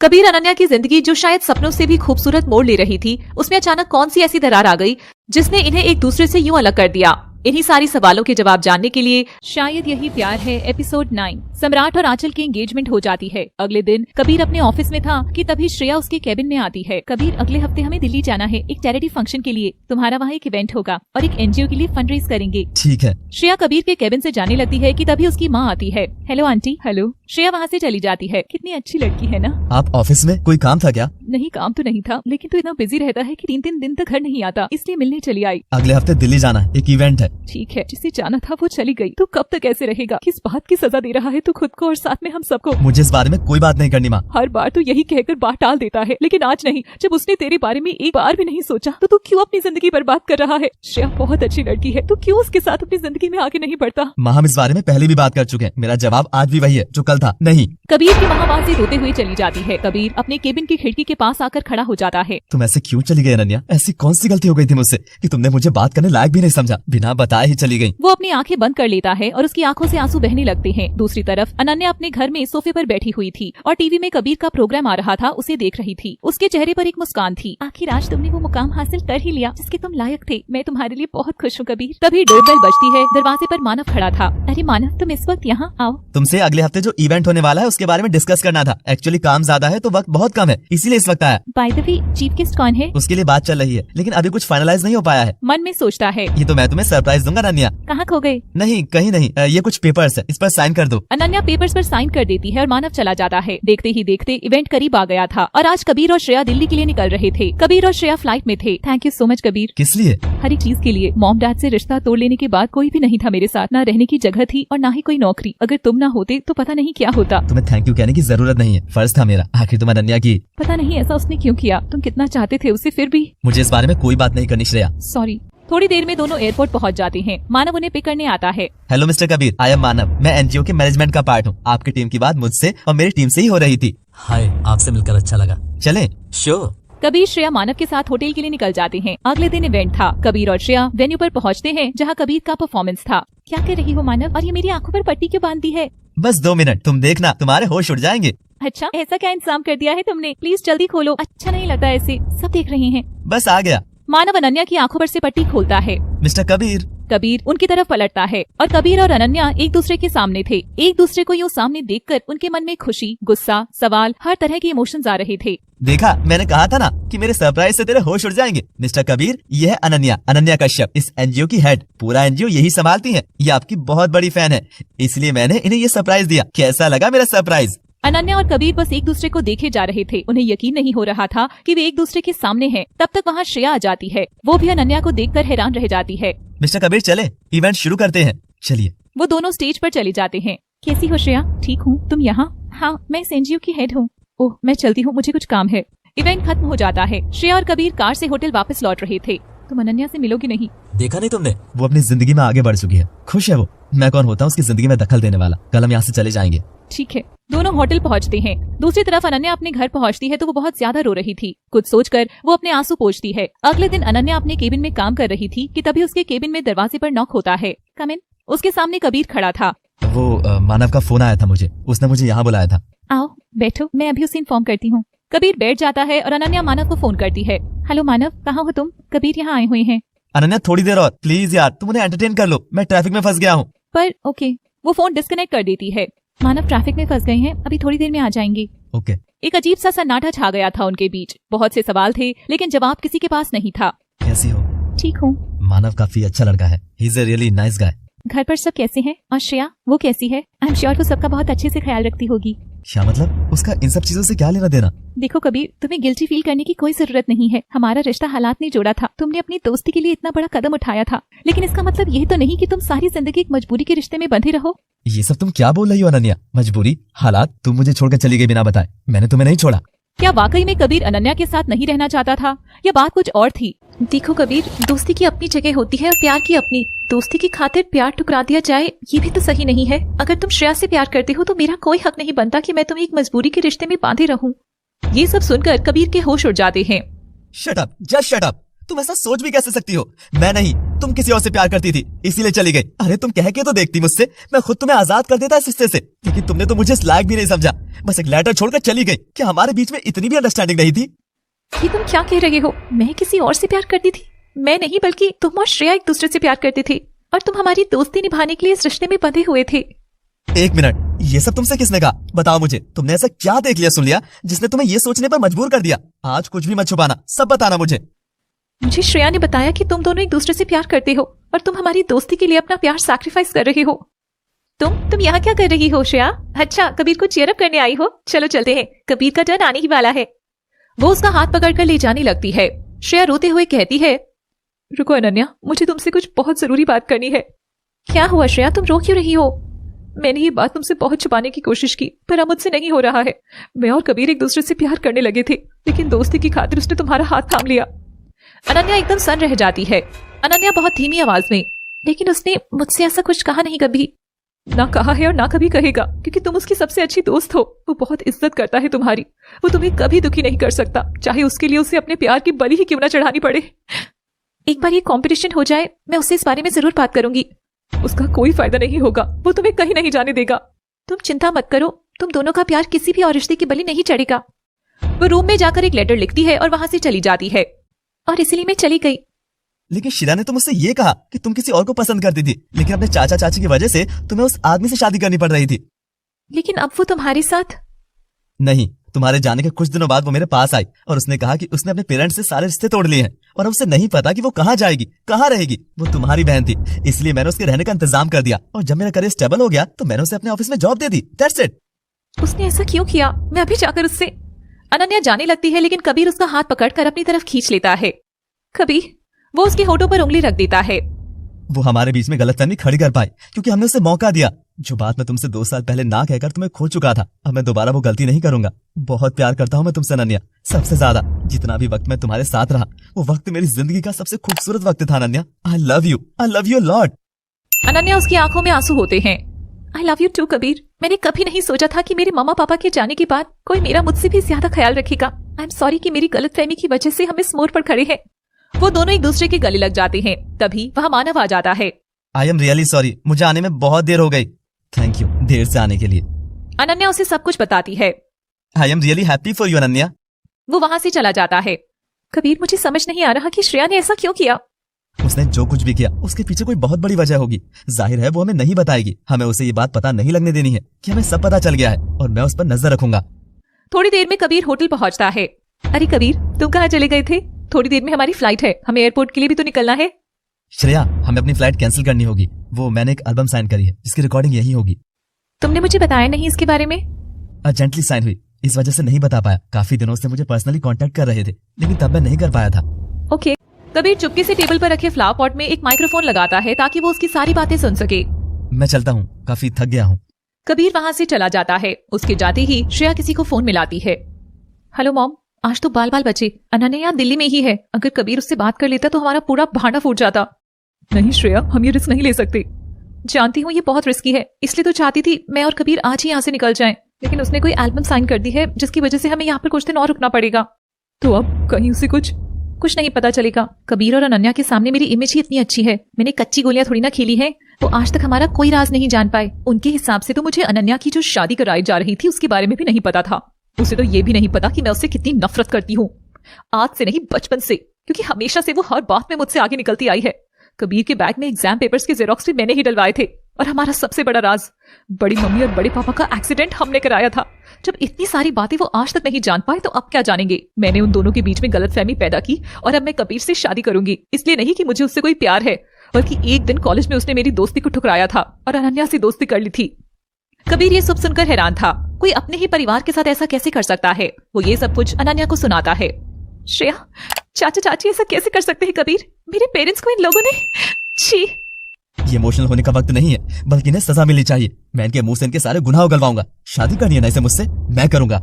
Speaker 2: कबीर अनन्या की जिंदगी जो शायद सपनों से भी खूबसूरत मोड़ ले रही थी, उसमें अचानक कौन सी ऐसी दरार आ गई जिसने इन्हें एक दूसरे से यूं अलग कर दिया। इन्हीं सारी सवालों के जवाब जानने के लिए शायद यही प्यार है एपिसोड 9। सम्राट और आंचल की एंगेजमेंट हो जाती है। अगले दिन कबीर अपने ऑफिस में था कि तभी श्रेया उसके केबिन में आती है। कबीर, अगले हफ्ते हमें दिल्ली जाना है एक चैरिटी फंक्शन के लिए। तुम्हारा वहाँ एक इवेंट होगा और एक एनजीओ के लिए फंड रेज करेंगे।
Speaker 4: ठीक है।
Speaker 2: श्रेया कबीर के केबिन से जाने लगती है कि तभी उसकी माँ आती है। Hello aunty. हेलो। श्रेया वहाँ से चली जाती है। कितनी अच्छी लड़की है ना।
Speaker 4: आप ऑफिस में कोई काम था क्या?
Speaker 2: नहीं, काम तो नहीं था, लेकिन तू इतना बिजी रहता है कि 3-3 दिन तक घर नहीं आता, इसलिए मिलने चली आई।
Speaker 4: अगले हफ्ते दिल्ली जाना है, एक इवेंट है।
Speaker 2: ठीक है, जिसे जाना था वो चली गई, तो कब तक ऐसे रहेगा? किस बात की सजा दे रहा है तू खुद को और साथ में हम सबको?
Speaker 4: मुझे इस बारे में कोई बात नहीं करनी माँ।
Speaker 2: हर बार तू यही कहकर बात टाल देता है, लेकिन आज नहीं। जब उसने तेरे बारे में एक बार भी नहीं सोचा तो तू क्यों अपनी जिंदगी बर्बाद कर रहा है? श्रेया बहुत अच्छी लड़की है, तू क्यों उसके साथ अपनी जिंदगी में आगे नहीं बढ़ता?
Speaker 4: माँ, हम इस बारे में पहले भी बात कर चुके हैं। मेरा जवाब आज भी वही है जो कल था, नहीं।
Speaker 2: कबीर की माँ वहाँ से रोते हुए चली जाती है। कबीर अपने केबिन की खिड़की के पास आकर खड़ा हो जाता है।
Speaker 4: तुम ऐसे क्यों चली गई अनन्या? ऐसी कौन सी गलती हो गई थी मुझसे कि तुमने मुझे बात करने लायक भी नहीं समझा, बिना बताए ही चली गई?
Speaker 2: वो अपनी आंखें बंद कर लेता है और उसकी आंखों से आंसू बहने लगते हैं। दूसरी तरफ अनन्या अपने घर में सोफे पर बैठी हुई थी और टीवी में कबीर का प्रोग्राम आ रहा था, उसे देख रही थी। उसके चेहरे पर एक मुस्कान थी। आखिर आज तुमने वो मुकाम हासिल कर ही लिया जिसके तुम लायक थे। मैं तुम्हारे लिए बहुत खुश हूँ कबीर। तभी डोरबेल बजती है। दरवाजे पर मानव खड़ा था। अरे मानव, तुम इस वक्त यहाँ आओ।
Speaker 4: तुमसे अगले हफ्ते जो इवेंट होने वाला है उसके बारे में डिस्कस करना था। एक्चुअली काम ज्यादा है तो वक्त बहुत कम है, इसीलिए इस वक्त आया।
Speaker 5: By the way, chief guest कौन है?
Speaker 4: उसके लिए बात चल रही है, लेकिन अभी कुछ फाइनलाइज नहीं हो पाया है।
Speaker 2: मन में सोचता है।
Speaker 4: ये तो मैं तुम्हें सरप्राइज दूंगा अनन्या।
Speaker 5: कहाँ खो गए?
Speaker 4: नहीं, कहीं नहीं। ये कुछ पेपर्स है, इस पर साइन कर दो।
Speaker 2: अनन्या पेपर्स पर साइन कर देती है और मानव चला जाता है। देखते ही देखते इवेंट करीब आ गया था और आज कबीर और श्रेया दिल्ली के लिए निकल रहे थे। कबीर और श्रेया फ्लाइट में थे। Thank you so much Kabir.
Speaker 4: किस लिए?
Speaker 2: हर एक चीज के लिए। मॉम डैड से रिश्ता तोड़ लेने के बाद कोई भी नहीं था मेरे साथ, ना रहने की जगह थी और ना ही कोई नौकरी। अगर तुम ना होते तो पता नहीं क्या होता।
Speaker 4: तुम्हें थैंक यू कहने की जरूरत नहीं है, फर्ज था मेरा। आखिर तुम अनन्या की।
Speaker 2: पता नहीं ऐसा उसने क्यों किया। तुम कितना चाहते थे उसे, फिर भी।
Speaker 4: मुझे इस बारे में कोई बात नहीं करनी श्रेया।
Speaker 2: सॉरी। थोड़ी देर में दोनों एयरपोर्ट पहुंच जाते हैं। मानव उन्हें पिक करने आता है।
Speaker 4: Hello mister Kabir, I am Manav. मैं एनजीओ के मैनेजमेंट का पार्ट हूँ। आपकी टीम की बात मुझसे और मेरी टीम से ही हो रही थी।
Speaker 3: हाय, आपसे मिलकर अच्छा लगा।
Speaker 4: चलें?
Speaker 3: श्योर।
Speaker 2: कबीर श्रेया मानव के साथ होटल के लिए निकल जाते हैं। अगले दिन इवेंट था। कबीर और श्रेया वेन्यू पर पहुंचते हैं जहां कबीर का परफॉर्मेंस था।
Speaker 5: क्या कर रही हो मानव? और ये मेरी आंखों पर पट्टी क्यों बांधती है?
Speaker 4: बस 2 मिनट, तुम देखना, तुम्हारे होश उड़ जाएंगे।
Speaker 2: अच्छा, ऐसा क्या इंतजाम कर दिया है तुमने? प्लीज जल्दी खोलो, अच्छा नहीं लगता ऐसे, सब देख रहे हैं।
Speaker 4: बस आ गया।
Speaker 2: मानव अनन्या की आंखों पर से पट्टी खोलता है।
Speaker 4: मिस्टर कबीर।
Speaker 2: कबीर उनकी तरफ पलटता है और कबीर और अनन्या एक दूसरे के सामने थे। एक दूसरे को यूं सामने देखकर उनके मन में खुशी, गुस्सा, सवाल, हर तरह के इमोशंस आ रहे थे।
Speaker 4: देखा, मैंने कहा था ना कि मेरे सरप्राइज से तेरे होश उड़ जाएंगे। मिस्टर कबीर, ये है अनन्या, अनन्या कश्यप, इस एनजीओ की हेड। पूरा एनजीओ यही संभालती हैं। ये आपकी बहुत बड़ी फैन है, इसलिए मैंने इन्हें ये सरप्राइज दिया। कैसा लगा मेरा सरप्राइज?
Speaker 2: अनन्या और कबीर बस एक दूसरे को देखे जा रहे थे। उन्हें यकीन नहीं हो रहा था कि वे एक दूसरे के सामने हैं। तब तक वहाँ श्रेया आ जाती है। वो भी अनन्या को देखकर हैरान रह जाती है।
Speaker 4: मिस्टर कबीर, चले इवेंट शुरू करते हैं। चलिए।
Speaker 2: वो दोनों स्टेज पर चले जाते हैं।
Speaker 5: कैसी हो श्रेया?
Speaker 2: ठीक हूँ, तुम यहाँ?
Speaker 5: हाँ, मैं इस एनजीओ की हेड हूँ।
Speaker 2: ओह, मैं चलती हूँ, मुझे कुछ काम है। इवेंट खत्म हो जाता है। श्रेया और कबीर कार से होटल वापस लौट रहे थे। तुम अनन्या से मिलोगी नहीं?
Speaker 3: देखा नहीं तुमने?
Speaker 4: वो अपनी जिंदगी में आगे बढ़ चुकी है, खुश है वो। मैं कौन होता हूँ उसकी जिंदगी में दखल देने वाला? कल हम यहाँ से चले जाएंगे।
Speaker 2: ठीक है। दोनों होटल पहुंचते हैं। दूसरी तरफ अनन्या अपने घर पहुंचती है तो वो बहुत ज्यादा रो रही थी। कुछ सोचकर वो अपने आंसू पोंछती है। अगले दिन अनन्या अपने केबिन में काम कर रही थी कि तभी उसके केबिन में दरवाजे पर नॉक होता है। कम इन। उसके सामने कबीर खड़ा था।
Speaker 4: वो मानव का फोन आया था मुझे, उसने मुझे यहाँ बुलाया था।
Speaker 5: आओ बैठो, मैं अभी उसे इन्फॉर्म करती हूँ।
Speaker 2: कबीर बैठ जाता है और अनन्या मानव को फोन करती है।
Speaker 5: हेलो मानव, कहाँ हो तुम? कबीर यहाँ आए हुए हैं।
Speaker 4: अनन्या, थोड़ी देर और प्लीज यार, तुम उन्हें एंटरटेन कर लो, मैं ट्रैफिक में फंस गया हूँ।
Speaker 5: पर ओके।
Speaker 2: वो फोन डिस्कनेक्ट कर देती है।
Speaker 5: मानव ट्रैफिक में फंस गए हैं, अभी थोड़ी देर में आ जाएंगे।
Speaker 4: ओके।
Speaker 2: एक अजीब सा सन्नाटा छा गया था उनके बीच। बहुत से सवाल थे लेकिन जवाब किसी के पास नहीं था।
Speaker 4: कैसी हो?
Speaker 5: ठीक हूँ।
Speaker 4: मानव काफी अच्छा लड़का है, he is a really nice guy.
Speaker 5: घर पर सब कैसे हैं? और श्रेया, वो कैसी है? आई एम श्योर वो सबका बहुत अच्छे से ख्याल रखती होगी।
Speaker 4: क्या मतलब? उसका इन सब चीजों से क्या लेना देना?
Speaker 5: देखो कबीर, तुम्हें गिल्टी फील करने की कोई जरूरत नहीं है। हमारा रिश्ता हालात ने जोड़ा था। तुमने अपनी दोस्ती के लिए इतना बड़ा कदम उठाया था, लेकिन इसका मतलब यही तो नहीं कि तुम सारी जिंदगी एक मजबूरी के रिश्ते में बंधे रहो।
Speaker 4: ये सब तुम क्या बोल रही हो अनन्या? मजबूरी, हालात? तुम मुझे छोड़कर चली गई बिना बताए, मैंने तुम्हें नहीं छोड़ा।
Speaker 2: क्या वाकई में कबीर अनन्या के साथ नहीं रहना चाहता था या बात कुछ और थी?
Speaker 5: देखो कबीर, दोस्ती की अपनी जगह होती है और प्यार की अपनी। दोस्ती की खातिर प्यार ठुकरा दिया जाए ये भी तो सही नहीं है। अगर तुम श्रेया से प्यार करते हो तो मेरा कोई हक नहीं बनता कि मैं तुम्हें एक मजबूरी के रिश्ते में बांधे रहूं।
Speaker 2: ये सब सुनकर कबीर के होश उड़ जाते हैं।
Speaker 4: Shut up, just shut up. तुम ऐसा सोच भी कैसे सकती हो? मैं नहीं, तुम किसी और से प्यार करती थी इसीलिए चली गई। अरे तुम कह के तो देखती मुझसे, मैं खुद तुम्हें आजाद कर देता इस रिश्ते से। लेकिन तुमने तो मुझे इस लायक भी नहीं समझा, बस एक लेटर छोड़कर चली गई। क्या हमारे बीच में इतनी भी अंडरस्टैंडिंग नहीं थी?
Speaker 5: ये तुम क्या कह रहे हो? मैं किसी और से प्यार करती थी? मैं नहीं, बल्कि तुम और श्रेया एक दूसरे से प्यार करते थे और तुम हमारी दोस्ती निभाने के लिए इस रिश्ते में बंधे हुए थे।
Speaker 4: एक मिनट, ये सब तुमसे किसने कहा? बताओ मुझे, तुमने ऐसा क्या देख लिया, सुन लिया, जिसने तुम्हें ये सोचने पर मजबूर कर दिया? आज कुछ भी मत छुपाना, सब बताना मुझे।
Speaker 5: मुझे श्रेया ने बताया कि तुम दोनों एक दूसरे से प्यार करते हो और तुम हमारी दोस्ती के लिए अपना प्यार सैक्रिफाइस कर रहे हो। तुम यहाँ क्या कर रही हो श्रेया? अच्छा, कबीर को चीयर अप करने आई हो? चलो चलते हैं, कबीर का टर्न आने ही वाला है।
Speaker 2: वो उसका हाथ पकड़कर ले जाने लगती है। श्रेया रोते हुए कहती है, रुको अनन्या, मुझे तुमसे कुछ बहुत जरूरी बात करनी है।
Speaker 5: क्या हुआ श्रेया, तुम रो क्यों रही हो?
Speaker 2: मैंने ये बात तुमसे बहुत छुपाने की कोशिश की, पर अब मुझसे नहीं हो रहा है। मैं और कबीर एक दूसरे से प्यार करने लगे थे, लेकिन दोस्ती की खातिर उसने तुम्हारा हाथ थाम लिया। अनन्या एकदम सन्न रह जाती है। अनन्या बहुत धीमी आवाज में,
Speaker 5: लेकिन उसने मुझसे ऐसा कुछ कहा नहीं कभी।
Speaker 2: ना कहा है और ना कभी कहेगा, क्योंकि तुम उसकी सबसे अच्छी दोस्त हो। वो बहुत इज्जत करता है तुम्हारी। वो तुम्हें कभी दुखी नहीं कर सकता, चाहे उसके लिए उसे अपने प्यार की बलि ही क्यों ना चढ़ानी पड़े।
Speaker 5: एक बार ये कंपटीशन हो जाए, मैं उससे इस बारे में जरूर बात करूंगी।
Speaker 2: उसका कोई फायदा नहीं होगा, वो तुम्हें कहीं नहीं जाने देगा।
Speaker 5: तुम चिंता मत करो, तुम दोनों का प्यार किसी भी और रिश्ते की बलि नहीं चढ़ेगा।
Speaker 2: वो रूम में जाकर एक लेटर लिखती है और वहां से चली जाती है।
Speaker 5: और इसीलिए मैं चली गई।
Speaker 4: लेकिन शिरा ने तो मुझसे ये कहा कि तुम किसी और को पसंद करती थी, लेकिन अपने चाचा चाची की वजह से तुम्हें उस आदमी से शादी करनी पड़ रही थी।
Speaker 5: लेकिन अब वो तुम्हारे साथ
Speaker 4: नहीं, तुम्हारे जाने के कुछ दिनों बाद वो मेरे पास आई और उसने कहा कि उसने अपने पेरेंट्स से सारे रिश्ते तोड़ लिए हैं और उसे नहीं पता कि वो कहाँ जाएगी, कहाँ रहेगी। वो तुम्हारी बहन थी, इसलिए मैंने उसके रहने का इंतजाम कर दिया और जब मेरा करियर स्टेबल हो गया तो मैंने उसे अपने ऑफिस में job they the. That's it.
Speaker 5: उसने ऐसा क्यों किया? मैं अभी जाकर उससे।
Speaker 2: अनन्या जाने लगती है, लेकिन कबीर उसका हाथ पकड़कर अपनी तरफ खींच लेता है। कबीर, वो उसके होठों पर उंगली रख देता है।
Speaker 4: वो हमारे बीच में गलतफहमी खड़ी कर पाई क्योंकि हमने उसे मौका दिया। जो बात मैं तुमसे 2 साल पहले ना कहकर तुम्हें खो चुका था, अब मैं दोबारा वो गलती नहीं करूंगा। बहुत प्यार करता हूँ मैं तुमसे अनन्या, सबसे ज्यादा। जितना भी वक्त मैं तुम्हारे साथ रहा, वो वक्त मेरी जिंदगी का सबसे खूबसूरत वक्त था Ananya. I love you lot.
Speaker 2: Ananya उसकी आंखों में आंसू होते हैं।
Speaker 5: I love you too Kabir. मैंने कभी नहीं सोचा था कि मेरे मामा पापा के जाने के बाद कोई मेरा मुझसे भी ज्यादा ख्याल रखेगा। आई एम सॉरी कि मेरी गलतफहमी की वजह से हम इस मोड़ पर खड़े हैं।
Speaker 2: वो दोनों एक दूसरे के गले लग जाते हैं। तभी वह मानव आ जाता है।
Speaker 4: आई एम रियली सॉरी, मुझे आने में बहुत देर हो गई। थैंक यू देर से आने के लिए।
Speaker 2: अनन्या उसे सब कुछ बताती है।
Speaker 4: I am really happy for you Ananya.
Speaker 2: वो वहां से चला जाता है।
Speaker 5: कबीर, मुझे समझ नहीं आ रहा कि श्रेया ने ऐसा क्यों किया।
Speaker 4: उसने जो कुछ भी किया उसके पीछे कोई बहुत बड़ी वजह होगी। जाहिर है वो हमें नहीं बताएगी। हमें उसे ये बात पता नहीं लगने देनी है कि हमें सब पता चल गया है और मैं उस पर नजर रखूंगा।
Speaker 2: थोड़ी देर में कबीर होटल पहुंचता है।
Speaker 5: अरे कबीर, तुम कहाँ चले गए थे?
Speaker 2: थोड़ी देर में हमारी फ्लाइट है, हमें एयरपोर्ट के लिए भी तो निकलना है।
Speaker 4: श्रेया, हमें अपनी फ्लाइट कैंसिल करनी होगी। वो मैंने एक एल्बम साइन करी है जिसकी रिकॉर्डिंग यही होगी।
Speaker 5: तुमने मुझे बताया नहीं इसके बारे में?
Speaker 4: अर्जेंटली साइन हुई, इस वजह से नहीं बता पाया। काफी दिनों से मुझे पर्सनली कांटेक्ट कर रहे थे, लेकिन तब मैं नहीं कर पाया था।
Speaker 2: ओके। कबीर चुपके से टेबल पर रखे फ्लावर पॉट में एक माइक्रोफोन लगाता है ताकि वो उसकी सारी बातें सुन सके।
Speaker 4: मैं चलता हूँ, काफी थक गया हूँ।
Speaker 2: कबीर वहां से चला जाता है। उसके जाते ही श्रेया किसी को फोन मिलाती है।
Speaker 5: हेलो मॉम, आज तो बाल बाल बचे। अनन्या यहाँ दिल्ली में ही है। अगर कबीर उससे बात कर लेता तो हमारा पूरा भांडा फूट जाता।
Speaker 2: नहीं श्रेया, हम ये रिस्क नहीं ले सकते।
Speaker 5: जानती हूँ ये बहुत रिस्की है, इसलिए तो चाहती थी मैं और कबीर आज ही यहाँ से निकल जाएं। लेकिन उसने कोई एल्बम साइन कर दी है जिसकी वजह से हमें यहाँ पर कुछ दिन और रुकना पड़ेगा।
Speaker 2: तो अब कहीं उसे
Speaker 5: कुछ नहीं पता चलेगा। कबीर और अनन्या के सामने मेरी इमेज ही इतनी अच्छी है। मैंने कच्ची गोलियां थोड़ी ना खेली है। वो आज तक हमारा कोई राज नहीं जान पाए।
Speaker 2: उनके हिसाब से तो मुझे अनन्या की जो शादी कराई जा रही थी उसके बारे में भी नहीं पता था। उसे तो ये भी नहीं पता कि मैं उससे कितनी नफरत करती हूँ। आज से नहीं, बचपन से, क्योंकि हमेशा से वो हर बात में मुझसे आगे निकलती आई है। कबीर के बैग में एग्जाम पेपर्स के जेरोक्स भी मैंने ही डलवाए थे। और हमारा सबसे बड़ा राज, बड़ी मम्मी और बड़े पापा का एक्सीडेंट हमने कराया था। जब इतनी सारी बातें वो आज तक नहीं जान पाए तो अब क्या जानेंगे। मैंने उन दोनों के बीच में गलतफहमी पैदा की और अब मैं कबीर से शादी करूंगी। इसलिए नहीं कि मुझे उससे कोई प्यार है, बल्कि एक दिन कॉलेज में उसने मेरी दोस्ती को ठुकराया था और अनन्या से दोस्ती कर ली थी। कबीर ये सब सुनकर हैरान था। कोई अपने ही परिवार के साथ ऐसा कैसे कर सकता है। वो ये सब कुछ अनन्या को सुनाता है।
Speaker 5: श्रेया, चाचा चाची ऐसा कैसे कर सकते हैं कबीर? मेरे पेरेंट्स को इन लोगों ने छी।
Speaker 4: ये इमोशनल होने का वक्त नहीं है, बल्कि इन्हें सजा मिलनी चाहिए। मैं इनके मुंह से इनके सारे गुनाह उगलवाऊंगा। शादी करनी है ना इसे मुझसे, मैं करूंगा।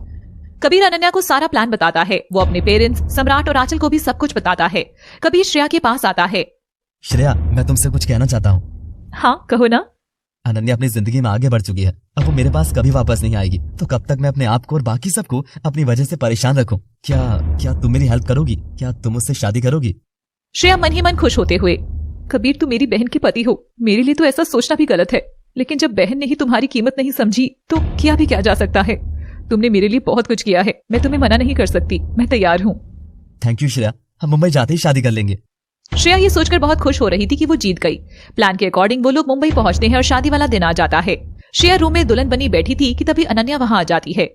Speaker 2: कबीर अनन्या को सारा प्लान बताता है। वो अपने पेरेंट्स सम्राट और आंचल को भी सब कुछ बताता है। कबीर श्रेया के पास आता है।
Speaker 4: श्रेया, मैं तुमसे कुछ कहना चाहता हूँ।
Speaker 2: हाँ कहो ना।
Speaker 4: अनन्या अपनी जिंदगी में आगे बढ़ चुकी है, अब वो मेरे पास कभी वापस नहीं आएगी। तो कब तक मैं अपने आप को और बाकी सबको अपनी वजह से परेशान रखूं? क्या तुम मेरी हेल्प करोगी? क्या तुम मुझसे शादी करोगी?
Speaker 2: श्रेया मन ही मन खुश होते हुए, कबीर तुम मेरी बहन के पति हो, मेरे लिए तो ऐसा सोचना भी गलत है, लेकिन जब बहन ने ही तुम्हारी कीमत नहीं समझी तो क्या भी किया जा सकता है। तुमने मेरे लिए बहुत कुछ किया है, मैं तुम्हें मना नहीं कर सकती, मैं तैयार हूँ।
Speaker 4: थैंक यू श्रेया, हम मुंबई जाते ही शादी कर लेंगे।
Speaker 2: श्रेया ये सोचकर बहुत खुश हो रही थी कि वो जीत गई। प्लान के अकॉर्डिंग वो लोग मुंबई पहुंचते हैं और शादी वाला दिन आ जाता है। श्रेया रूम में दुल्हन बनी बैठी थी कि तभी अनन्या वहां आ जाती है।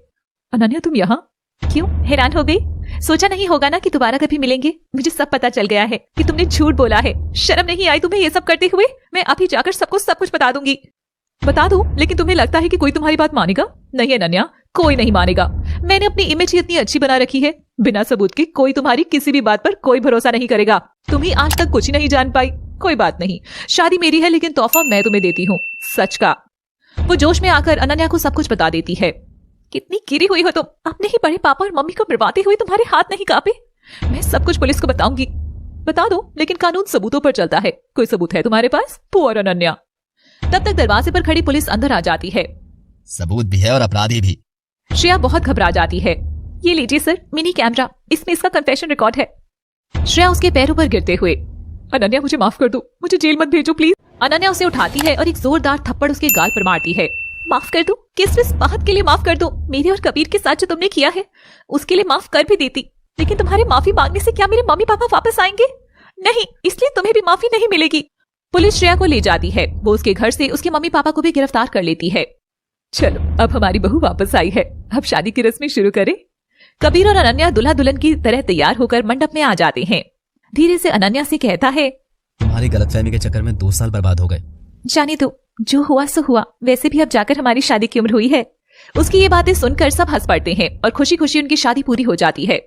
Speaker 2: अनन्या तुम यहाँ? क्यों, हैरान हो गई? सोचा नहीं होगा ना कि दोबारा कभी मिलेंगे। मुझे सब पता चल गया है कि तुमने झूठ बोला है। शर्म नहीं आई तुम्हें ये सब करते हुए? मैं अभी जाकर सबको सब कुछ बता दूंगी। बता दो, लेकिन तुम्हें लगता है कि कोई तुम्हारी बात मानेगा? नहीं अनन्या, कोई नहीं मानेगा। मैंने अपनी इमेज ही इतनी अच्छी बना रखी है, बिना सबूत के कोई तुम्हारी किसी भी बात पर कोई भरोसा नहीं करेगा। तुम ही आज तक कुछ ही नहीं जान पाई। कोई बात नहीं, शादी मेरी है, लेकिन तोहफा मैं तुम्हें देती हूँ, सच का। वो जोश में आकर अनन्या को सब कुछ बता देती है। कितनी गिरी हुई हो तुम, अपने ही बड़े पापा और मम्मी को मरवाते हुए तुम्हारे हाथ नहीं कांपे? मैं सब कुछ पुलिस को बताऊंगी। बता दो, लेकिन कानून सबूतों पर चलता है। कोई सबूत है तुम्हारे पास? पुअर अनन्या। तब तक दरवाजे पर खड़ी पुलिस अंदर आ जाती है।
Speaker 4: सबूत भी है और अपराधी भी।
Speaker 2: श्रेया बहुत घबरा जाती है। ये लीजिए सर, मिनी कैमरा, इसमें इसका कन्फेशन रिकॉर्ड है। श्रेया उसके पैरों पर गिरते हुए, अनन्या मुझे माफ कर दो, मुझे जेल मत भेजो प्लीज। अनन्या उसे उठाती है और एक जोरदार थप्पड़ उसके गाल पर मारती है। माफ कर दो? किस बात के लिए माफ कर दो? मेरे और कबीर के साथ जो तुमने किया है उसके लिए माफ कर भी देती, लेकिन तुम्हारे माफी मांगने से क्या मेरे मम्मी पापा वापस आएंगे? नहीं, इसलिए तुम्हें भी माफी नहीं मिलेगी। पुलिस श्रेया को ले जाती है। वो उसके घर से उसके मम्मी पापा को भी गिरफ्तार कर लेती है। चलो, अब हमारी बहू वापस आई है, अब शादी की रस्में शुरू करें। कबीर और अनन्या दुल्हा दुल्हन की तरह तैयार होकर मंडप में आ जाते हैं। धीरे से अनन्या से कहता है,
Speaker 4: तुम्हारी गलतफहमी के चक्कर में 2 साल बर्बाद हो गए।
Speaker 2: जाने दो, जो हुआ सो हुआ। वैसे भी अब जाकर हमारी शादी की उम्र हुई है। उसकी ये बातें सुनकर सब हंस पड़ते हैं और खुशी खुशी उनकी शादी पूरी हो जाती है।